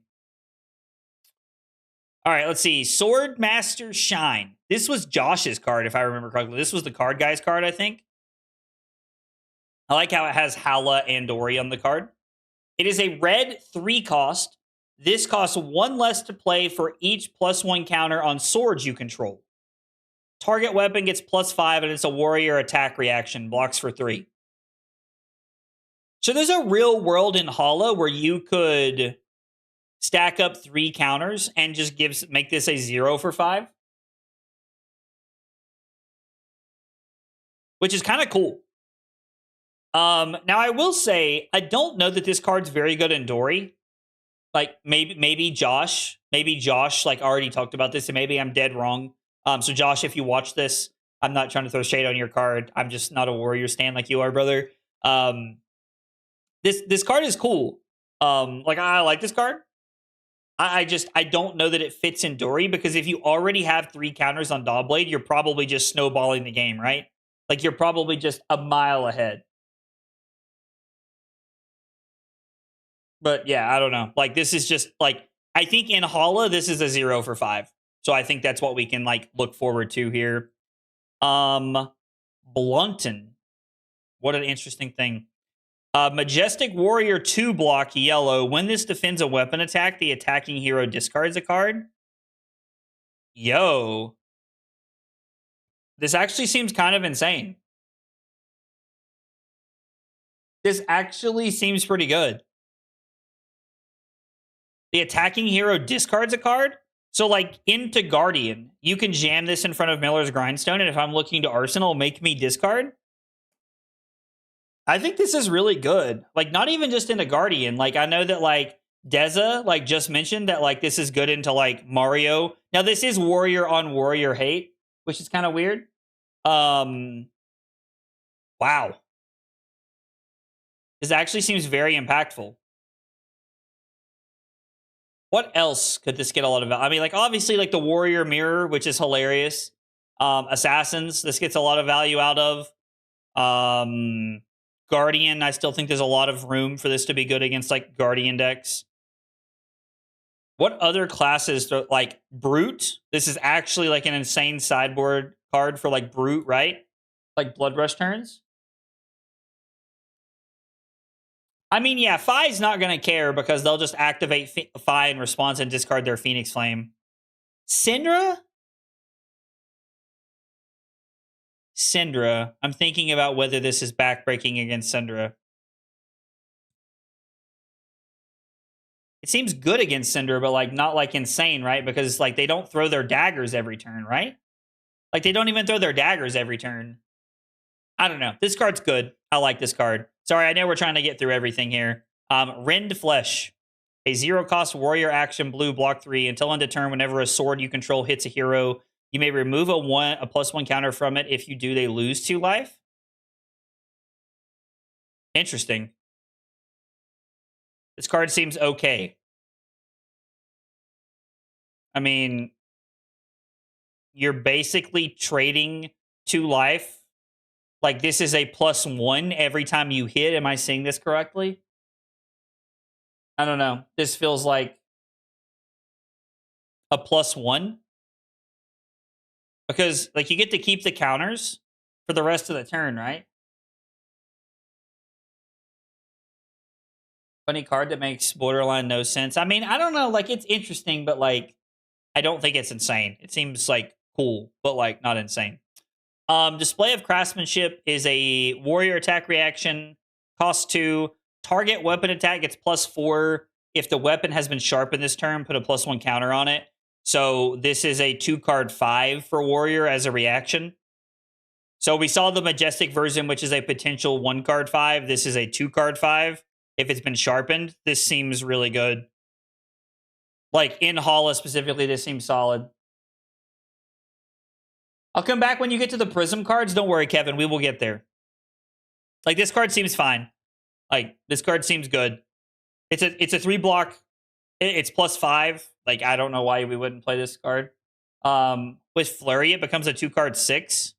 All right, let's see. Sword Master Shine. This was Josh's card, if I remember correctly. This was the card guy's card, I think. I like how it has Hala and Ori on the card. It is a red 3 cost. This costs 1 less to play for each +1 counter on swords you control. Target weapon gets +5, and it's a warrior attack reaction. Blocks for 3. So there's a real world in Hala where you could stack up 3 counters and just make this a 0 for 5. Which is kind of cool. Now I will say, I don't know that this card's very good in Dory. Like maybe Josh like already talked about this, and maybe I'm dead wrong. So Josh, if you watch this, I'm not trying to throw shade on your card. I'm just not a Warrior stan like you are, brother. This card is cool. Like I like this card. I don't know that it fits in Dory, because if you already have 3 counters on Dawblade, you're probably just snowballing the game, right? Like you're probably just a mile ahead. But yeah, I don't know. Like this is just like, I think in Hala, this is a 0 for 5. So I think that's what we can like look forward to here. Blunton. What an interesting thing. Majestic Warrior 2 block yellow. When this defends a weapon attack, the attacking hero discards a card. Yo. This actually seems kind of insane. This actually seems pretty good. The attacking hero discards a card. So, like, into Guardian, you can jam this in front of Miller's Grindstone, and if I'm looking to Arsenal, make me discard. I think this is really good. Like, not even just into Guardian. Like, I know that, like, Deza, like, just mentioned that, like, this is good into, like, Mario. Now, this is Warrior on Warrior hate, which is kind of weird. Wow. This actually seems very impactful. What else could this get a lot of value? I mean, like, obviously, like, the Warrior Mirror, which is hilarious. Assassins, this gets a lot of value out of. Guardian, I still think there's a lot of room for this to be good against, like, Guardian decks. What other classes, like, Brute? This is actually, like, an insane sideboard card for, like, Brute, right? Like, Blood Rush turns. I mean, yeah, Fai's not going to care because they'll just activate Fai in response and discard their Phoenix Flame. Syndra? Syndra. I'm thinking about whether this is backbreaking against Syndra. It seems good against Syndra, but, like, not, like, insane, right? Because, like, they don't throw their daggers every turn, right? Like, they don't even throw their daggers every turn. I don't know. This card's good. I like this card. Sorry, I know we're trying to get through everything here. Rend Flesh. A 0-cost warrior action, blue, block 3. Until end of turn, whenever a sword you control hits a hero, you may remove a +1 counter from it. If you do, they lose 2 life. Interesting. This card seems okay. I mean, you're basically trading 2 life. Like, this is a +1 every time you hit. Am I seeing this correctly? I don't know. This feels like a +1. Because, like, you get to keep the counters for the rest of the turn, right? Funny card that makes borderline no sense. I mean, I don't know. Like, it's interesting, but, like, I don't think it's insane. It seems, like, cool, but, like, not insane. Display of Craftsmanship is a warrior attack reaction. Cost 2. Target weapon attack gets +4. If the weapon has been sharpened this turn, put a +1 counter on it. So this is a 2-card 5 for warrior as a reaction. So we saw the Majestic version, which is a potential 1-card 5. This is a 2-card 5. If it's been sharpened, this seems really good. Like, in Hala specifically, this seems solid. I'll come back when you get to the Prism cards. Don't worry, Kevin. We will get there. Like, this card seems fine. Like, this card seems good. It's a 3-block. It's +5. Like, I don't know why we wouldn't play this card. With Flurry, it becomes a 2-card 6.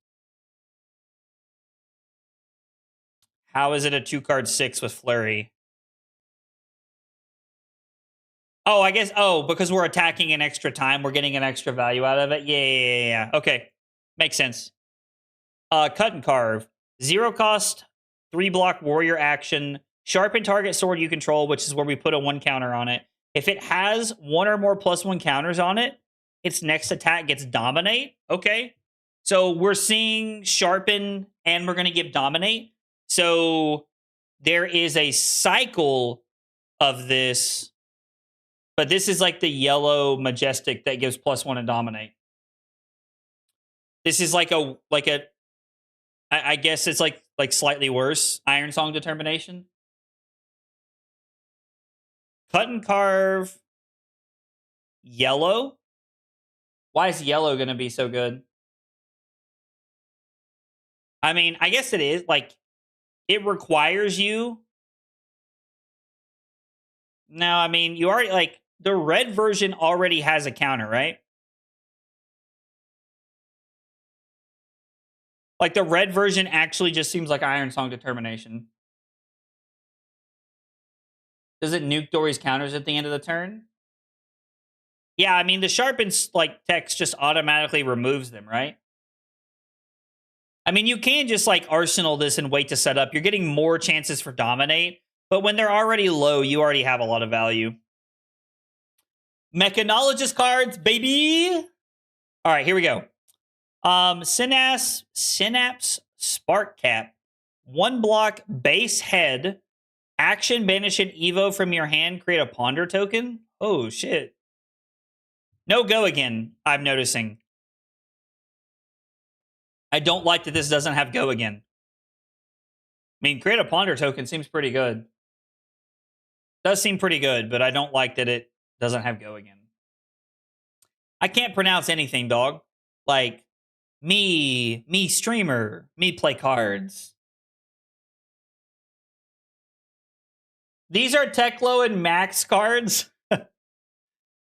How is it a 2-card 6 with Flurry? Oh, I guess. Oh, because we're attacking an extra time, we're getting an extra value out of it. Yeah. Okay. Makes sense. Cut and Carve. 0-cost, 3-block warrior action. Sharpen target sword you control, which is where we put a 1 counter on it. If it has 1 or more +1 counters on it, its next attack gets Dominate. Okay. So we're seeing Sharpen, and we're going to give Dominate. So there is a cycle of this, but this is like the yellow Majestic that gives +1 and Dominate. This is like I guess it's like slightly worse. Iron Song Determination. Cut and Carve. Yellow. Why is yellow going to be so good? I mean, I guess it is. Like, it requires you. No, I mean, you already, like, the red version already has a counter, right? Like, the red version actually just seems like Iron Song Determination. Does it nuke Dory's counters at the end of the turn? Yeah, I mean, the sharpened, like, text just automatically removes them, right? I mean, you can just like arsenal this and wait to set up. You're getting more chances for dominate, but when they're already low, you already have a lot of value. Mechanologist cards, baby. All right, here we go. Synapse Spark Cap. 1 block base head. Action, banish an Evo from your hand, create a ponder token. Oh, shit. No go again, I'm noticing. I don't like that this doesn't have go again. I mean, create a ponder token seems pretty good. Does seem pretty good, but I don't like that it doesn't have go again. I can't pronounce anything, dog. Like, me streamer, me play cards. These are Teklo and Max cards.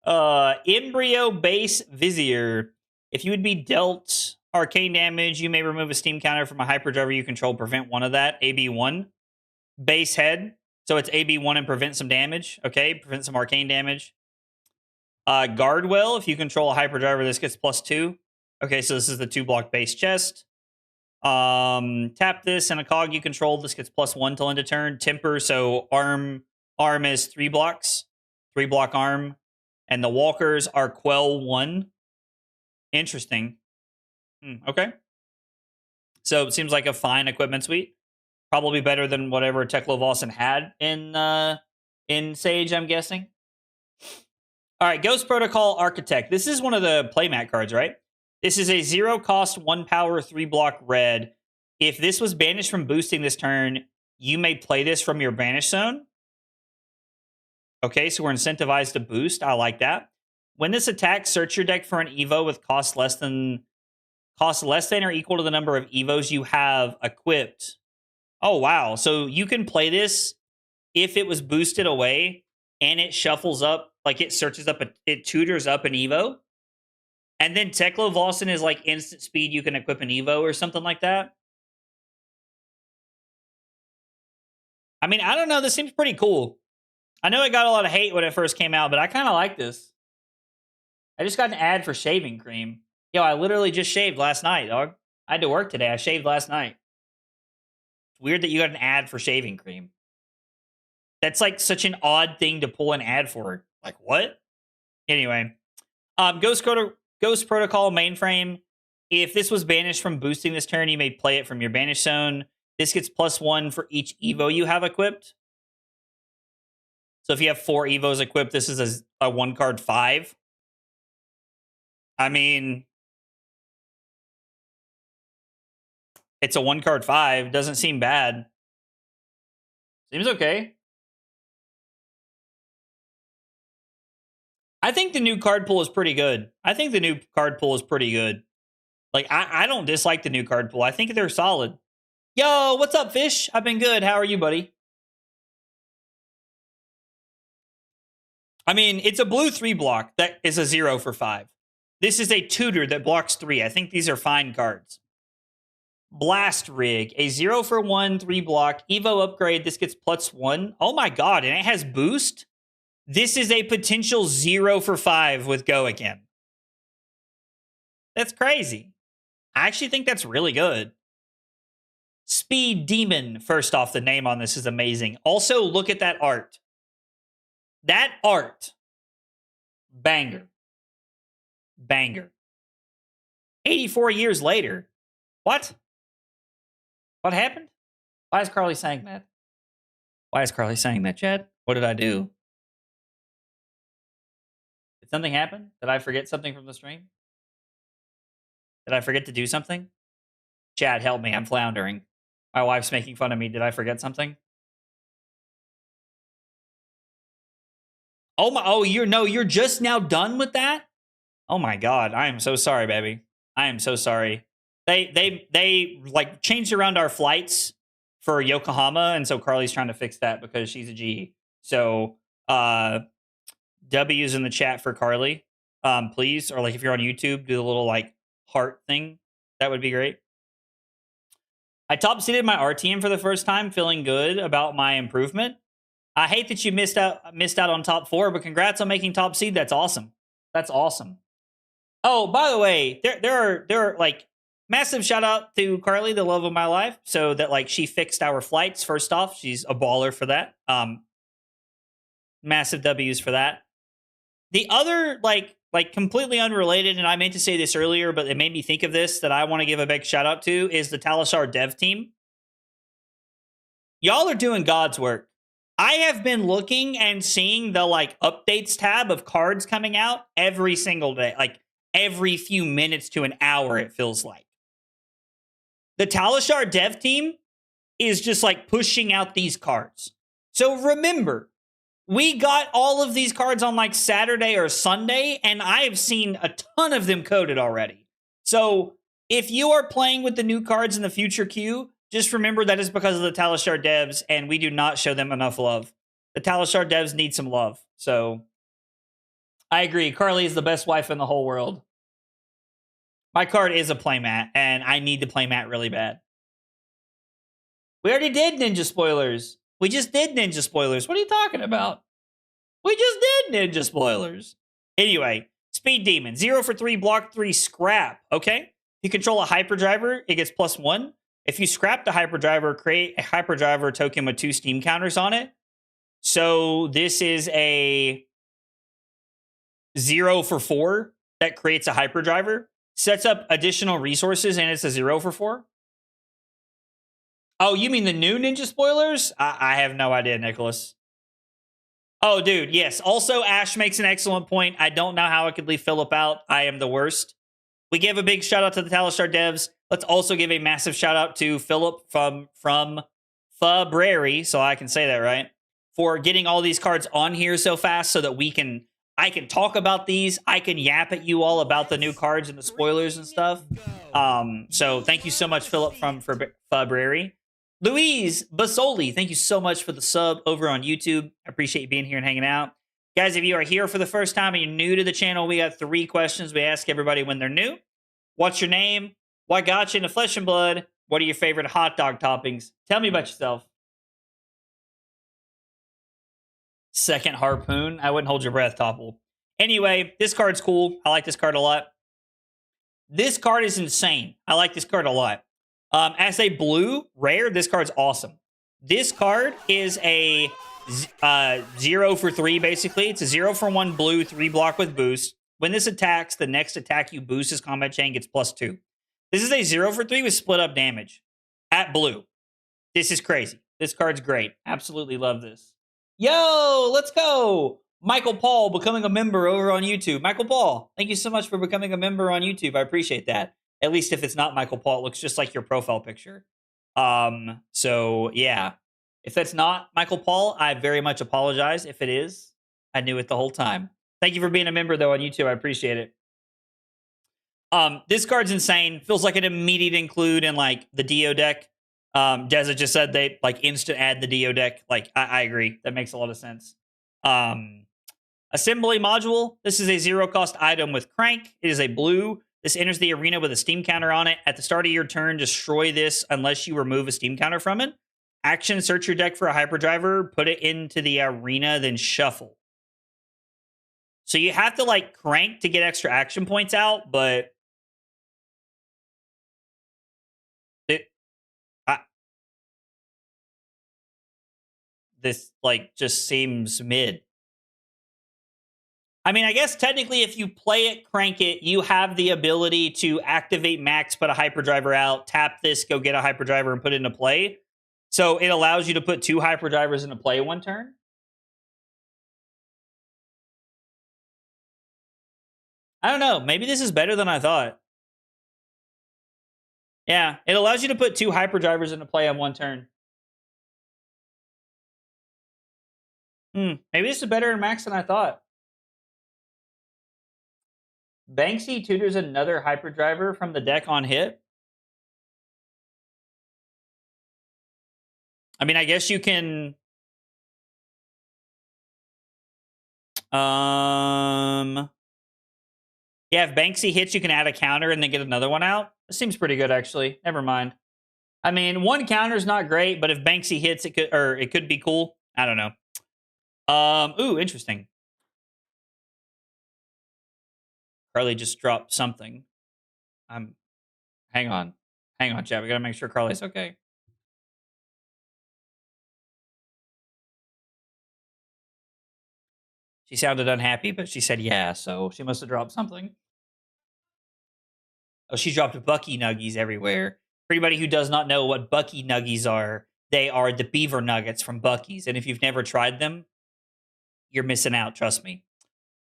Embryo Base Vizier. If you would be dealt arcane damage, you may remove a steam counter from a hyperdriver you control. Prevent one of that. AB1. Base head. So it's AB1 and prevent some damage. Okay, prevent some arcane damage. Guardwell. If you control a hyperdriver, this gets +2. Okay, so this is the 2-block base chest. Tap this and a cog you control. This gets +1 till end of turn. Temper, so arm is 3 blocks. 3-block arm. And the walkers are quell 1. Interesting. Okay. So it seems like a fine equipment suite. Probably better than whatever Teklo Vossen had in Sage, I'm guessing. All right, Ghost Protocol Architect. This is one of the playmat cards, right? This is a 0 cost, 1 power, 3-block red. If this was banished from boosting this turn, you may play this from your banish zone. Okay, so we're incentivized to boost. I like that. When this attacks, search your deck for an Evo with cost less than or equal to the number of Evos you have equipped. Oh, wow. So you can play this if it was boosted away and it shuffles up, like it searches up, it tutors up an Evo. And then Teklo Vossen is like instant speed. You can equip an Evo or something like that. I mean, I don't know. This seems pretty cool. I know it got a lot of hate when it first came out, but I kind of like this. I just got an ad for shaving cream. Yo, I literally just shaved last night, dog. I had to work today. I shaved last night. It's weird that you got an ad for shaving cream. That's like such an odd thing to pull an ad for. Like, what? Anyway. Ghost Protocol Mainframe. If this was banished from boosting this turn, you may play it from your banish zone. This gets +1 for each Evo you have equipped. So if you have 4 Evos equipped, this is a 1-card 5. I mean, it's a 1-card 5. Doesn't seem bad. Seems okay. I think the new card pool is pretty good. Like, I don't dislike the new card pool. I think they're solid. Yo, what's up, Fish? I've been good. How are you, buddy? I mean, it's a blue 3-block that is a 0 for 5. This is a tutor that blocks 3. I think these are fine cards. Blast Rig, a 0 for 1, 3-block. Evo upgrade, this gets +1. Oh my god, and it has boost? This is a potential 0 for 5 with go again. That's crazy. I actually think that's really good. Speed Demon, first off, the name on this is amazing. Also, look at that art. That art. Banger. 84 years later. What? What happened? Why is Carly saying that? Chad? What did I do? Did something happen? Did I forget something from the stream? Did I forget to do something? Chad, help me. I'm floundering. My wife's making fun of me. Did I forget something? You're just now done with that? Oh my god, I am so sorry, baby. I am so sorry. They like changed around our flights for Yokohama, and so Carly's trying to fix that because she's a G. So W's in the chat for Carly. Please, or like if you're on YouTube, do the little like heart thing. That would be great. I top seeded my RTM for the first time, feeling good about my improvement. I hate that you missed out on top 4, but congrats on making top seed. That's awesome. Oh, by the way, there are like massive shout out to Carly, the love of my life. So that like she fixed our flights. First off, she's a baller for that. Massive W's for that. The other like completely unrelated, and I meant to say this earlier, but it made me think of this that I want to give a big shout out to is the Talishar dev team. Y'all are doing God's work. I have been looking and seeing the like updates tab of cards coming out every single day, like every few minutes to an hour, it feels like. The Talishar dev team is just like pushing out these cards. So remember, we got all of these cards on like Saturday or Sunday, and I have seen a ton of them coded already. So if you are playing with the new cards in the future queue, just remember that is because of the Talishar devs, and we do not show them enough love. The Talishar devs need some love. So I agree. Carly is the best wife in the whole world. My card is a playmat, and I need to playmat really bad. We already did ninja spoilers. We just did ninja spoilers. What are you talking about? We just did ninja spoilers. Anyway, Speed Demon. 0 for 3, block 3, scrap. Okay? If you control a hyperdriver, it gets +1. If you scrap the hyperdriver, create a hyperdriver token with 2 steam counters on it. So this is a 0 for 4 that creates a hyperdriver. Sets up additional resources, and it's a 0 for 4. Oh, you mean the new ninja spoilers? I have no idea, Nicholas. Oh, dude, yes. Also, Ash makes an excellent point. I don't know how I could leave Philip out. I am the worst. We give a big shout out to the Talishar devs. Let's also give a massive shout out to Philip from Fabrary, so I can say that right, for getting all these cards on here so fast so that I can talk about these. I can yap at you all about the new cards and the spoilers and stuff. So thank you so much, Philip from Fabrary. Louise Basoli, thank you so much for the sub over on YouTube. I appreciate you being here and hanging out. Guys, if you are here for the first time and you're new to the channel, we got 3 questions we ask everybody when they're new. What's your name? What got you into Flesh and Blood? What are your favorite hot dog toppings? Tell me about yourself. Second Harpoon. I wouldn't hold your breath, Topple. Anyway, this card's cool. I like this card a lot. This card is insane. I like this card a lot. As a blue rare, this card's awesome. This card is a 0 for 3, basically. It's a 0 for 1 blue, 3 block with boost. When this attacks, the next attack you boost his combat chain gets +2. This is a 0 for 3 with split up damage at blue. This is crazy. This card's great. Absolutely love this. Yo, let's go. Michael Paul becoming a member over on YouTube. Michael Paul, thank you so much for becoming a member on YouTube. I appreciate that. At least if it's not Michael Paul, it looks just like your profile picture. So yeah. If that's not Michael Paul, I very much apologize. If it is, I knew it the whole time. Thank you for being a member though on YouTube. I appreciate it. This card's insane. Feels like an immediate include in like the Dio deck. Deza just said they like instant add the Dio deck. Like I agree. That makes a lot of sense. Assembly module. This is a 0 cost item with crank. It is a blue. This enters the arena with a steam counter on it. At the start of your turn, destroy this unless you remove a steam counter from it. Action, search your deck for a hyperdriver, put it into the arena, then shuffle. So you have to like crank to get extra action points out, but this like just seems mid. I mean, I guess technically if you play it, crank it, you have the ability to activate max, put a hyperdriver out, tap this, go get a hyperdriver and put it into play. So it allows you to put 2 hyperdrivers into play one turn. I don't know. Maybe this is better than I thought. Yeah, it allows you to put 2 hyperdrivers into play on one turn. Maybe this is better in max than I thought. Banksy tutors another hyperdriver from the deck on hit. I mean, I guess you can... Yeah, if Banksy hits, you can add a counter and then get another one out. This seems pretty good, actually. Never mind. I mean, one counter is not great, but if Banksy hits, it could be cool. I don't know. Ooh, interesting. Carly just dropped something. Hang on. Hang on, chat. We gotta make sure Carly's okay. She sounded unhappy, but she said yeah, so she must have dropped something. Oh, she dropped Bucky Nuggies everywhere. For anybody who does not know what Bucky Nuggies are, they are the beaver nuggets from Bucky's. And if you've never tried them, you're missing out, trust me.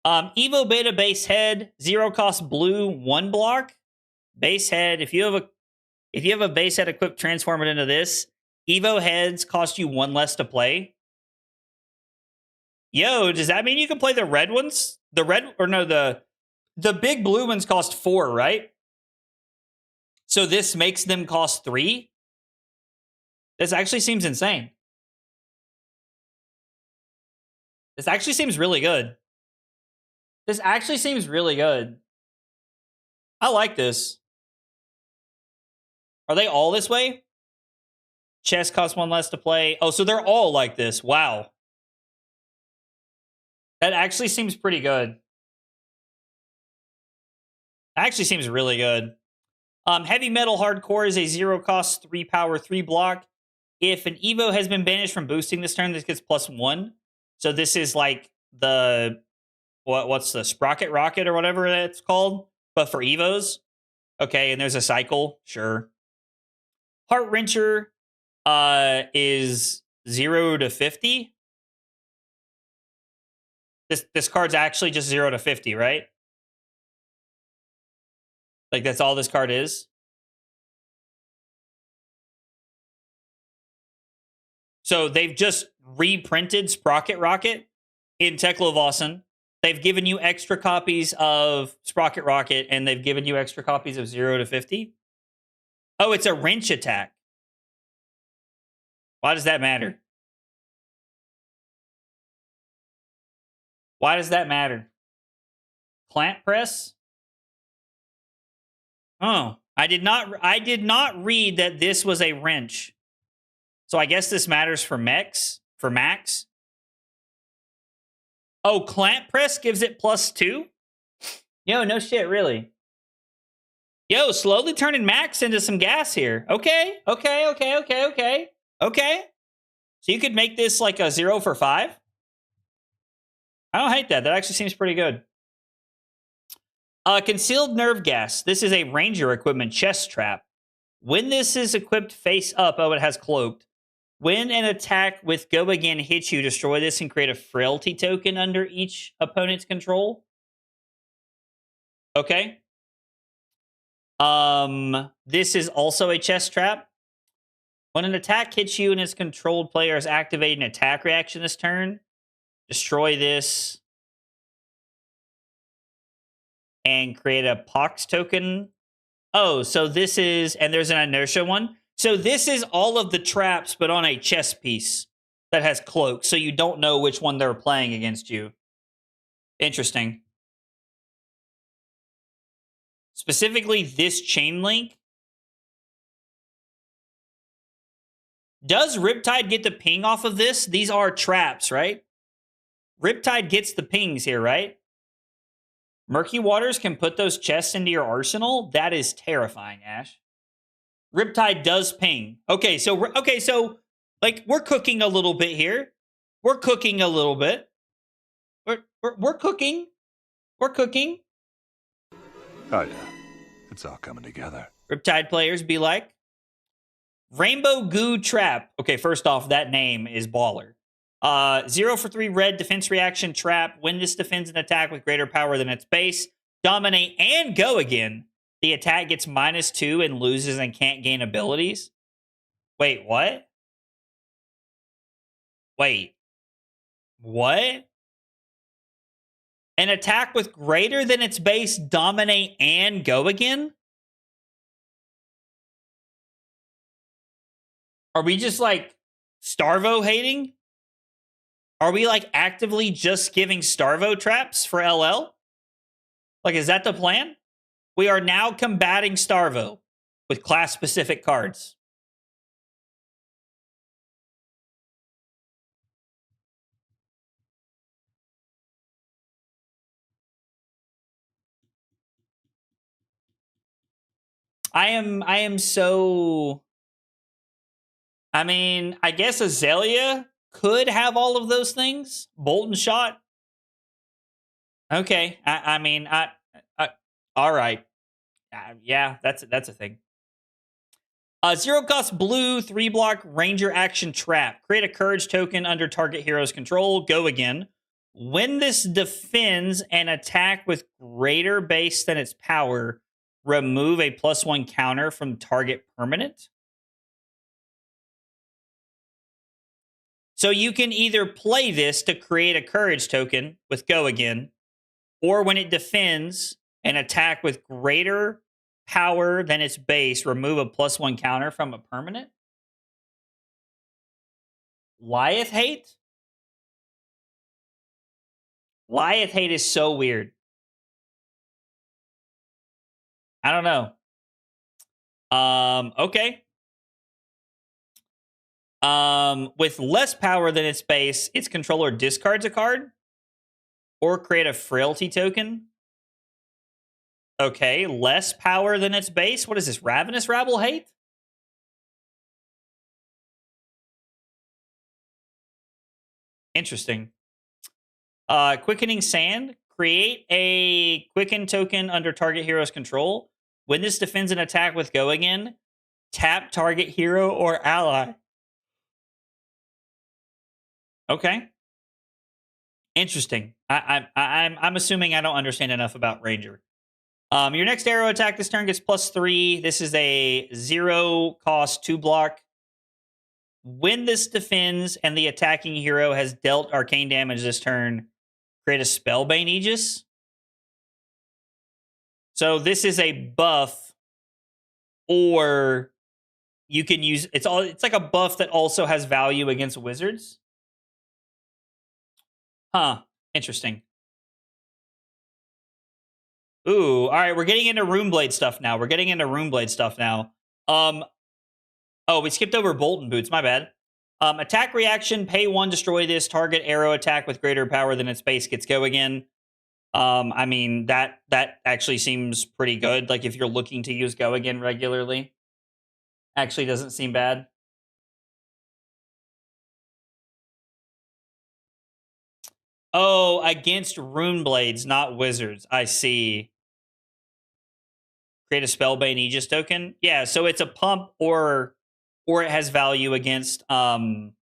Evo Beta base head, 0 cost blue, 1 block. Base head. If you have a base head equipped, transform it into this. Evo heads cost you 1 less to play. Yo, does that mean you can play the red ones? The red or no, the big blue ones cost 4, right? So this makes them cost 3? This actually seems insane. This actually seems really good. This actually seems really good. I like this. Are they all this way? Chess costs 1 less to play. Oh, so they're all like this. Wow. That actually seems pretty good. Actually seems really good. Heavy Metal Hardcore is a 0 cost, 3 power, 3 block. If an Evo has been banished from boosting this turn, this gets +1. So this is like the what's the Sprocket Rocket or whatever it's called, but for Evos. Okay, and there's a cycle, sure. Heart Wrencher is 0 to 50. This card's actually just 0 to 50, right? Like that's all this card is. So they've just reprinted Sprocket Rocket in Teklo They've given you extra copies of Sprocket Rocket, and they've given you extra copies of 0 to 50. Oh, it's a wrench attack. Why does that matter? Why does that matter? Clamp press? Oh, I did not read that this was a wrench. So I guess this matters for Max. Oh, clamp press gives it +2? Yo, no shit, really. Yo, slowly turning Max into some gas here. Okay. So you could make this like a 0 for 5? I don't hate that. That actually seems pretty good. Concealed Nerve Gas. This is a Ranger equipment chest trap. When this is equipped face up, oh, it has cloaked. When an attack with Go Again hits you, destroy this and create a frailty token under each opponent's control. Okay. This is also a chest trap. When an attack hits you and its controlled player is activating an attack reaction this turn, destroy this and create a Pox token. Oh, so this is, and there's an inertia one. So this is all of the traps, but on a chess piece that has cloak, so you don't know which one they're playing against you. Interesting. Specifically, this chain link. Does Riptide get the ping off of this? These are traps, right? Riptide gets the pings here, right? Murky Waters can put those chests into your arsenal. That is terrifying, Ash. Riptide does ping. Okay, so like we're cooking a little bit here. We're cooking a little bit. We're cooking. We're cooking. Oh yeah, it's all coming together. Riptide players be like, Rainbow Goo Trap. Okay, first off, that name is baller. 0 for 3 red defense reaction trap. When this defends an attack with greater power than its base, dominate and go again. The attack gets -2 and loses and can't gain abilities. Wait, what? Wait. What? An attack with greater than its base, dominate and go again? Are we just like Starvo hating? Are we like actively just giving Starvo traps for LL? Like, is that the plan? We are now combating Starvo with class-specific cards. I am so. I mean, I guess Azalea could have all of those things. Bolt and shot. Okay. I mean, all right. Yeah, that's a thing. 0 cost blue, 3 block ranger action trap. Create a courage token under target hero's control. Go again. When this defends an attack with greater base than its power, remove a +1 counter from target permanent. So you can either play this to create a courage token with go again, or when it defends an attack with greater power than its base, remove a +1 counter from a permanent. Lyeth Hate? Lyeth Hate is so weird. I don't know. Okay. With less power than its base, its controller discards a card or create a frailty token. Okay, less power than its base. What is this? Ravenous Rabble Hate? Interesting. Quickening Sand. Create a Quicken token under target hero's control. When this defends an attack with go again, tap target hero or ally. Okay. Interesting. I'm assuming I don't understand enough about Ranger. Your next arrow attack this turn gets +3. This is a 0 cost 2 block. When this defends and the attacking hero has dealt arcane damage this turn, create a Spellbane Aegis. So this is a buff, or you can use it's like a buff that also has value against wizards. Huh. Interesting. Ooh, all right, we're getting into Runeblade stuff now. Oh, we skipped over Bolton Boots, my bad. Attack reaction, pay 1, destroy this. Target arrow attack with greater power than its base gets go again. I mean, that actually seems pretty good. Like, if you're looking to use go again regularly. Actually doesn't seem bad. Oh, against Runeblades, not wizards. I see. Create a Spellbane Aegis token. Yeah, so it's a pump or it has value against Runeblades.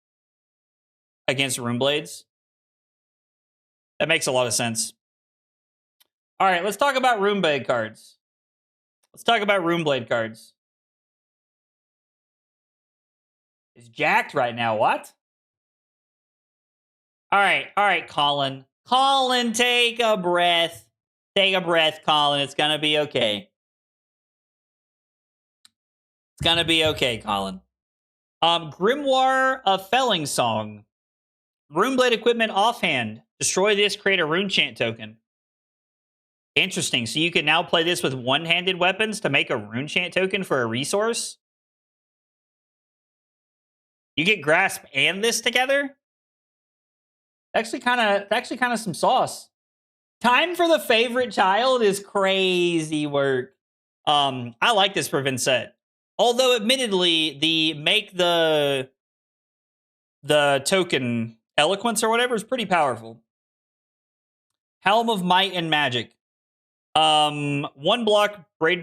That makes a lot of sense. All right, let's talk about Runeblade cards. It's jacked right now. What? All right, Colin. Colin, take a breath. Take a breath, Colin. It's gonna be okay. It's gonna be okay, Colin. Grimoire of Felling Song. Runeblade equipment offhand. Destroy this, create a rune chant token. Interesting. So you can now play this with one-handed weapons to make a rune chant token for a resource. You get grasp and this together. Actually kind of some sauce. Time for the favorite child is crazy work. I like this for Vincent. Although admittedly, the make the token eloquence or whatever is pretty powerful. Helm of Might and Magic. 1 block Blade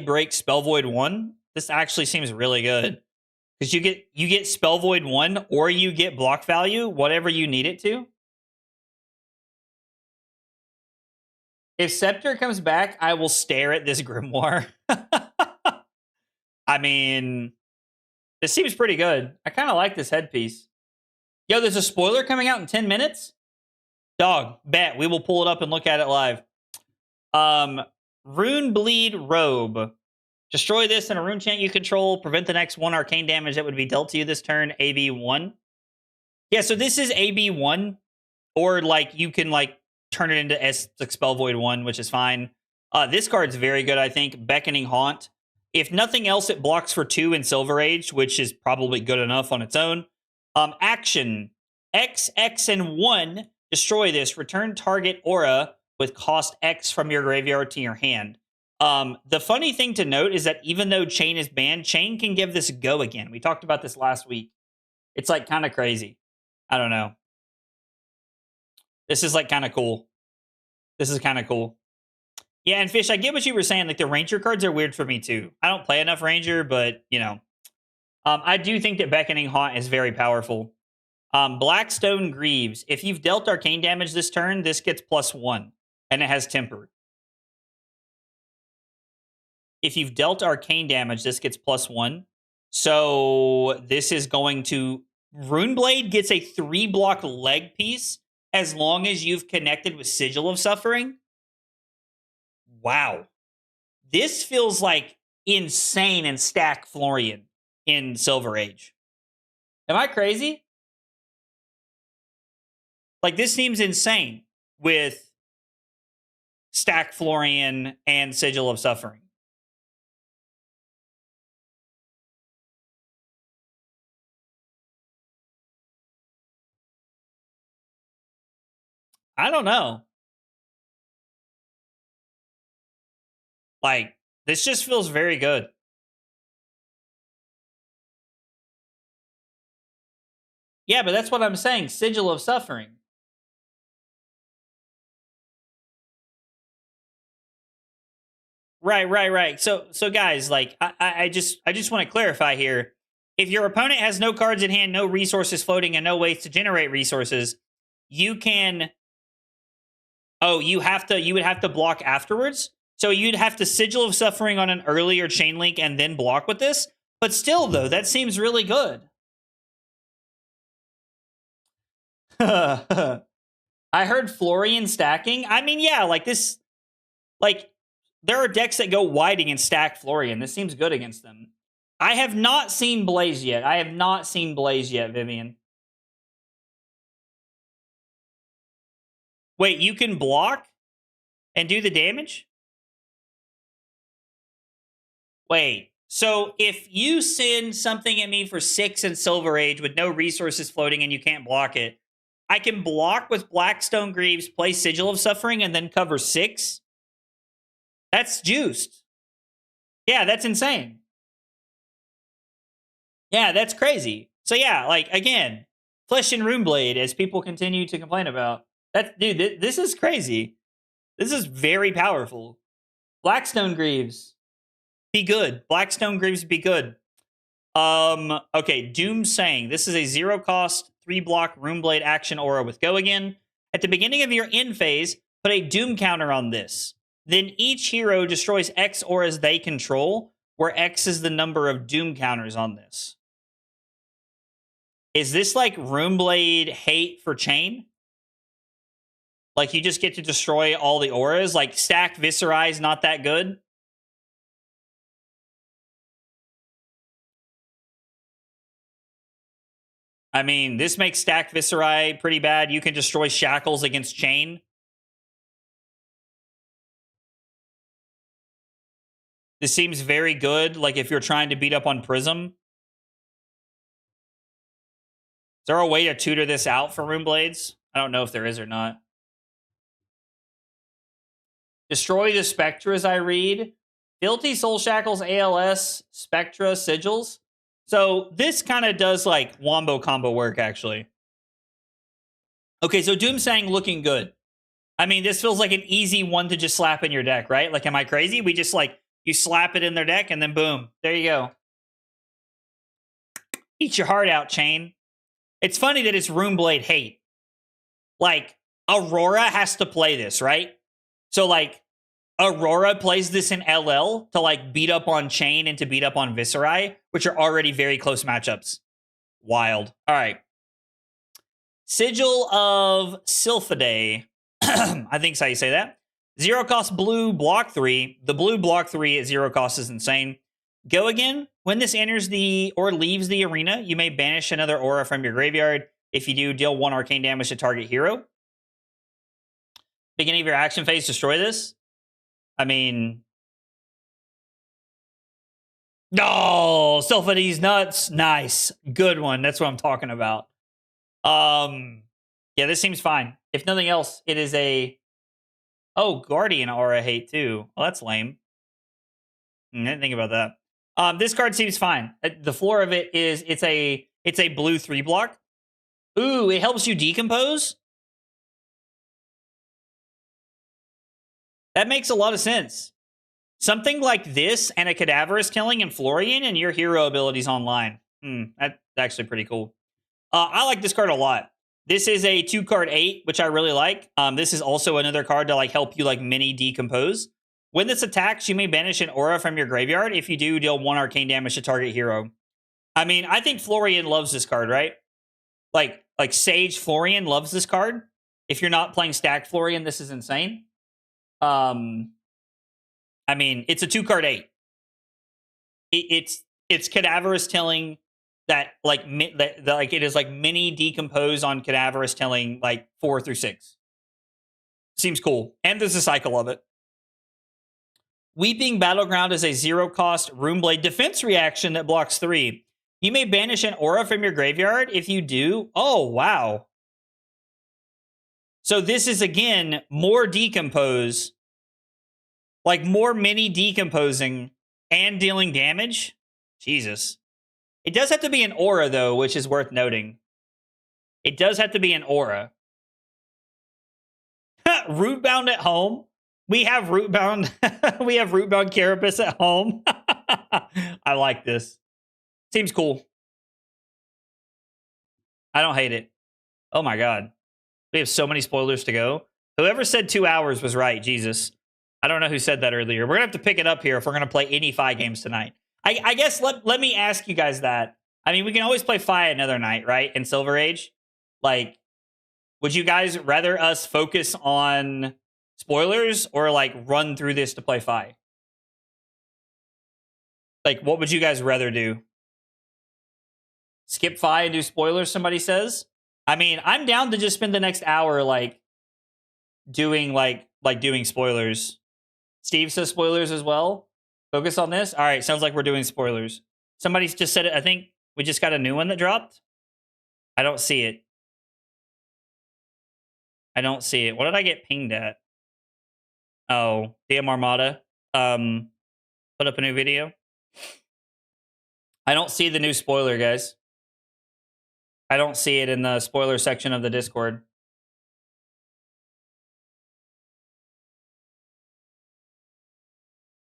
Break Spell Void 1. This actually seems really good. Because you get Spell Void 1 or you get block value, whatever you need it to. If Scepter comes back, I will stare at this Grimoire. I mean, this seems pretty good. I kind of like this headpiece. Yo, there's a spoiler coming out in 10 minutes? Dog, bet. We will pull it up and look at it live. Rune Bleed Robe. Destroy this and a rune chant you control. Prevent the next 1 arcane damage that would be dealt to you this turn. AB1. Yeah, so this is AB1. Or, like, you can, like, turn it into S like Spell Void 1, which is fine. This card's very good, I think. Beckoning Haunt. If nothing else, it blocks for 2 in Silver Age, which is probably good enough on its own. Action. X, and 1. Destroy this. Return target aura with cost X from your graveyard to your hand. The funny thing to note is that even though Chain is banned, Chain can give this a go again. We talked about this last week. It's like kind of crazy. I don't know. This is like kind of cool. This is kind of cool. Yeah, and Fish, I get what you were saying. Like the Ranger cards are weird for me too. I don't play enough Ranger, but you know, I do think that Beckoning Haunt is very powerful. Blackstone Greaves. If you've dealt arcane damage this turn, this gets +1, and it has Temper. If you've dealt arcane damage, this gets +1. So this is going to... Runeblade gets a 3-block leg piece as long as you've connected with Sigil of Suffering. Wow. This feels like insane in Stack Florian in Silver Age. Am I crazy? Like, this seems insane with Stack Florian and Sigil of Suffering. I don't know. Like, this just feels very good. Yeah, but that's what I'm saying. Sigil of Suffering. Right. So guys, like, I just want to clarify here. If your opponent has no cards in hand, no resources floating, and no ways to generate resources, you can... Oh, you would have to block afterwards? So you'd have to Sigil of Suffering on an earlier chain link and then block with this? But still, though, that seems really good. I heard Florian stacking. I mean, yeah, like this... Like, there are decks that go Whiting and stack Florian. This seems good against them. I have not seen Blaze yet. Vivian. Wait, you can block and do the damage? Wait, so if you send something at me for 6 in Silver Age with no resources floating and you can't block it, I can block with Blackstone Greaves, play Sigil of Suffering, and then cover 6? That's juiced. Yeah, that's insane. Yeah, that's crazy. So yeah, like, again, Flesh and Runeblade, as people continue to complain about. Dude, this is crazy. This is very powerful. Blackstone Greaves. Be good. Blackstone Greaves be good. Okay, Doom saying, this is a 0-cost, 3-block Runeblade action aura with Go Again. At the beginning of your end phase, put a Doom counter on this. Then each hero destroys X auras they control, where X is the number of Doom counters on this. Is this like Runeblade hate for Chain? Like, you just get to destroy all the auras? Like, stacked Viscerai is not that good? I mean, this makes stacked Viscerai pretty bad. You can destroy Shackles against Chain. This seems very good, like, if you're trying to beat up on Prism. Is there a way to tutor this out for Runeblades? I don't know if there is or not. Destroy the Spectras, I read. Guilty Soul Shackles, ALS, Spectra, Sigils. So this kind of does, like, wombo combo work, actually. Okay, so Doomsang looking good. I mean, this feels like an easy one to just slap in your deck, right? Like, am I crazy? We just, like, you slap it in their deck, and then boom. There you go. Eat your heart out, Chain. It's funny that it's Runeblade hate. Like, Aurora has to play this, right? So, like, Aurora plays this in LL to, like, beat up on Chain and to beat up on Viscerai, which are already very close matchups. Wild. All right. Sigil of Sylphidae. I think that's how you say that. 0-cost blue, block 3. The blue block 3 at 0 cost is insane. Go Again. When this enters the or leaves the arena, you may banish another aura from your graveyard. If you do, deal 1 arcane damage to target hero. Beginning of your action phase, destroy this. I mean... No! Sylphidae's nuts. Nice. Good one. That's what I'm talking about. Yeah, this seems fine. If nothing else, it is a... Oh, Guardian aura hate too. Well, that's lame. I didn't think about that. This card seems fine. The floor of it is it's a blue 3 block. Ooh, it helps you decompose. That makes a lot of sense. Something like this and a Cadaverous Killing and Florian and your hero abilities online. That's actually pretty cool. I like this card a lot. This is a 2-card 8, which I really like. This is also another card to like help you like mini decompose. When this attacks, you may banish an aura from your graveyard. If you do, deal 1 arcane damage to target hero. I mean, I think Florian loves this card, right? Like Sage Florian loves this card. If you're not playing stacked Florian, this is insane. I mean, it's a 2-card 8. It's Cadaverous Tilling that like like it is like mini decompose on Cadaverous Tilling like 4 through 6. Seems cool, and there's a cycle of it. Weeping Battleground is a 0-cost Runeblade defense reaction that blocks 3. You may banish an aura from your graveyard. If you do, oh wow. So this is again more decompose. Like more mini decomposing and dealing damage. Jesus. It does have to be an aura, though, which is worth noting. It does have to be an aura. Rootbound at home. We have Rootbound. We have Rootbound Carapace at home. I like this. Seems cool. I don't hate it. Oh my god. We have so many spoilers to go. Whoever said 2 hours was right. Jesus. I don't know who said that earlier. We're going to have to pick it up here if we're going to play any Fi games tonight. I guess let me ask you guys that. I mean, we can always play Fi another night, right? In Silver Age. Like, would you guys rather us focus on spoilers or like run through this to play Fi? Like, what would you guys rather do? Skip Fi and do spoilers, somebody says? I mean, I'm down to just spend the next hour like doing doing spoilers. Steve says spoilers as well. Focus on this. All right, sounds like we're doing spoilers. Somebody's just said it. I think we just got a new one that dropped. I don't see it. I don't see it. What did I get pinged at? Oh, DM Armada. Put up a new video. I don't see the new spoiler, guys. I don't see it in the spoiler section of the Discord.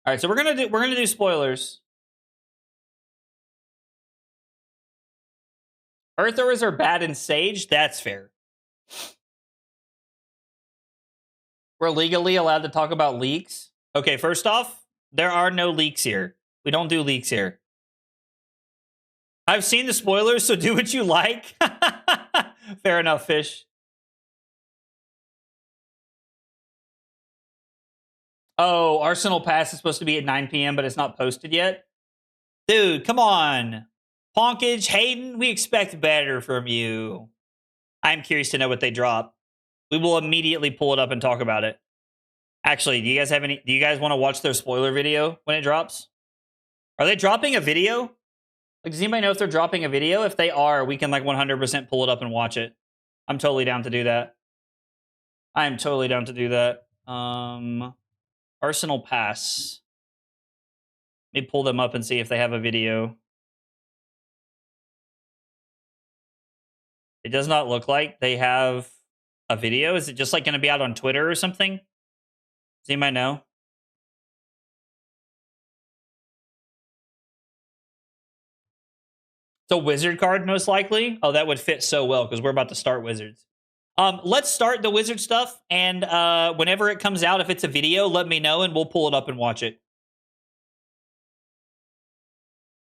All right, so we're gonna do spoilers. Earthers are bad in Sage. That's fair. We're legally allowed to talk about leaks. Okay, first off, there are no leaks here. We don't do leaks here. I've seen the spoilers, so do what you like. Fair enough, Fish. Oh, Arsenal Pass is supposed to be at 9 p.m., but it's not posted yet. Dude, come on. Ponkage, Hayden, we expect better from you. I'm curious to know what they drop. We will immediately pull it up and talk about it. Actually, do you guys want to watch their spoiler video when it drops? Are they dropping a video? Like, does anybody know if they're dropping a video? If they are, we can like 100% pull it up and watch it. I'm totally down to do that. I am totally down to do that. Arsenal Pass. Let me pull them up and see if they have a video. It does not look like they have a video. Is it just like going to be out on Twitter or something? Does anybody know? It's a wizard card, most likely. Oh, that would fit so well because we're about to start wizards. Let's start the wizard stuff, and whenever it comes out, if it's a video, let me know, and we'll pull it up and watch it.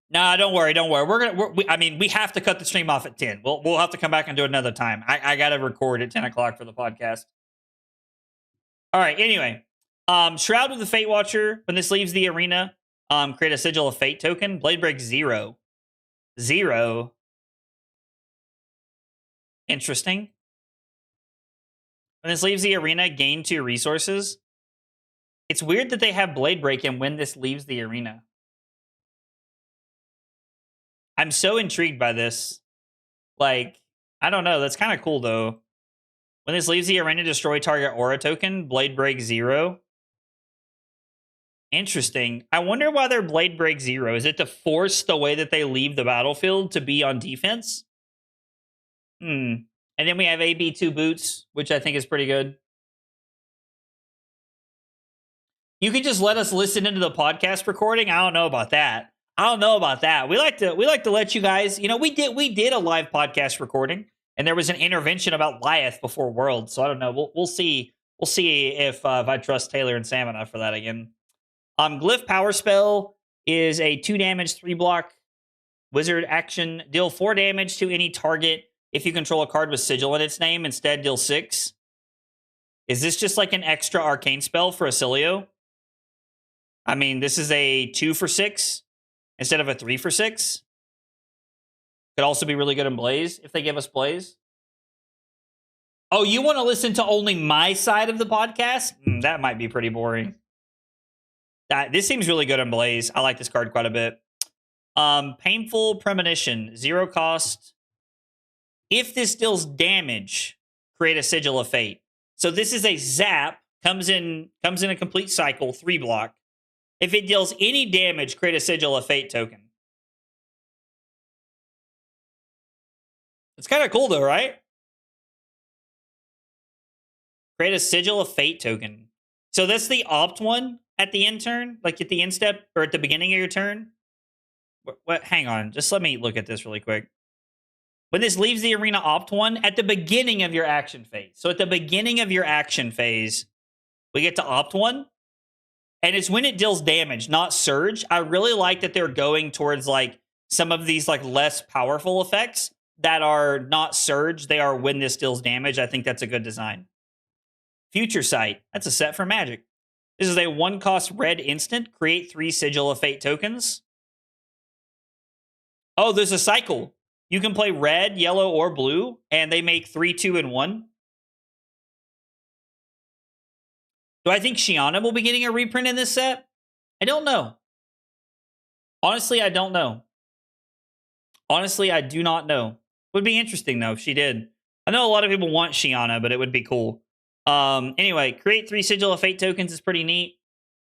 Nah, don't worry, don't worry. I mean, we have to cut the stream off at 10. We'll have to come back and do it another time. I got to record at 10 o'clock for the podcast. All right, anyway. Shroud of the Fate Watcher. When this leaves the arena, create a Sigil of Fate token. Blade Break 0. 0. Interesting. When this leaves the arena, gain 2 resources. It's weird that they have Blade Break and when this leaves the arena. I'm so intrigued by this. Like, I don't know. That's kind of cool, though. When this leaves the arena, destroy target aura token. Blade Break 0. Interesting. I wonder why their Blade Break 0. Is it to force the way that they leave the battlefield to be on defense? Hmm. And then we have AB2 Boots, which I think is pretty good. You can just let us listen into the podcast recording. I don't know about that. We like to let you guys, we did a live podcast recording, and there was an intervention about Lyeth before Worlds. So I don't know. We'll see. We'll see if I trust Taylor and Sam enough for that again. Glyph Power Spell is a 2 damage, 3 block wizard action. Deal 4 damage to any target if you control a card with Sigil in its name. Instead, deal 6. Is this just like an extra arcane spell for Acilio? I mean, this is a 2 for 6 instead of a 3 for 6. Could also be really good in Blaze if they give us Blaze. Oh, you want to listen to only my side of the podcast? That might be pretty boring. This seems really good in Blaze. I like this card quite a bit. Painful Premonition, 0 cost. If this deals damage, create a Sigil of Fate. So this is a zap, comes in a complete cycle, 3 block. If it deals any damage, create a Sigil of Fate token. It's kind of cool though, right? Create a Sigil of Fate token. So that's the opt one at the end turn, like at the end step or at the beginning of your turn. What? Hang on, just let me look at this really quick. When this leaves the arena, opt one at the beginning of your action phase. So at the beginning of your action phase, we get to opt one. And it's when it deals damage, not surge. I really like that they're going towards like some of these like less powerful effects that are not surge. They are when this deals damage. I think that's a good design. Future Sight. That's a set for Magic. This is a 1-cost red instant. Create 3 Sigil of Fate tokens. Oh, there's a cycle. You can play red, yellow, or blue, and they make 3, 2, and 1. Do I think Shiana will be getting a reprint in this set? I don't know. Honestly, I don't know. Honestly, I do not know. Would be interesting, though, if she did. I know a lot of people want Shiana, but it would be cool. Anyway, create 3 Sigil of Fate tokens is pretty neat.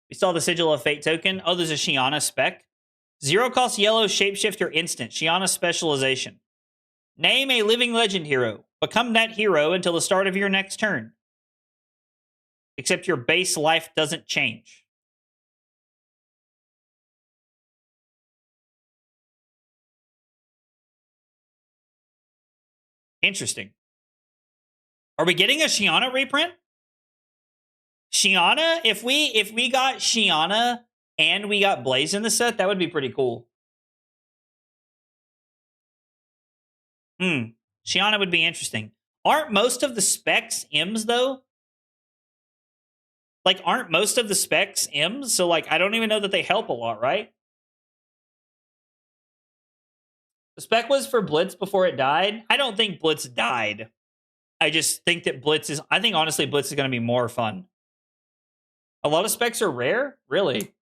We saw the Sigil of Fate token. Oh, there's a Shiana spec. 0 cost yellow shapeshifter instant. Shiana specialization. Name a living legend hero. Become that hero until the start of your next turn. Except your base life doesn't change. Interesting. Are we getting a Shiana reprint? Shiana? If we got Shiana and we got Blaze in the set, that would be pretty cool. Shiana would be interesting. Aren't most of the specs M's, though? Like, aren't most of the specs M's? So, like, I don't even know that they help a lot, right? The spec was for Blitz before it died. I don't think Blitz died. I just think that Blitz is... I think, honestly, Blitz is going to be more fun. A lot of specs are rare? Really?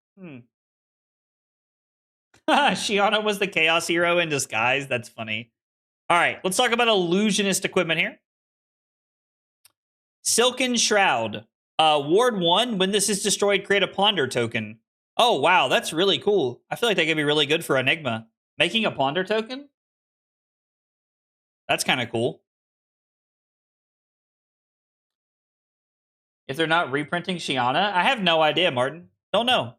Shiana was the Chaos Hero in disguise. That's funny. All right, let's talk about Illusionist equipment here. Silken Shroud. Ward 1, when this is destroyed, create a Ponder token. Oh, wow, that's really cool. I feel like that could be really good for Enigma. Making a Ponder token? That's kind of cool. If they're not reprinting Shiana, I have no idea, Martin. Don't know.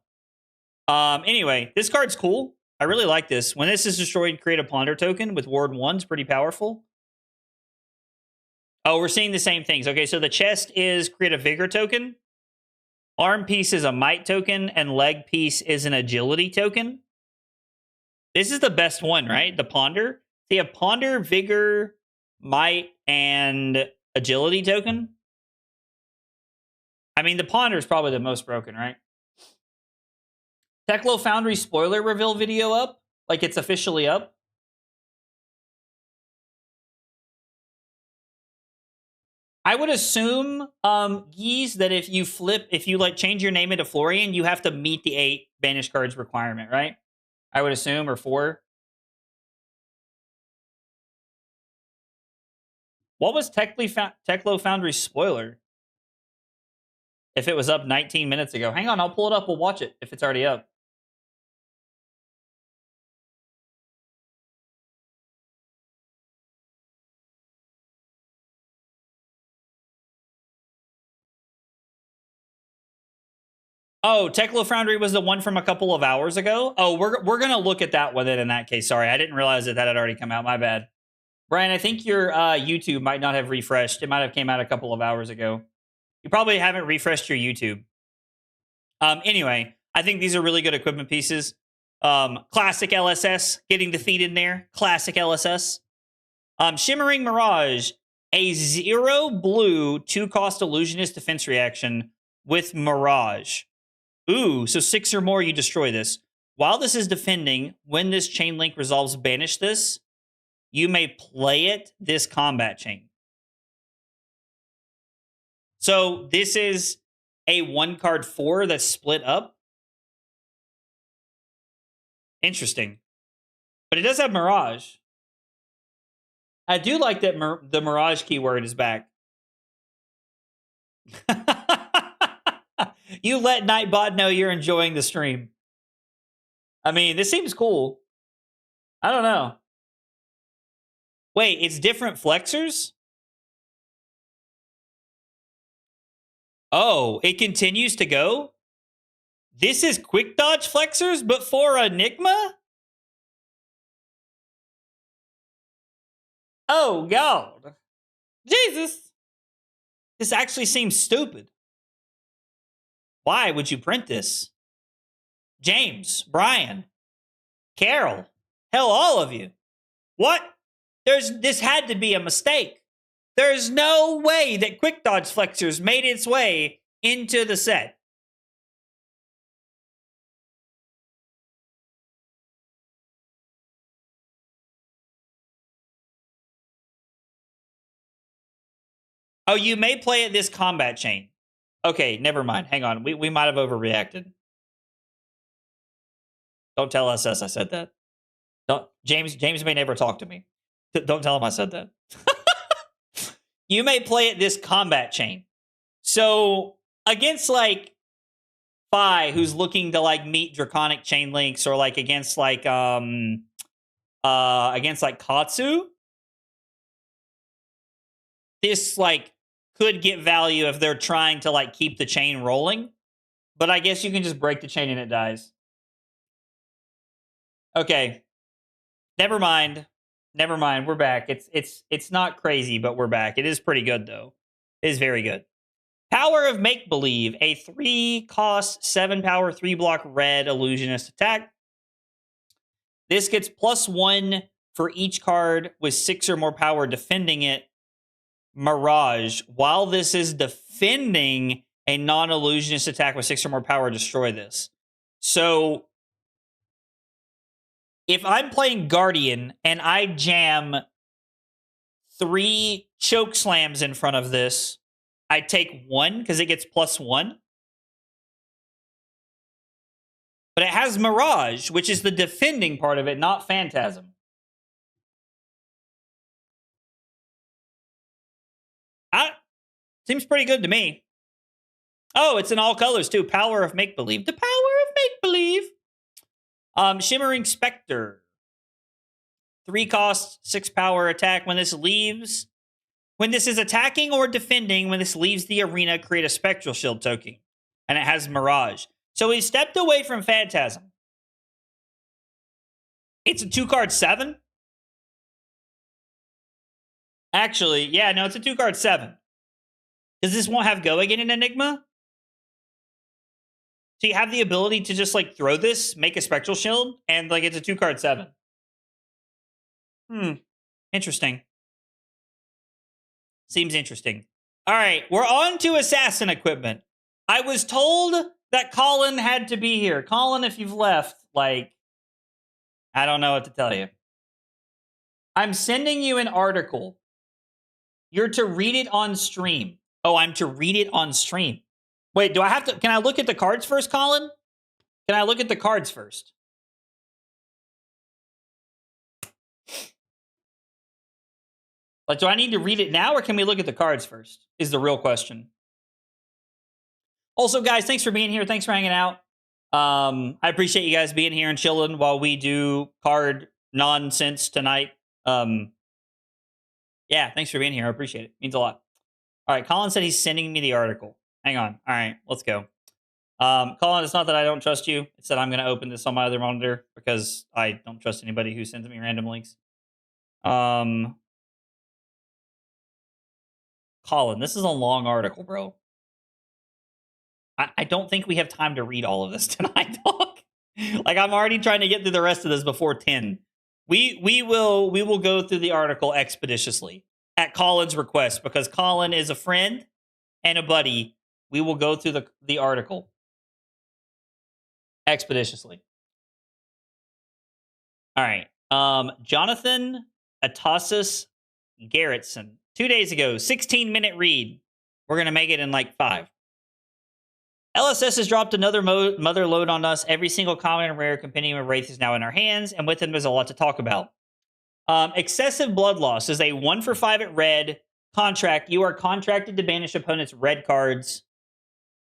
Anyway, this card's cool. I really like this. When this is destroyed, create a Ponder token with Ward 1. It's pretty powerful. Oh, we're seeing the same things. Okay, so the chest is create a Vigor token. Arm piece is a Might token, and leg piece is an Agility token. This is the best one, right? The Ponder. So you have Ponder, Vigor, Might, and Agility token. I mean, the Ponder is probably the most broken, right? Teklo Foundry spoiler reveal video up. Like, it's officially up. I would assume, Geese, that if you like change your name into Florian, you have to meet the 8 banished cards requirement, right? I would assume, or 4. What was Teklo Foundry spoiler? if it was up 19 minutes ago. Hang on, I'll pull it up. We'll watch it if it's already up. Oh, Teklo Foundry was the one from a couple of hours ago. Oh, we're gonna look at that one then. In that case, sorry, I didn't realize that had already come out. My bad, Brian. I think your YouTube might not have refreshed. It might have came out a couple of hours ago. You probably haven't refreshed your YouTube. Anyway, I think these are really good equipment pieces. Classic LSS, getting the feet in there. Classic LSS. Shimmering Mirage, a 0 blue 2-cost illusionist defense reaction with Mirage. Ooh, so 6 or more, you destroy this. While this is defending, when this chain link resolves banish this, you may play it this combat chain. So this is a 1-card 4 that's split up. Interesting. But it does have Mirage. I do like that the Mirage keyword is back. You let Nightbot know you're enjoying the stream. I mean, this seems cool. I don't know. Wait, it's different flexors? Oh, it continues to go? This is quick dodge flexors, but for Enigma? Oh, God. Jesus. This actually seems stupid. Why would you print this? James, Brian, Carol, hell, all of you. What? This had to be a mistake. There's no way that quick dodge flexors made its way into the set. Oh, you may play it this combat chain. Okay, never mind. Hang on. We might have overreacted. Don't tell SS I said that. Don't, James may never talk to me. Don't tell him I said that. You may play it this combat chain. So against like Fai, who's looking to like meet draconic chain links, or like against like Katsu, this like could get value if they're trying to like keep the chain rolling. But I guess you can just break the chain and it dies. Okay. Never mind. Never mind. We're back. It's not crazy, but we're back. It is pretty good though. It is very good. Power of Make Believe, a 3-cost, 7-power, 3-block red illusionist attack. This gets +1 for each card with 6 or more power defending it. Mirage. While this is defending a non-illusionist attack with 6 or more power, destroy this. So if I'm playing Guardian and I jam 3 choke slams in front of this, I take 1 because it gets +1. But it has Mirage, which is the defending part of it, not Phantasm. Seems pretty good to me. Oh, it's in all colors too. Power of Make Believe. The power of Make Believe. Shimmering Spectre. 3 cost, 6 power attack. When this leaves, when this is attacking or defending, when this leaves the arena, create a Spectral Shield token. And it has Mirage. So he stepped away from Phantasm. It's a 2-card 7. Actually, yeah, no, it's a 2-card 7. Because this won't have Go again in Enigma. So you have the ability to just like throw this, make a Spectral Shield, and like it's a 2-card 7. Interesting. Seems interesting. All right, we're on to Assassin equipment. I was told that Colin had to be here. Colin, if you've left, like, I don't know what to tell you. I'm sending you an article. You're to read it on stream. Oh, I'm to read it on stream. Wait, do I have to? Can I look at the cards first, Colin? Can I look at the cards first? Like, do I need to read it now, or can we look at the cards first? Is the real question. Also, guys, thanks for being here. Thanks for hanging out. I appreciate you guys being here and chilling while we do card nonsense tonight. Yeah, thanks for being here. I appreciate it. Means a lot. All right, Colin said he's sending me the article. Hang on. All right, let's go. Colin, it's not that I don't trust you. It's that I'm going to open this on my other monitor because I don't trust anybody who sends me random links. Colin, this is a long article, bro. I don't think we have time to read all of this tonight, dog. Like, I'm already trying to get through the rest of this before 10. We will go through the article expeditiously at Colin's request because Colin is a friend and a buddy. We will go through the article expeditiously. All right. Jonathan Atasis Garrettson. 2 days ago, 16-minute read. We're going to make it in like 5. LSS has dropped another mother load on us. Every single common and rare compendium of Wraith is now in our hands, and with them there's a lot to talk about. Excessive Blood Loss is a 1 for 5 at red contract. You are contracted to banish opponents' red cards.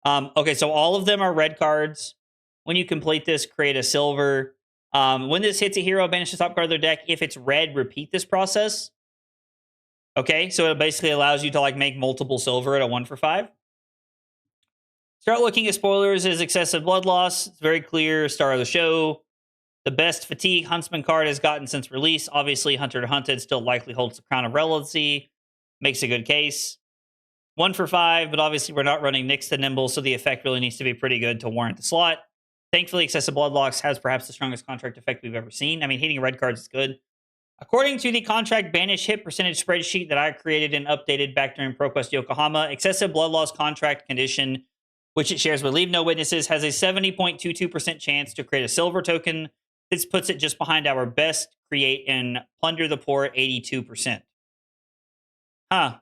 Okay, so all of them are red cards. When you complete this, create a silver. When this hits a hero, banish the top card of their deck. If it's red, repeat this process. Okay, so it basically allows you to like make multiple silver at a 1 for 5. Start looking at spoilers is Excessive Blood Loss. It's very clear, star of the show. The best Fatigue Huntsman card has gotten since release. Obviously, Hunter to Hunted still likely holds the crown of relevancy. Makes a good case. 1 for 5, but obviously we're not running Nyx the Nimble, so the effect really needs to be pretty good to warrant the slot. Thankfully, Excessive Blood Loss has perhaps the strongest contract effect we've ever seen. I mean, hitting red cards is good. According to the contract banish hit percentage spreadsheet that I created and updated back during ProQuest Yokohama, Excessive Blood Loss contract condition, which it shares with Leave No Witnesses, has a 70.22% chance to create a silver token. This puts it just behind our best create and Plunder the Poor at 82%. Huh.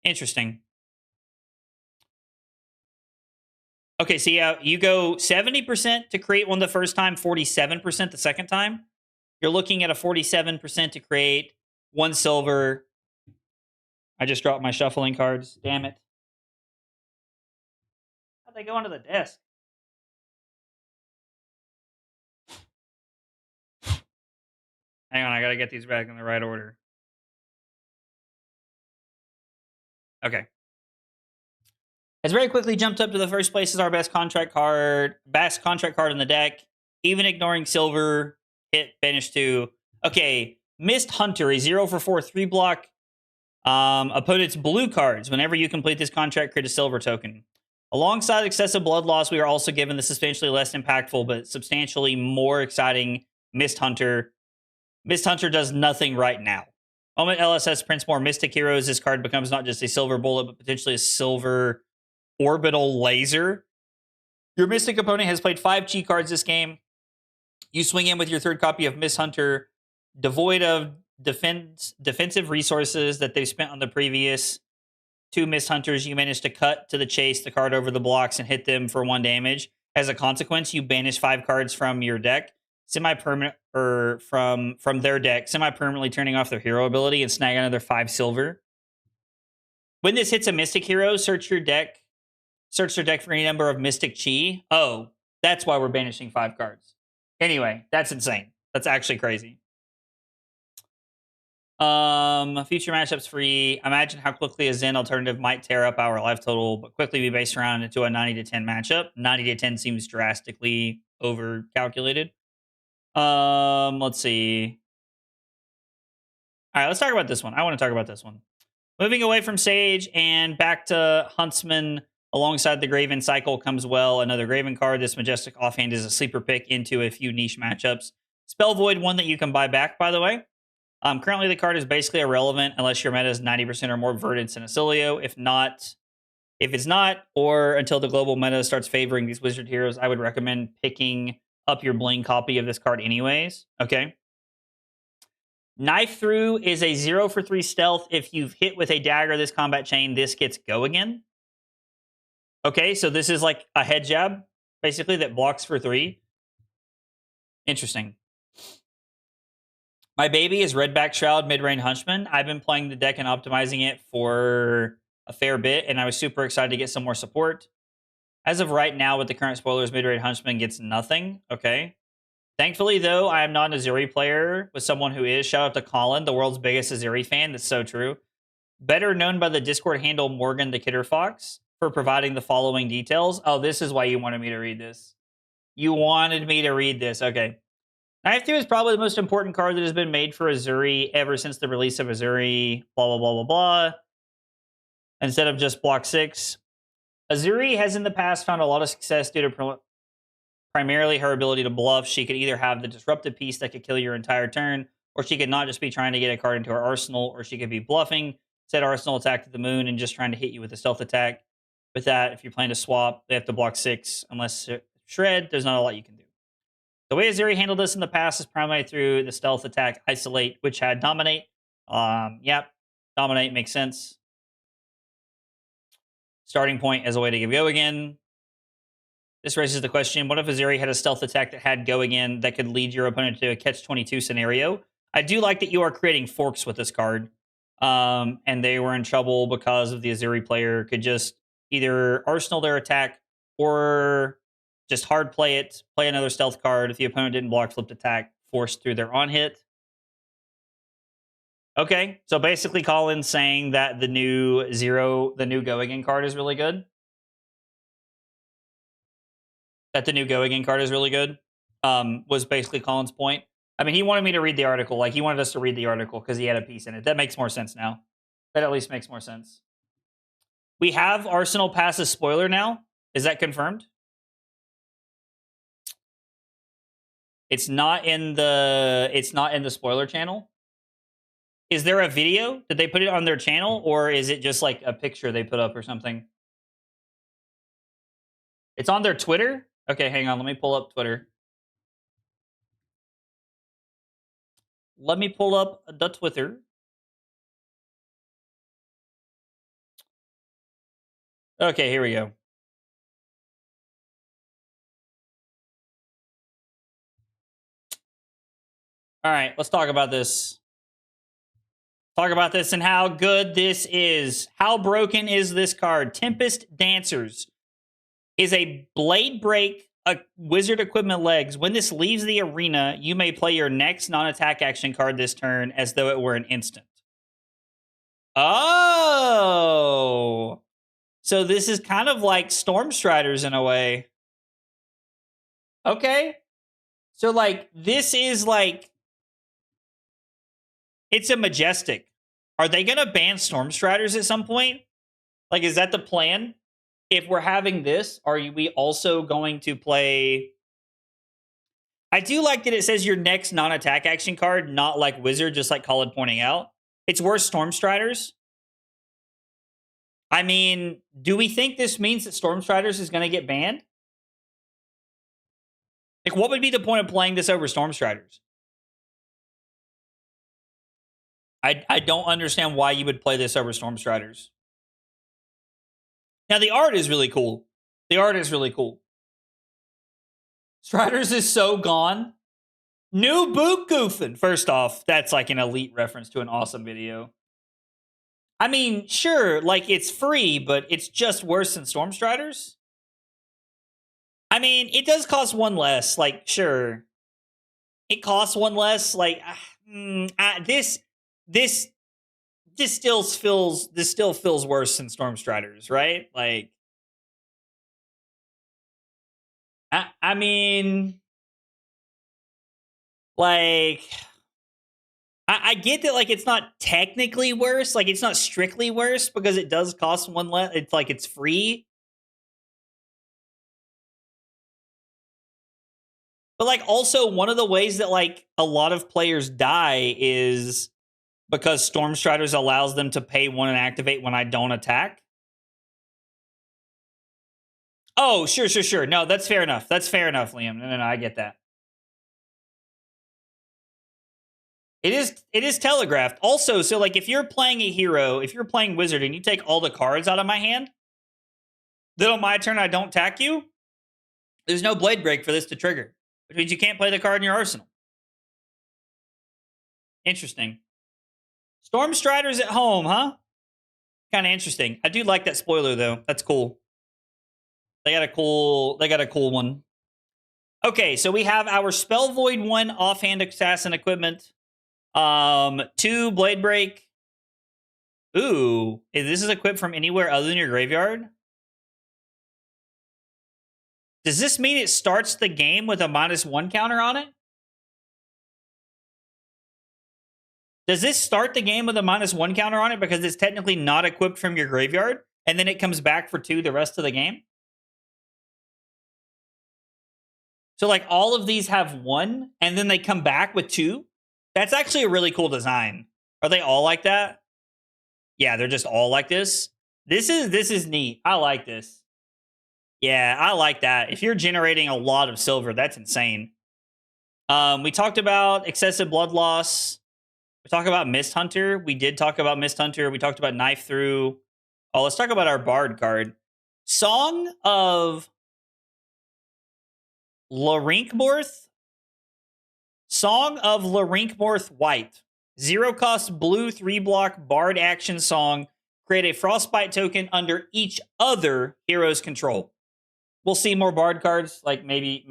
Interesting. Okay, so yeah, you go 70% to create one the first time, 47% the second time. You're looking at a 47% to create 1 silver. I just dropped my shuffling cards. Damn it. How'd they go onto the desk? Hang on, I gotta get these back in the right order. Okay. Has very quickly jumped up to the first place as our best contract card in the deck. Even ignoring silver, hit, banish 2. Okay, Mist Hunter, a 0 for 4 3-block. Opponent's blue cards. Whenever you complete this contract, create a silver token. Alongside Excessive Blood Loss, we are also given the substantially less impactful but substantially more exciting Mist Hunter. Mist Hunter does nothing right now. Moment LSS prints more Mystic Heroes. This card becomes not just a silver bullet, but potentially a silver orbital laser. Your Mystic opponent has played 5 Chi cards this game. You swing in with your third copy of Mist Hunter, devoid of defensive resources that they've spent on the previous 2 Mist Hunters. You manage to cut to the chase the card over the blocks and hit them for 1 damage. As a consequence, you banish 5 cards from your deck, semi-permanent, or from their deck, semi-permanently turning off their hero ability and snag another 5 silver. When this hits a Mystic hero, search their deck for any number of Mystic Chi. Oh, that's why we're banishing 5 cards. Anyway, that's insane. That's actually crazy. Future matchups free. Imagine how quickly a Zen alternative might tear up our life total, but quickly be based around into a 90 to 10 matchup. 90 to 10 seems drastically over calculated. Let's see. All right, let's talk about this one. I want to talk about this one. Moving away from Sage and back to Huntsman alongside the Graven cycle comes well another Graven card. This Majestic Offhand is a sleeper pick into a few niche matchups. Spell Void, one that you can buy back, by the way. Currently, the card is basically irrelevant unless your meta is 90% or more Verdant Syncilio. If it's not, or until the global meta starts favoring these wizard heroes, I would recommend picking up your bling copy of this card anyways. Okay. Knife Through is a 0 for 3 stealth. If you've hit with a dagger this combat chain, this gets go again. Okay, so this is like a head jab, basically, that blocks for 3. Interesting. My baby is Redback Shroud Mid-Range Huntsman. I've been playing the deck and optimizing it for a fair bit, and I was super excited to get some more support. As of right now, with the current spoilers, mid-range Huntsman gets nothing. Okay. Thankfully, though, I am not an Azuri player with someone who is. Shout out to Colin, the world's biggest Azuri fan. That's so true. Better known by the Discord handle Morgan the Kidder Fox for providing the following details. Oh, this is why you wanted me to read this. You wanted me to read this. Okay. Knife Through is probably the most important card that has been made for Azuri ever since the release of Azuri, blah, blah, blah, blah, blah. Instead of just block 6. Azuri has in the past found a lot of success due to primarily her ability to bluff. She could either have the disruptive piece that could kill your entire turn, or she could not just be trying to get a card into her arsenal, or she could be bluffing, set arsenal attack to the moon, and just trying to hit you with a stealth attack. With that, if you plan to swap, they have to block 6. Unless shred, there's not a lot you can do. The way Azuri handled this in the past is primarily through the stealth attack Isolate, which had Dominate. Yep, Dominate makes sense. Starting point as a way to give Go Again. This raises the question, what if Azuri had a stealth attack that had Go Again that could lead your opponent to a catch-22 scenario? I do like that you are creating forks with this card. And they were in trouble because of the Azuri player could just either arsenal their attack or just hard play it, play another stealth card. If the opponent didn't block flipped attack, forced through their on hit. Okay, so basically Colin's saying that the new Go Again card is really good. That the new Go Again card is really good. Was basically Colin's point. I mean, he wanted me to read the article. Like, he wanted us to read the article because he had a piece in it. That makes more sense now. That at least makes more sense. We have Arsenal pass as spoiler now. Is that confirmed? It's not in the spoiler channel. Is there a video? Did they put it on their channel, or is it just like a picture they put up or something? It's on their Twitter? Okay, hang on. Let me pull up Twitter. Let me pull up the Twitter. Okay, here we go. All right, let's talk about this. Talk about this and how good this is. How broken is this card? Tempest Dancers is a blade break, a wizard equipment legs. When this leaves the arena, you may play your next non-attack action card this turn as though it were an instant. Oh! So this is kind of like Stormstriders in a way. Okay. So, like, this is like... It's a Majestic. Are they going to ban Stormstriders at some point? Like, is that the plan? If we're having this, are we also going to play... I do like that it says your next non-attack action card, not like Wizard, just like Colin pointing out. It's worse Stormstriders. I mean, do we think this means that Stormstriders is going to get banned? Like, what would be the point of playing this over Stormstriders? I don't understand why you would play this over Stormstriders. Now, the art is really cool. The art is really cool. Striders is so gone. New boot goofing. First off, that's like an elite reference to an awesome video. I mean, sure, like, it's free, but it's just worse than Stormstriders. I mean, it does cost 1 less. Like, sure. It costs 1 less. Like, this still feels worse than Stormstriders, right? Like, I mean, like, I get that, like, it's not technically worse, like, it's not strictly worse because it does cost 1 less. It's like it's free. But, like, also one of the ways that, like, a lot of players die is because Stormstriders allows them to pay 1 and activate when I don't attack. Oh, sure. No, that's fair enough. That's fair enough, Liam. No, I get that. It is telegraphed. Also, so, like, if you're playing a hero, if you're playing Wizard and you take all the cards out of my hand, then on my turn I don't attack you, there's no blade break for this to trigger, which means you can't play the card in your arsenal. Interesting. Stormstriders at home, huh? Kind of interesting. I do like that spoiler, though. That's cool. They got a cool one. Okay, so we have our Spell Void 1 offhand assassin equipment. 2 Blade Break. Ooh, this is equipped from anywhere other than your graveyard. Does this mean it starts the game with a -1 counter on it? Does this start the game with a -1 counter on it because it's technically not equipped from your graveyard, and then it comes back for 2 the rest of the game? So like all of these have 1, and then they come back with 2? That's actually a really cool design. Are they all like that? Yeah, they're just all like this. This is neat. I like this. Yeah, I like that. If you're generating a lot of silver, that's insane. We talked about excessive blood loss. We talked about Mist Hunter. We did talk about Mist Hunter. We talked about Knife Through. Oh, let's talk about our Bard card. Song of Larinkmorth. Song of Larinkmorth White. 0 cost blue 3-block Bard action song. Create a Frostbite token under each other hero's control. We'll see more Bard cards. Like maybe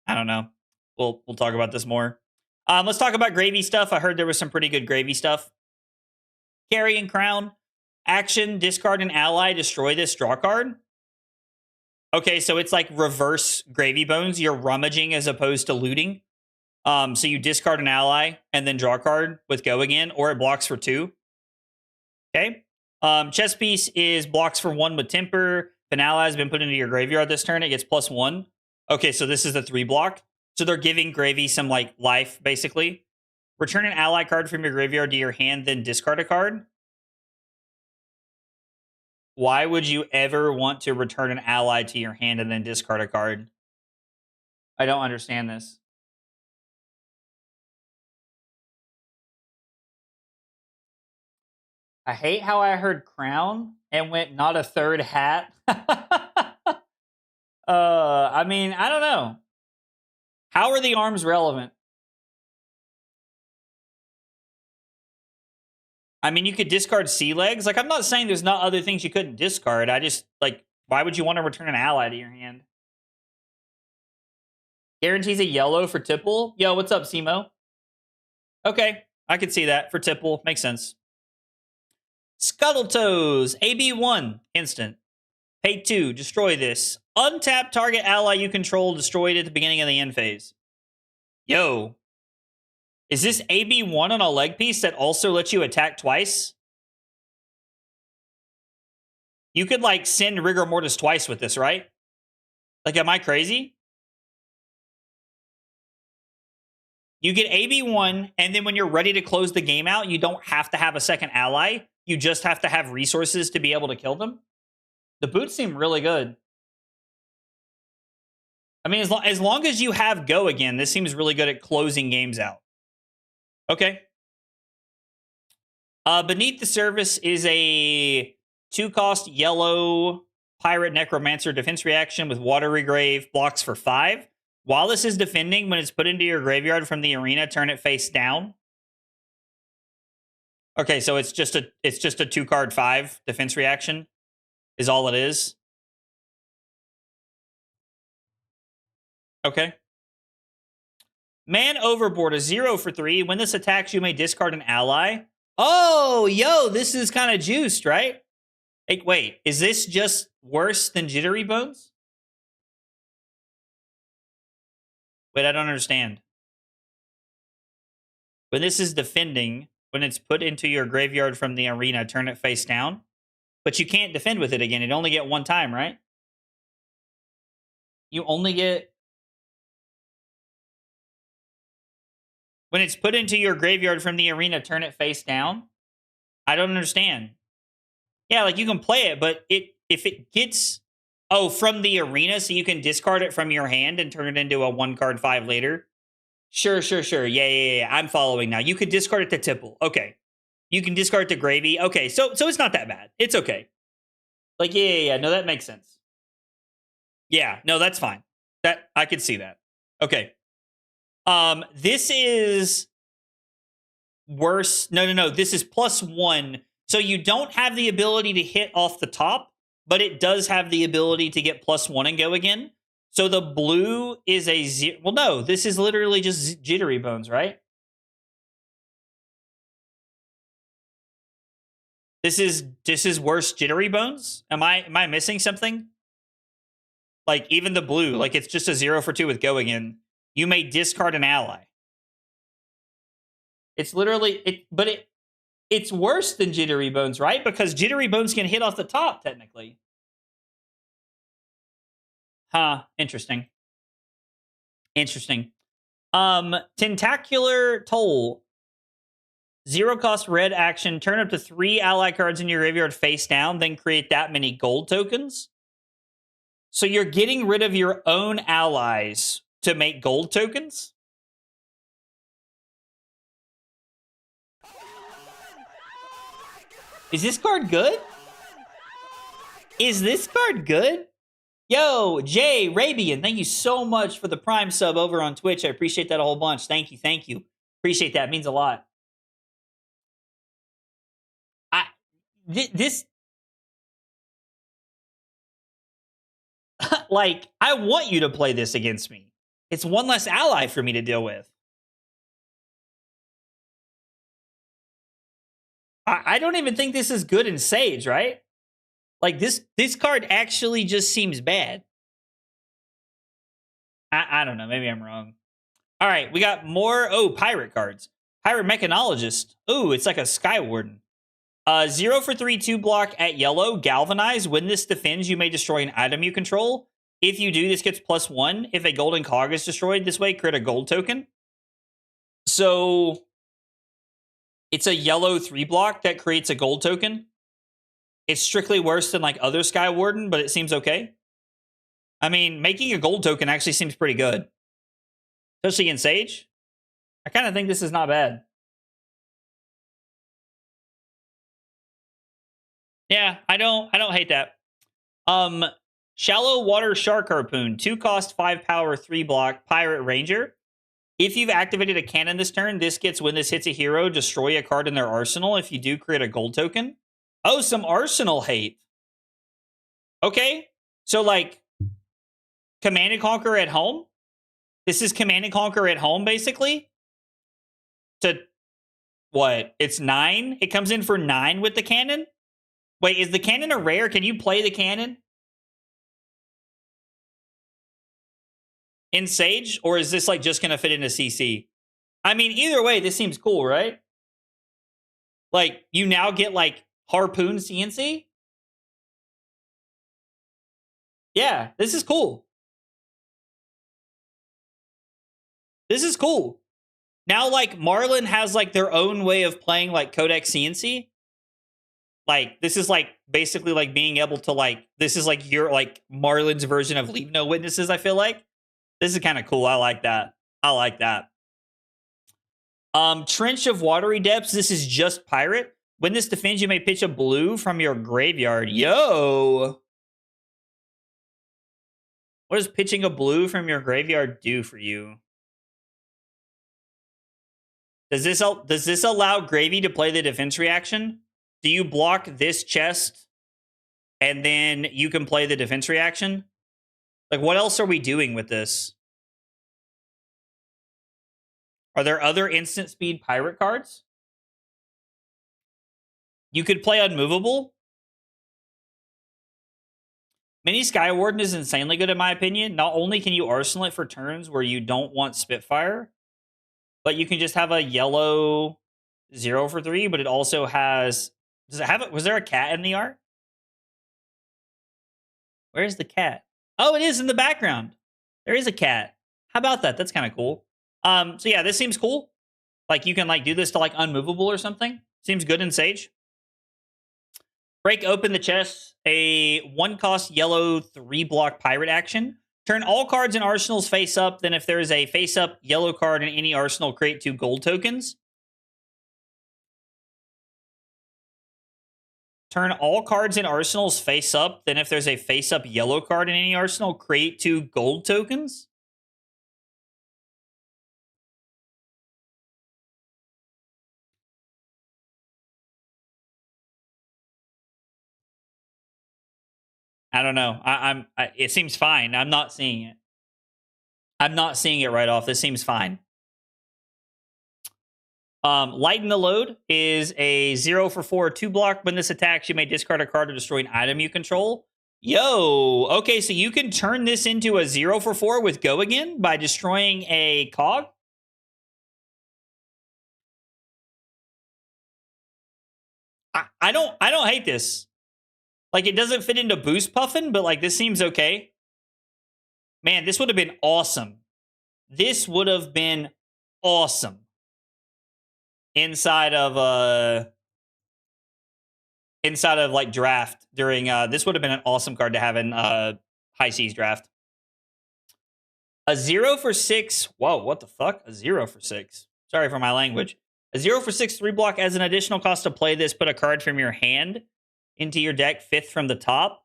I don't know. We'll talk about this more. Let's talk about gravy stuff. I heard there was some pretty good gravy stuff. Carrying Crown. Action, discard an ally, destroy this, draw card. Okay, so it's like reverse Gravy Bones. You're rummaging as opposed to looting. So you discard an ally and then draw a card with go again, or it blocks for 2. Okay. Chess piece is blocks for 1 with temper. If an ally has been put into your graveyard this turn, it gets +1. Okay, so this is the 3 block. So they're giving Gravy some like life, basically. Return an ally card from your graveyard to your hand, then discard a card. Why would you ever want to return an ally to your hand and then discard a card? I don't understand this. I hate how I heard crown and went not a third hat. I mean, I don't know. How are the arms relevant? I mean, you could discard sea legs. Like, I'm not saying there's not other things you couldn't discard. I just, like, why would you want to return an ally to your hand? Guarantees a yellow for Tipple. Yo, what's up, Simo? Okay, I could see that for Tipple. Makes sense. Scuttletoes. AB1. Instant. Pay 2. Destroy this. Untap target ally you control destroyed at the beginning of the end phase. Yo. Is this AB1 on a leg piece that also lets you attack twice? You could, like, send Rigor Mortis twice with this, right? Like, am I crazy? You get AB1, and then when you're ready to close the game out, you don't have to have a second ally. You just have to have resources to be able to kill them. The boots seem really good. I mean, as long as you have go again, this seems really good at closing games out. Okay. Beneath the Surface is a 2-cost yellow Pirate Necromancer defense reaction with Water Regrave, blocks for 5. While this is defending, when it's put into your graveyard from the arena, turn it face down. Okay, so it's just a 2-card 5 defense reaction is all it is. Okay. Man Overboard, a 0 for 3. When this attacks, you may discard an ally. Oh, yo, this is kind of juiced, right? Hey, wait, is this just worse than Jittery Bones? Wait, I don't understand. When this is defending, when it's put into your graveyard from the arena, turn it face down. But you can't defend with it again. It only get 1 time, right? You only get... When it's put into your graveyard from the arena, turn it face down? I don't understand. Yeah, like, you can play it, but if it gets... Oh, from the arena, so you can discard it from your hand and turn it into a 1-card 5 later? Sure. Yeah. I'm following now. You could discard it to Tipple. Okay. You can discard it to Gravy. Okay, so it's not that bad. It's okay. Like, yeah. No, that makes sense. Yeah, no, that's fine. That I could see that. Okay. This is worse. No. This is +1. So you don't have the ability to hit off the top, but it does have the ability to get +1 and go again. So the blue is a zero. Well, no, this is literally just Jittery Bones, right? This is worse Jittery Bones? Am I missing something? Like even the blue, like it's just a 0 for 2 with go again. You may discard an ally. It's literally it's worse than Jittery Bones, right? Because Jittery Bones can hit off the top, technically. Huh, interesting. Interesting. Tentacular Toll. 0 cost red action. Turn up to 3 ally cards in your graveyard face down, then create that many gold tokens. So you're getting rid of your own allies to make gold tokens? Is this card good? Is this card good? Yo, Jay Rabian, thank you so much for the Prime sub over on Twitch. I appreciate that a whole bunch. Thank you, thank you. Appreciate that. It means a lot. This like, I want you to play this against me. It's one less ally for me to deal with. I don't even think this is good in Sage, right? Like, this card actually just seems bad. I don't know. Maybe I'm wrong. All right, we got more. Oh, pirate cards. Pirate Mechanologist. Ooh, it's like a Sky Warden. 0 for 3, 2 block at yellow. Galvanize. When this defends, you may destroy an item you control. If you do, this gets +1. If a golden cog is destroyed this way, create a gold token. So it's a yellow 3 block that creates a gold token. It's strictly worse than like other Sky Warden, but it seems okay. I mean, making a gold token actually seems pretty good. Especially in Sage. I kind of think this is not bad. Yeah, I don't hate that. Shallow Water Shark Harpoon, 2 cost, 5 power, 3 block, Pirate Ranger. If you've activated a cannon this turn, this gets when this hits a hero, destroy a card in their arsenal. If you do, create a gold token. Oh, some arsenal hate. Okay. So like Command and Conquer at home. This is Command and Conquer at home, basically. To what? It's 9. It comes in for 9 with the cannon. Wait, is the cannon a rare? Can you play the cannon in Sage? Or is this like just going to fit into CC? I mean, either way, this seems cool, right? Like, you now get like Harpoon CNC? Yeah, this is cool. This is cool. Now, like, Marlin has like their own way of playing like codex CNC. Like, this is like basically like being able to like, this is like your like Marlin's version of Leave No Witnesses, I feel like. This is kind of cool. I like that. I like that. Trench of Watery Depths. This is just pirate. When this defends, you may pitch a blue from your graveyard. Yo! What does pitching a blue from your graveyard do for you? Does this allow Gravy to play the defense reaction? Do you block this chest and then you can play the defense reaction? Like, what else are we doing with this? Are there other instant speed pirate cards? You could play Unmovable. Mini Sky Warden is insanely good in my opinion. Not only can you arsenal it for turns where you don't want Spitfire, but you can just have a yellow 0 for 3, but it also has... Does it have it? Was there a cat in the art? Where's the cat? Oh, it is in the background. There is a cat. How about that? That's kind of cool. So yeah, this seems cool. Like, you can like do this to like Unmovable or something. Seems good in Sage. Break open the chest. A 1 cost yellow 3 block pirate action. Turn all cards in arsenals face up. Then if there is a face up yellow card in any arsenal, create 2 gold tokens. Turn all cards in arsenals face up. Then if there's a face up yellow card in any arsenal, create 2 gold tokens. I don't know. It seems fine. I'm not seeing it. I'm not seeing it right off. This seems fine. Lighten the Load is a 0 for 4 2 block. When this attacks, you may discard a card or destroy an item you control. Yo, okay, so you can turn this into a 0 for 4 with Go Again by destroying a cog. I don't hate this. Like, it doesn't fit into Boost Puffin, but like this seems okay. Man, this would have been awesome. This would have been awesome inside of like draft during this would have been an awesome card to have in High Seas draft. A 0 for 6. Whoa, what the fuck? A 0 for 6. Sorry for my language. A 0 for 6 3 block. As an additional cost to play this, put a card from your hand into your deck, 5th from the top.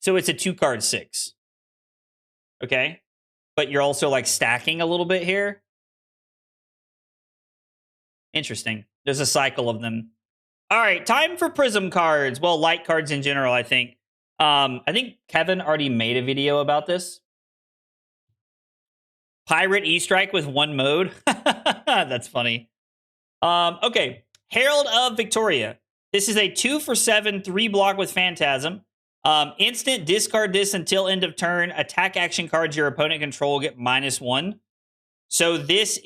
So it's a 2 card 6. Okay. But you're also like stacking a little bit here. Interesting. There's a cycle of them. All right, time for Prism cards. Well, light cards in general, I think. I think Kevin already made a video about this. Pirate E-Strike with 1 mode. That's funny. Okay, Herald of Victoria. This is a 2 for 7 3 block with Phantasm. Instant, discard this until end of turn. Attack action cards your opponent control get -1. So this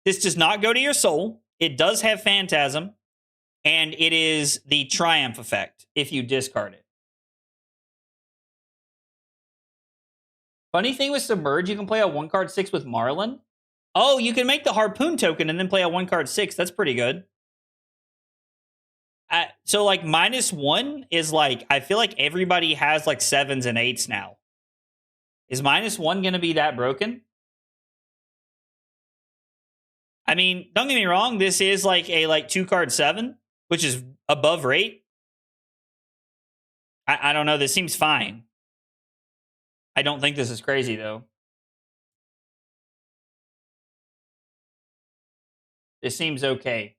does not go to your soul. It does have Phantasm, and it is the Triumph effect if you discard it. Funny thing with Submerge, you can play a 1 card 6 with Marlin. Oh, you can make the Harpoon token and then play a 1 card 6. That's pretty good. So like -1 is like, I feel like everybody has like 7s and 8s now. Is -1 going to be that broken? I mean, don't get me wrong. This is like a 2 card 7, which is above rate. I don't know. This seems fine. I don't think this is crazy though. This seems okay.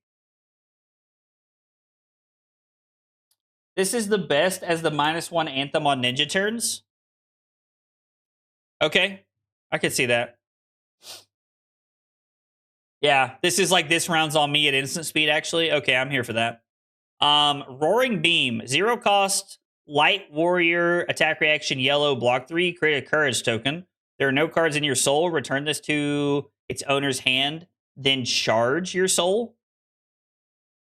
This is the best as the -1 Anthem on Ninja turns. Okay. I could see that. Yeah, this is like this rounds on me at instant speed, actually. Okay, I'm here for that. Roaring Beam. 0 cost, light warrior, attack reaction, yellow, block 3, create a courage token. There are no cards in your soul. Return this to its owner's hand, then charge your soul.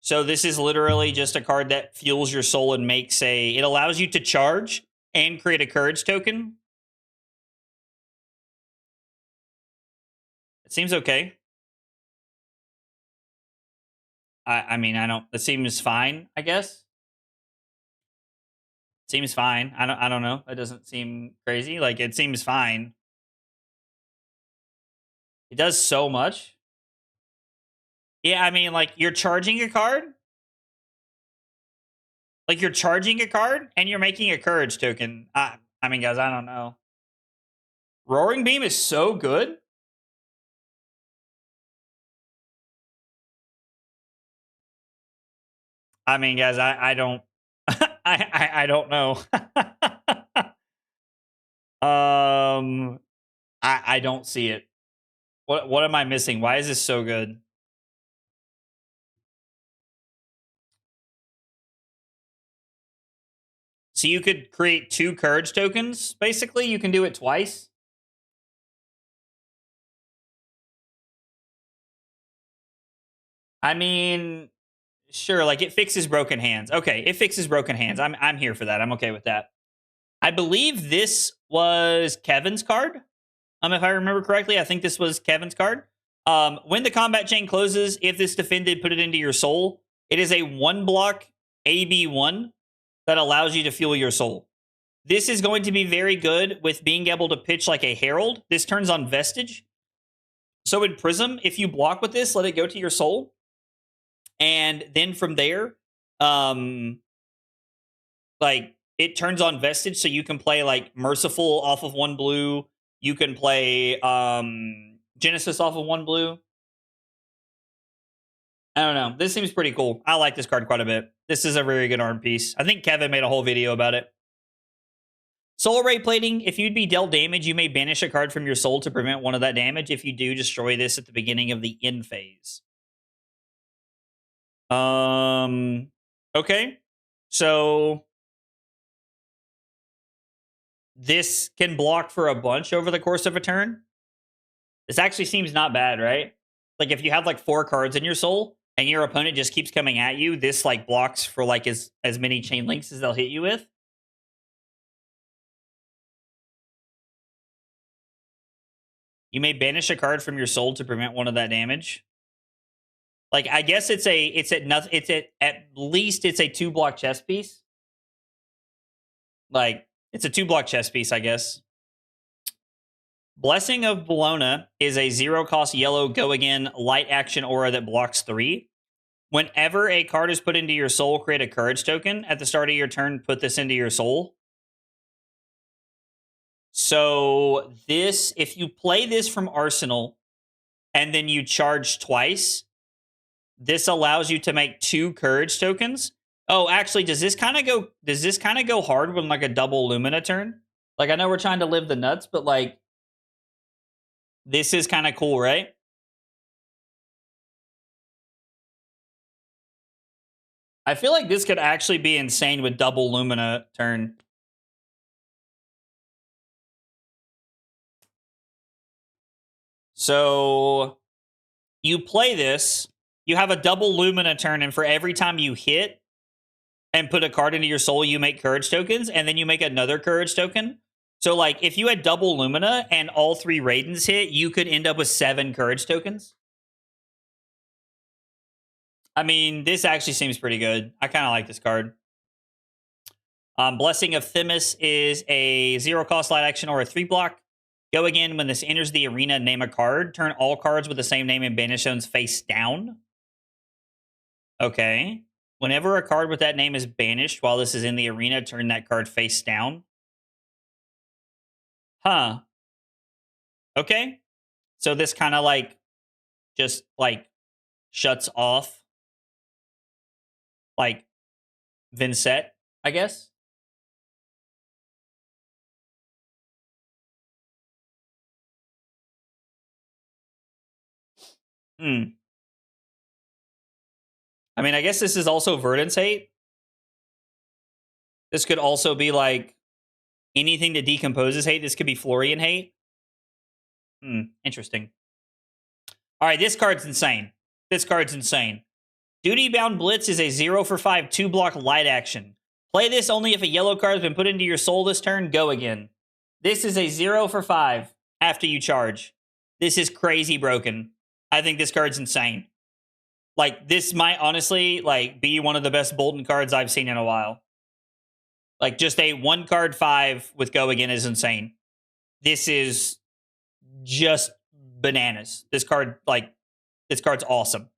So this is literally just a card that fuels your soul and makes it allows you to charge and create a courage token. It seems okay. I mean, it seems fine, I guess. Seems fine. I don't know. It doesn't seem crazy. Like, it seems fine. It does so much. Yeah, I mean, like, you're charging a card. Like, you're charging a card, and you're making a courage token. I mean, guys, I don't know. Roaring Beam is so good. I mean, guys, I don't... I don't know. I don't see it. What am I missing? Why is this so good? So you could create 2 courage tokens, basically. You can do it twice. I mean, sure, like it fixes broken hands. Okay, it fixes broken hands. I'm here for that. I'm okay with that. I believe this was Kevin's card. If I remember correctly, I think this was Kevin's card. When the combat chain closes, if this defended, put it into your soul. It is a 1 block AB1 that allows you to fuel your soul. This is going to be very good with being able to pitch like a Herald. This turns on Vestige. So in Prism, if you block with this, let it go to your soul. And then from there, like it turns on Vestige, so you can play like Merciful off of 1 blue. You can play Genesis off of 1 blue. I don't know. This seems pretty cool. I like this card quite a bit. This is a very good arm piece. I think Kevin made a whole video about it. Soul Ray Plating. If you'd be dealt damage, you may banish a card from your soul to prevent one of that damage. If you do, destroy this at the beginning of the end phase. Okay. So this can block for a bunch over the course of a turn. This actually seems not bad, right? Like if you have like 4 cards in your soul and your opponent just keeps coming at you, this like blocks for like as many chain links as they'll hit you with. You may banish a card from your soul to prevent one of that damage. Like I guess at least it's a 2-block chess piece. Like it's a 2-block chess piece, I guess. Blessing of Bologna is a 0-cost yellow go again light action aura that blocks 3. Whenever a card is put into your soul, create a courage token. At the start of your turn, put this into your soul. So this, if you play this from Arsenal and then you charge twice, this allows you to make 2 courage tokens. Oh, actually, does this kind of go hard with like a double Lumina turn? Like I know we're trying to live the nuts, but like this is kind of cool, right? I feel like this could actually be insane with double Lumina turn. So you play this, you have a double Lumina turn, and for every time you hit and put a card into your soul, you make courage tokens, and then you make another courage token. So like if you had double Lumina and all 3 Raidens hit, you could end up with 7 courage tokens. I mean, this actually seems pretty good. I kind of like this card. Blessing of Themis is a 0-cost light action or a 3-block. Go again when this enters the arena, name a card. Turn all cards with the same name in banish zones face down. Okay. Whenever a card with that name is banished while this is in the arena, turn that card face down. Huh. Okay. So this kind of like just like shuts off like Vincent, I guess. I mean, I guess this is also Verdant's Hate. This could also be like anything that decomposes hate. This could be Florian Hate. Interesting. All right, this card's insane. This card's insane. Duty Bound Blitz is a 0 for 5 2-block light action. Play this only if a yellow card has been put into your soul this turn. Go again. This is a 0 for 5 after you charge. This is crazy broken. I think this card's insane. Like, this might honestly, like, be one of the best Bolton cards I've seen in a while. Like, just a 1-card 5 with Go Again is insane. This is just bananas. This card, like, this card's awesome.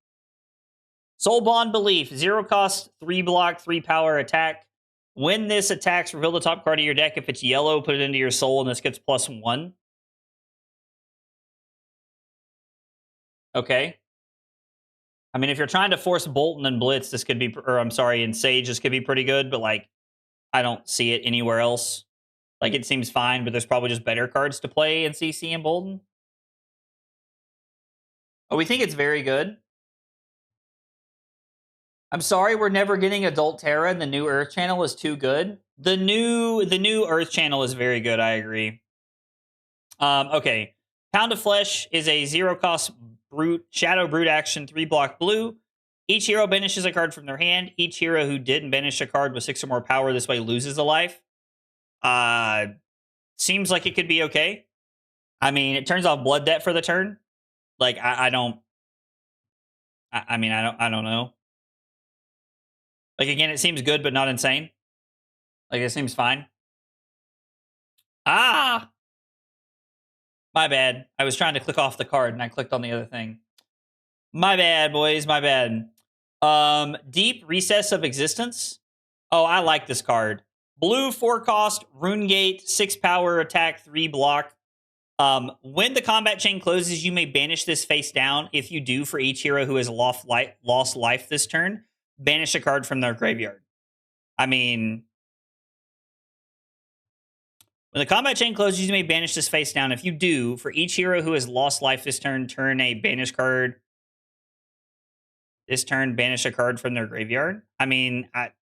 Soul Bond Belief, 0-cost, 3-block, 3-power attack. When this attacks, reveal the top card of your deck. If it's yellow, put it into your soul, and this gets +1. Okay. I mean, if you're trying to force Bolton and Blitz, this could be, or I'm sorry, and Sage, this could be pretty good, but like, I don't see it anywhere else. Like, it seems fine, but there's probably just better cards to play in CC and Bolton. Oh, we think it's very good. I'm sorry, we're never getting Adult Terra, and the new Earth channel is too good. The new Earth channel is very good. I agree. Okay, Pound of Flesh is a 0-cost brute shadow brute action 3-block blue. Each hero banishes a card from their hand. Each hero who didn't banish a card with 6 or more power this way loses a life. Seems like it could be okay. I mean, it turns off Blood Debt for the turn. Like, I don't know. Like, again, it seems good, but not insane. Like, it seems fine. My bad. I was trying to click off the card, and I clicked on the other thing. My bad, boys. My bad. Deep Recess of Existence. Oh, I like this card. Blue, 4-cost, Rune Gate, 6-power, attack, 3-block. When the combat chain closes, you may banish this face down. If you do, for each hero who has lost life this turn, banish a card from their graveyard. I mean, when the combat chain closes, you may banish this face down. If you do, for each hero who has lost life this turn, turn a banish card. This turn, banish a card from their graveyard. I mean,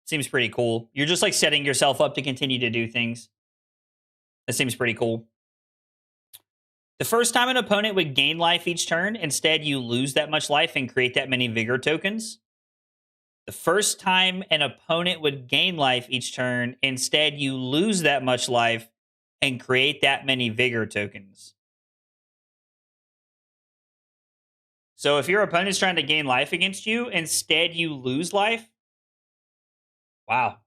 seems pretty cool. You're just like setting yourself up to continue to do things. That seems pretty cool. The first time an opponent would gain life each turn, instead you lose that much life and create that many vigor tokens. The first time an opponent would gain life each turn, instead you lose that much life and create that many vigor tokens. So if your opponent is trying to gain life against you, instead you lose life. Wow.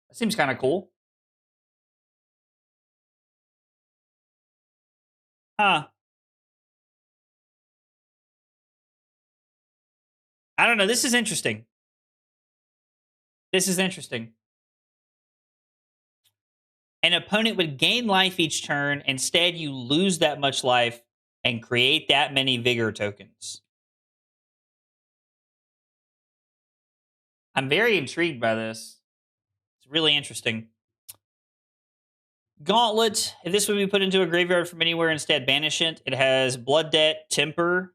That seems kind of cool. Huh. I don't know. This is interesting. This is interesting. An opponent would gain life each turn. Instead, you lose that much life and create that many vigor tokens. I'm very intrigued by this. It's really interesting. Gauntlet. If this would be put into a graveyard from anywhere, instead banish it. It has Blood Debt, Temper.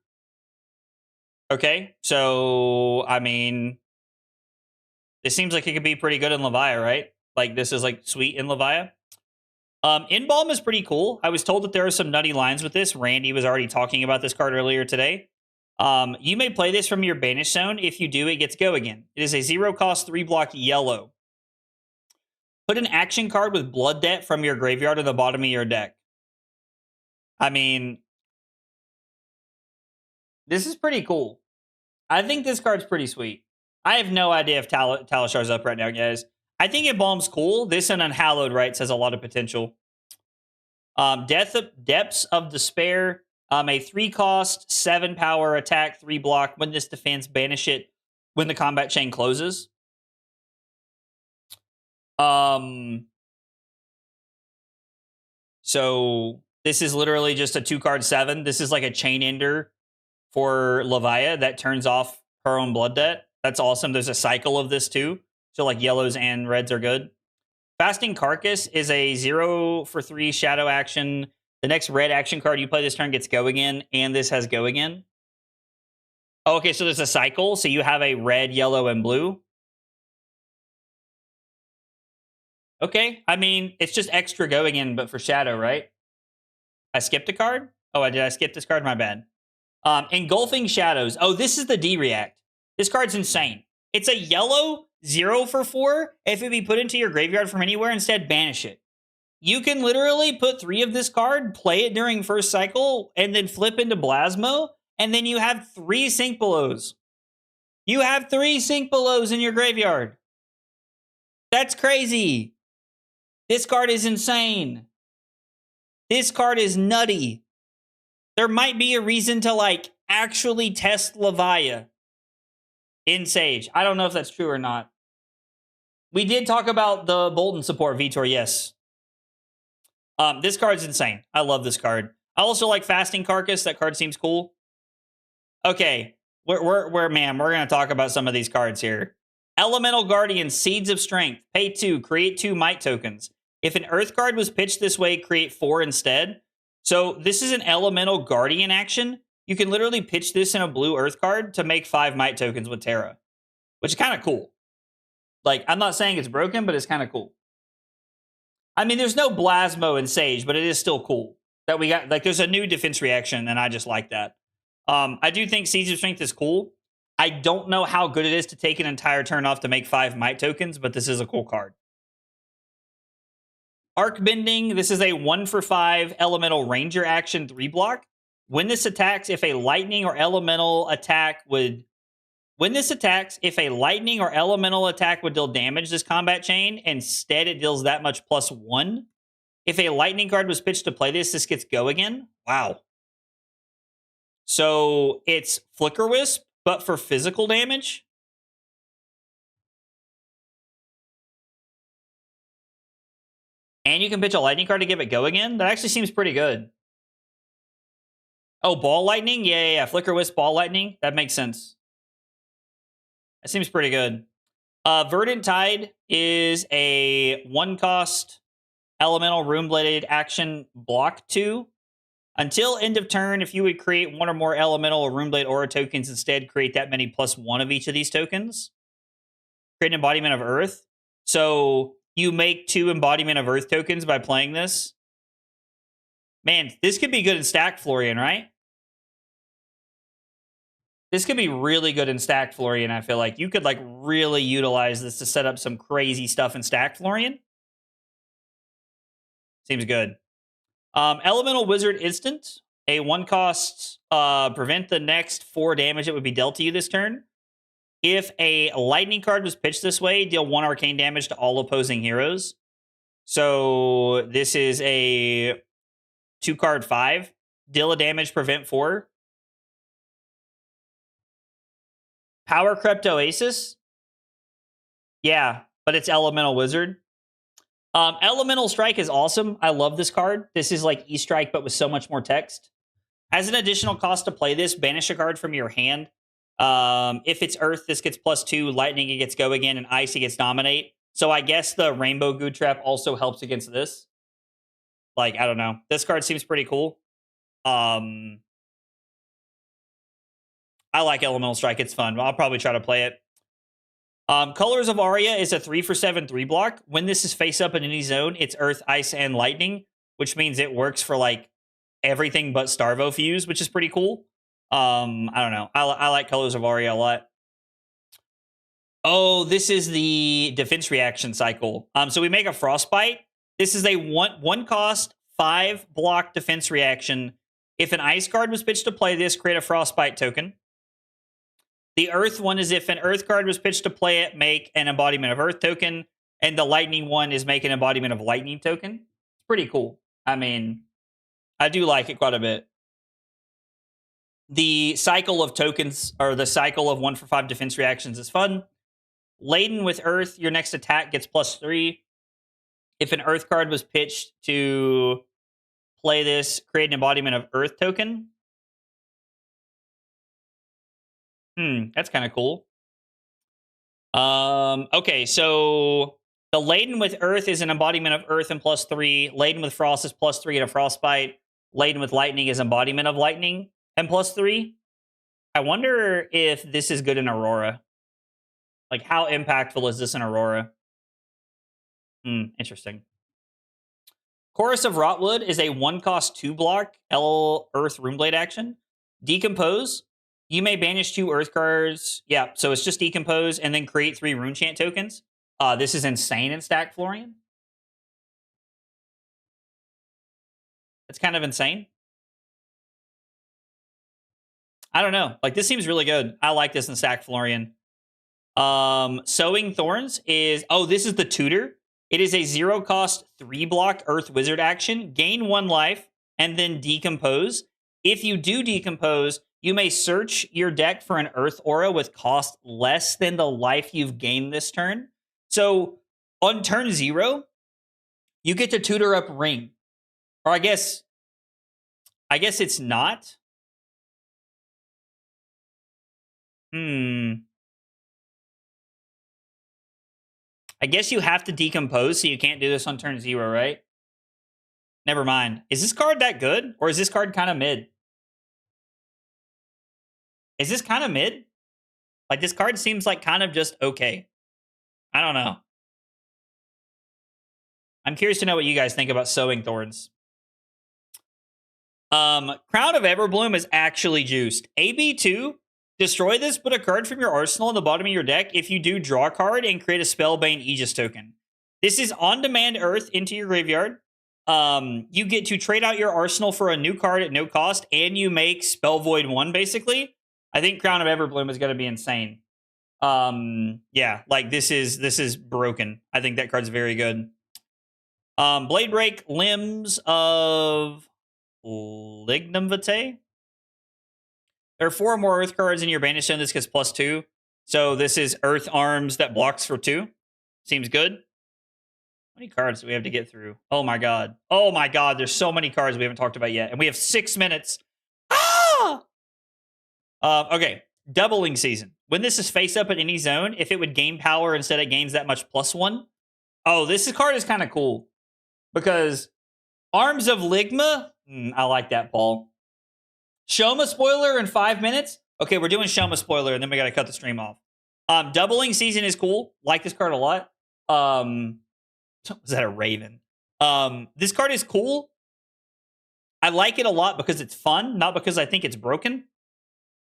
Okay, so, I mean, this seems like it could be pretty good in Levia, right? Like, this is, like, sweet in Levia. Embalm is pretty cool. I was told that there are some nutty lines with this. Randy was already talking about this card earlier today. You may play this from your banish zone. If you do, it gets go again. It is a 0-cost 3-block yellow. Put an action card with Blood Debt from your graveyard to the bottom of your deck. I mean, this is pretty cool. I think this card's pretty sweet. I have no idea if Talashar's up right now, guys. I think Embalm's cool. This and Unhallowed Rites has a lot of potential. Depths of Despair. A 3-cost, 7-power attack, 3-block. When this defends, banish it when the combat chain closes. So this is literally just a 2-card 7. This is like a chain ender for Levia that turns off her own Blood Debt. That's awesome. There's a cycle of this too. So like yellows and reds are good. Fasting Carcass is a 0-for-3 shadow action. The next red action card you play this turn gets go again, and this has go again. Oh, okay, so there's a cycle. So you have a red, yellow, and blue. Okay, I mean, it's just extra go again, but for shadow, right? I skipped a card? Oh, did I skip this card? My bad. Engulfing Shadows. Oh, this is the D-React. This card's insane. It's a yellow 0-for-4. If it be put into your graveyard from anywhere, instead banish it. You can literally put 3 of this card, play it during first cycle, and then flip into Blasmo, and then you have 3 Sink Belows. You have 3 Sink Belows in your graveyard. That's crazy. This card is insane. This card is nutty. There might be a reason to, like, actually test Levia in Sage. I don't know if that's true or not. We did talk about the Bolton support, Vitor, yes. This card's insane. I love this card. I also like Fasting Carcass. That card seems cool. Okay, we're going to talk about some of these cards here. Elemental Guardian, Seeds of Strength. Pay 2, create 2 might tokens. If an Earth card was pitched this way, create 4 instead. So this is an Elemental Guardian action. You can literally pitch this in a blue Earth card to make 5 might tokens with Terra, which is kind of cool. Like, I'm not saying it's broken, but it's kind of cool. I mean, there's no Blasmo in Sage, but it is still cool that we got, like, there's a new defense reaction, and I just like that. I do think Seeds of Strength is cool. I don't know how good it is to take an entire turn off to make 5 might tokens, but this is a cool card. Arc Bending. This is a 1-for-5 Elemental Ranger action 3-block. When this attacks, if a lightning or elemental attack would deal damage this combat chain, instead it deals that much +1. If a lightning card was pitched to play this, this gets go again. Wow. So it's Flicker Wisp, but for physical damage. And you can pitch a lightning card to give it go again? That actually seems pretty good. Oh, ball lightning? Yeah. Flicker Wisp, ball lightning. That makes sense. That seems pretty good. Verdant Tide is a 1-cost elemental rune-bladed action block 2. Until end of turn, if you would create one or more elemental or runeblade aura tokens, instead create that many +1 of each of these tokens. Create an embodiment of Earth. So you make 2 embodiment of Earth tokens by playing this. Man, this could be good in Stack Florian, right? This could be really good in Stack Florian, I feel like. You could, like, really utilize this to set up some crazy stuff in Stack Florian. Seems good. Elemental Wizard Instant. A 1-cost, prevent the next 4 damage that would be dealt to you this turn. If a lightning card was pitched this way, deal 1 arcane damage to all opposing heroes. So this is a 2-card 5. Deal a damage, prevent 4. Power Crept Oasis. Yeah, but it's Elemental Wizard. Elemental Strike is awesome. I love this card. This is like E-Strike, but with so much more text. As an additional cost to play this, banish a card from your hand. If it's Earth, this gets +2. Lightning, it gets go again. And Ice, it gets dominate. So I guess the Rainbow Goo Trap also helps against this. Like, I don't know. This card seems pretty cool. I like Elemental Strike. It's fun. I'll probably try to play it. Colors of Aria is a 3/7 3-block. When this is face up in any zone, it's Earth, Ice, and Lightning, which means it works for like everything but Starvo Fuse, which is pretty cool. I don't know. I like Colors of Aria a lot. Oh, this is the defense reaction cycle. So we make a Frostbite. This is a 1-cost 5-block defense reaction. If an Ice card was pitched to play this, create a Frostbite token. The Earth one is if an Earth card was pitched to play it, make an embodiment of Earth token. And the Lightning one is make an embodiment of Lightning token. It's pretty cool. I mean, I do like it quite a bit. The cycle of tokens, or the cycle of 1 for 5 defense reactions is fun. Laden with Earth, your next attack gets +3. If an Earth card was pitched to play this, create an embodiment of Earth token. That's kind of cool. Okay, so the Laden with Earth is an embodiment of Earth and +3. Laden with Frost is +3 and a Frostbite. Laden with Lightning is embodiment of Lightning and +3. I wonder if this is good in Aurora. Like, how impactful is this in Aurora? Interesting. Chorus of Rotwood is a 1-cost 2-block Earth Runeblade action. Decompose. You may banish 2 Earth cards. Yeah, so it's just Decompose and then create 3 Runechant tokens. This is insane in Stack Florian. It's kind of insane. I don't know. Like, this seems really good. I like this in Stack Florian. Sowing Thorns is... Oh, this is the tutor. It is a 0-cost 3-block Earth Wizard action. Gain 1 life and then Decompose. If you do Decompose, you may search your deck for an Earth Aura with cost less than the life you've gained this turn. So on turn 0, you get to tutor up Ring. Or I guess it's not. I guess you have to Decompose, so you can't do this on turn 0, right? Never mind. Is this card that good? Or is this card kind of mid? Is this kind of mid? Like, this card seems like kind of just okay. I don't know. I'm curious to know what you guys think about Sowing Thorns. Crown of Everbloom is actually juiced. AB2, destroy this, put a card from your arsenal in the bottom of your deck. If you do, draw a card and create a Spellbane Aegis token. This is on-demand Earth into your graveyard. You get to trade out your arsenal for a new card at no cost, and you make Spell Void 1, basically. I think Crown of Everbloom is going to be insane. Yeah, like, this is broken. I think that card's very good. Blade Break, Limbs of Lignum Vitae. There are 4 more Earth cards in your banish zone. This gets +2. So this is Earth Arms that blocks for 2. Seems good. How many cards do we have to get through? Oh my god. Oh my god, there's so many cards we haven't talked about yet. And we have 6 minutes. Ah! Okay. Doubling season. When this is face up in any zone, if it would gain power instead it gains that much +1. Oh, this card is kind of cool. Because Arms of Ligma, I like that, Paul. Shoma spoiler in 5 minutes. Okay, we're doing Shoma spoiler, and then we got to cut the stream off. Doubling season is cool. Like this card a lot. Was that a Raven? This card is cool. I like it a lot because it's fun, not because I think it's broken.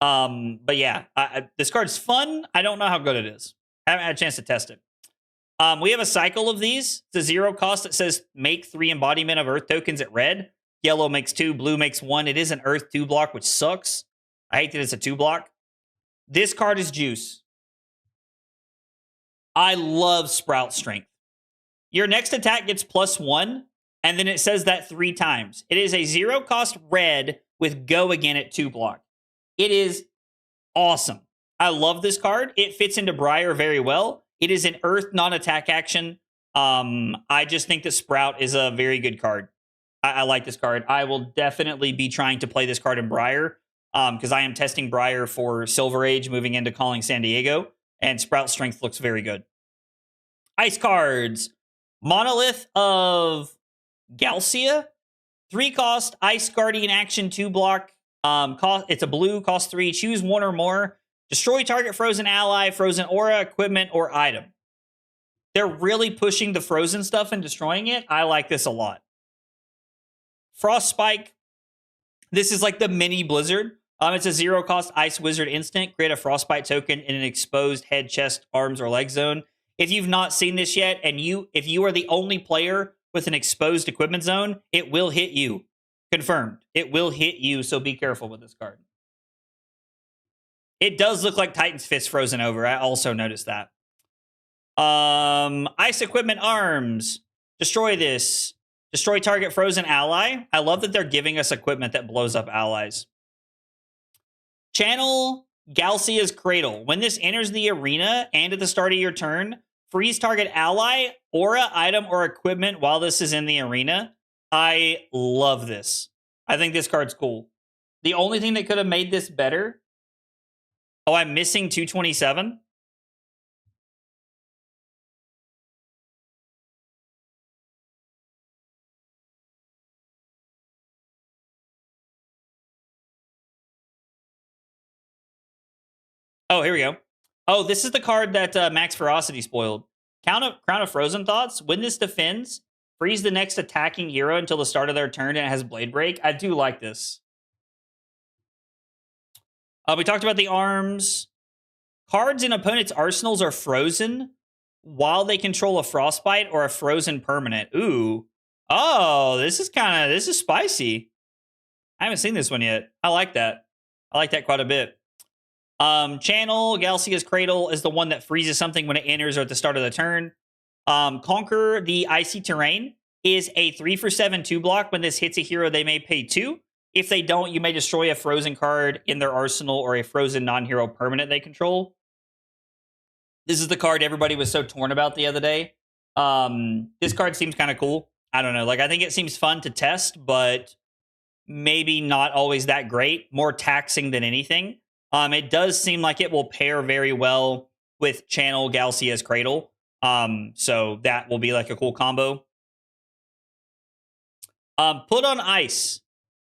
But yeah, this card's fun. I don't know how good it is. I haven't had a chance to test it. We have a cycle of these. It's a 0 cost that says make 3 embodiment of Earth tokens at red. Yellow makes 2, blue makes 1. It is an Earth 2 block, which sucks. I hate that it's a 2 block. This card is juice. I love Sprout Strength. Your next attack gets +1, and then it says that 3 times. It is a 0 cost red with go again at 2 block. It is awesome. I love this card. It fits into Briar very well. It is an Earth non-attack action. I just think that Sprout is a very good card. I like this card. I will definitely be trying to play this card in Briar because I am testing Briar for Silver Age moving into Calling San Diego, and Sprout Strength looks very good. Ice cards. Monolith of Galcia. 3 cost, Ice Guardian action, 2 block. It's a blue, cost 3. Choose 1 or more. Destroy target frozen ally, frozen aura, equipment, or item. They're really pushing the frozen stuff and destroying it. I like this a lot. Frost Spike. This is like the mini Blizzard. It's a 0 cost Ice Wizard instant. Create a Frostbite token in an exposed head, chest, arms, or leg zone. If you've not seen this yet, and if you are the only player with an exposed equipment zone, it will hit you. Confirmed. It will hit you, so be careful with this card. It does look like Titan's Fist frozen over. I also noticed that. Ice Equipment Arms. Destroy this. Destroy target frozen ally. I love that they're giving us equipment that blows up allies. Channel Galcia's Cradle. When this enters the arena and at the start of your turn, freeze target ally, aura, item, or equipment while this is in the arena. I love this. I think this card's cool. The only thing that could have made this better... Oh, I'm missing 227? Oh, here we go. Oh, this is the card that Max Ferocity spoiled. Crown of Frozen Thoughts. When this defends, freeze the next attacking hero until the start of their turn and it has Blade Break. I do like this. We talked about the arms. Cards in opponents' arsenals are frozen while they control a Frostbite or a frozen permanent. Ooh. Oh, this is spicy. I haven't seen this one yet. I like that. I like that quite a bit. Channel Galcia's Cradle is the one that freezes something when it enters or at the start of the turn. Conquer the Icy Terrain is a 3 for 7 2 block. When this hits a hero, they may pay 2. If they don't, you may destroy a frozen card in their arsenal or a frozen non-hero permanent they control. This is the card everybody was so torn about the other day. This card seems kind of cool. I don't know. Like, I think it seems fun to test, but maybe not always that great. More taxing than anything. It does seem like it will pair very well with Channel Galcia's Cradle. So that will be like a cool combo. Put on Ice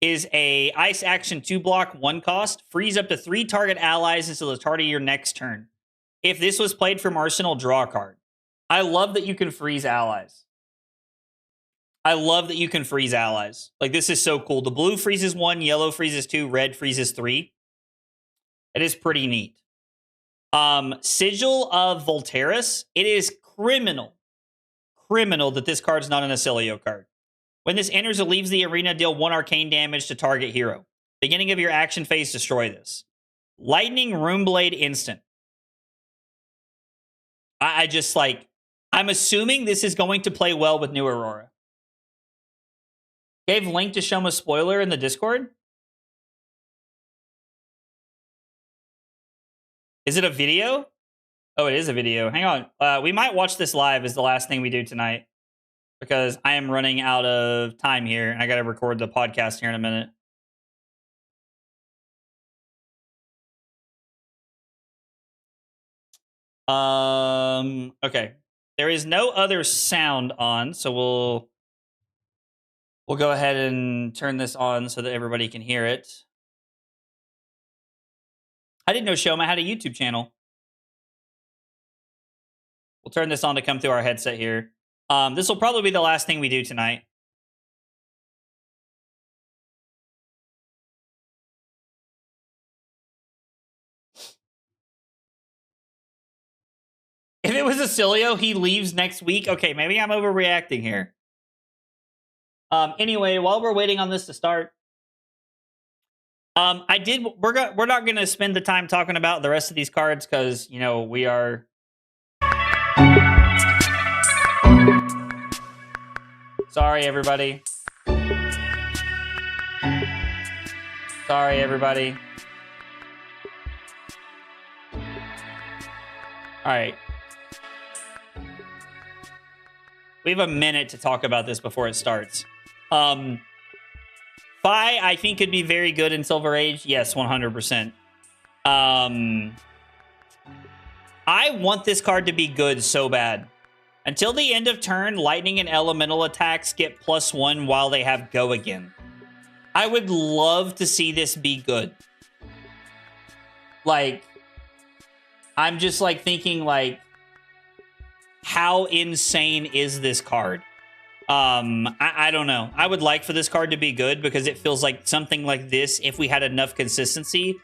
is a Ice action 2 block, 1 cost. Freeze up to 3 target allies until the start of your next turn. If this was played from Arsenal, draw a card. I love that you can freeze allies. I love that you can freeze allies. Like, this is so cool. The blue freezes 1, yellow freezes 2, red freezes 3. It is pretty neat. Sigil of Volteris. It is criminal that this card's not an Acilio card. When this enters or leaves the arena, deal 1 arcane damage to target hero. Beginning of your action phase, destroy this. Lightning Runeblade instant. I just like... I'm assuming this is going to play well with New Aurora. Gave link to Shoma spoiler in the Discord. Is it a video? Oh, it is a video. Hang on. We might watch this live as the last thing we do tonight. because I am running out of time here. I got to record the podcast here in a minute. Okay. There is no other sound on, so we'll go ahead and turn this on so that everybody can hear it. I didn't know Shoma had a YouTube channel. We'll turn this on to come through our headset here. This will probably be the last thing we do tonight. If it was a Cilio, he leaves next week. Okay, maybe I'm overreacting here. Anyway, while we're waiting on this to start, we're not going to spend the time talking about the rest of these cards because, you know, we are... Sorry, everybody. Sorry, everybody. All right. We have a minute to talk about this before it starts. Fai, I think, could be very good in Silver Age. Yes, 100%. I want this card to be good so bad. Until the end of turn, lightning and elemental attacks get +1 while they have go again. I would love to see this be good. Like, I'm just like thinking like, how insane is this card? I don't know. I would like for this card to be good because it feels like something like this, if we had enough consistency,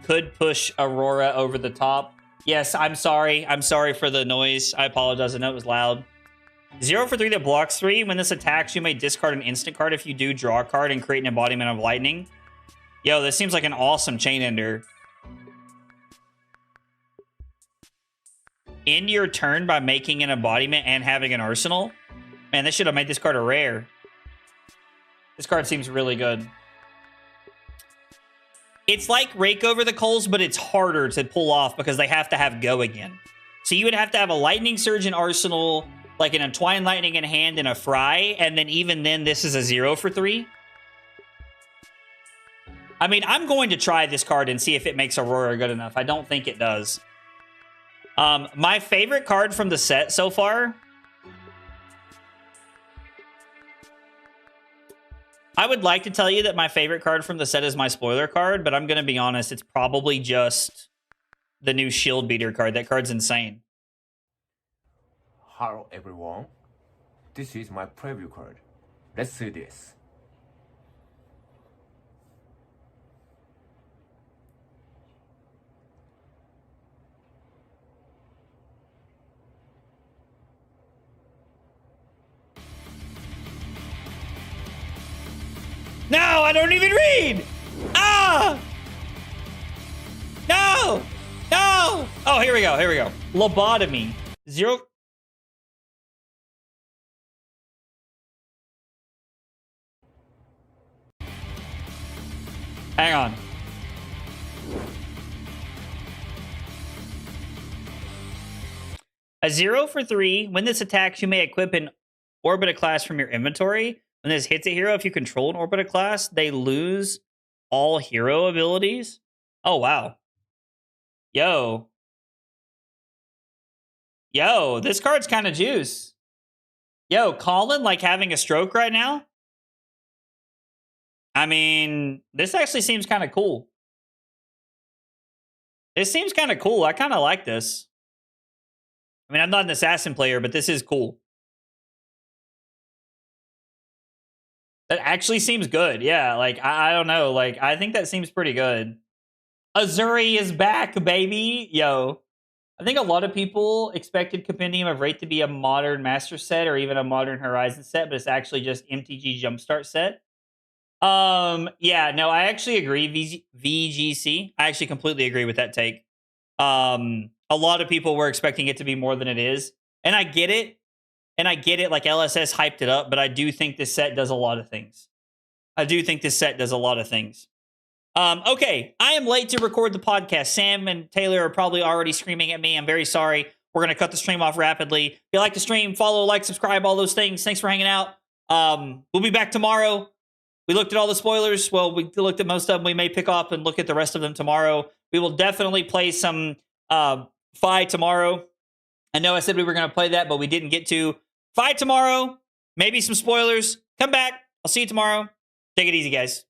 could push Aurora over the top. Yes, I'm sorry. I'm sorry for the noise. I apologize. I know it was loud. 0 for 3 that blocks 3. When this attacks, you may discard an instant card. If you do, draw a card and create an embodiment of lightning. Yo, this seems like an awesome chain ender. End your turn by making an embodiment and having an arsenal. Man, they should have made this card a rare. This card seems really good. It's like Rake Over the Coals, but it's harder to pull off because they have to have go again. So you would have to have a Lightning Surge in arsenal, like an Entwined Lightning in hand and a Fry, and then even then, this is a 0 for 3. I mean, I'm going to try this card and see if it makes Aurora good enough. I don't think it does. My favorite card from the set so far... I would like to tell you that my favorite card from the set is my spoiler card, but I'm going to be honest, it's probably just the new Shield Beater card. That card's insane. Hello everyone, this is my preview card. Let's see this. No, I don't even read! Ah! No! No! Oh, here we go, here we go. Lobotomy. 0... Hang on. A 0 for 3. When this attacks, you may equip an Orbita class from your inventory. When this hits a hero, if you control an Orbita class, they lose all hero abilities. Oh, wow. Yo, this card's kind of juice. Yo, Colin, like having a stroke right now? I mean, this actually seems kind of cool. This seems kind of cool. I kind of like this. I mean, I'm not an assassin player, but this is cool. That actually seems good. Yeah, like, I don't know. Like, I think that seems pretty good. Azuri is back, baby. Yo. I think a lot of people expected Compendium of Wraith to be a modern Master set or even a modern Horizon set, but it's actually just MTG Jumpstart set. Yeah, no, I actually agree. VGC. I actually completely agree with that take. A lot of people were expecting it to be more than it is. And I get it. Like LSS hyped it up, but I do think this set does a lot of things. Okay, I am late to record the podcast. Sam and Taylor are probably already screaming at me. I'm very sorry. we're going to cut the stream off rapidly. If you like the stream, follow, like, subscribe, all those things. Thanks for hanging out. We'll be back tomorrow. We looked at all the spoilers. Well, we looked at most of them. We may pick up and look at the rest of them tomorrow. We will definitely play some Fai tomorrow. I know I said we were going to play that, but we didn't get to. Fai tomorrow. Maybe some spoilers. Come back. I'll see you tomorrow. Take it easy, guys.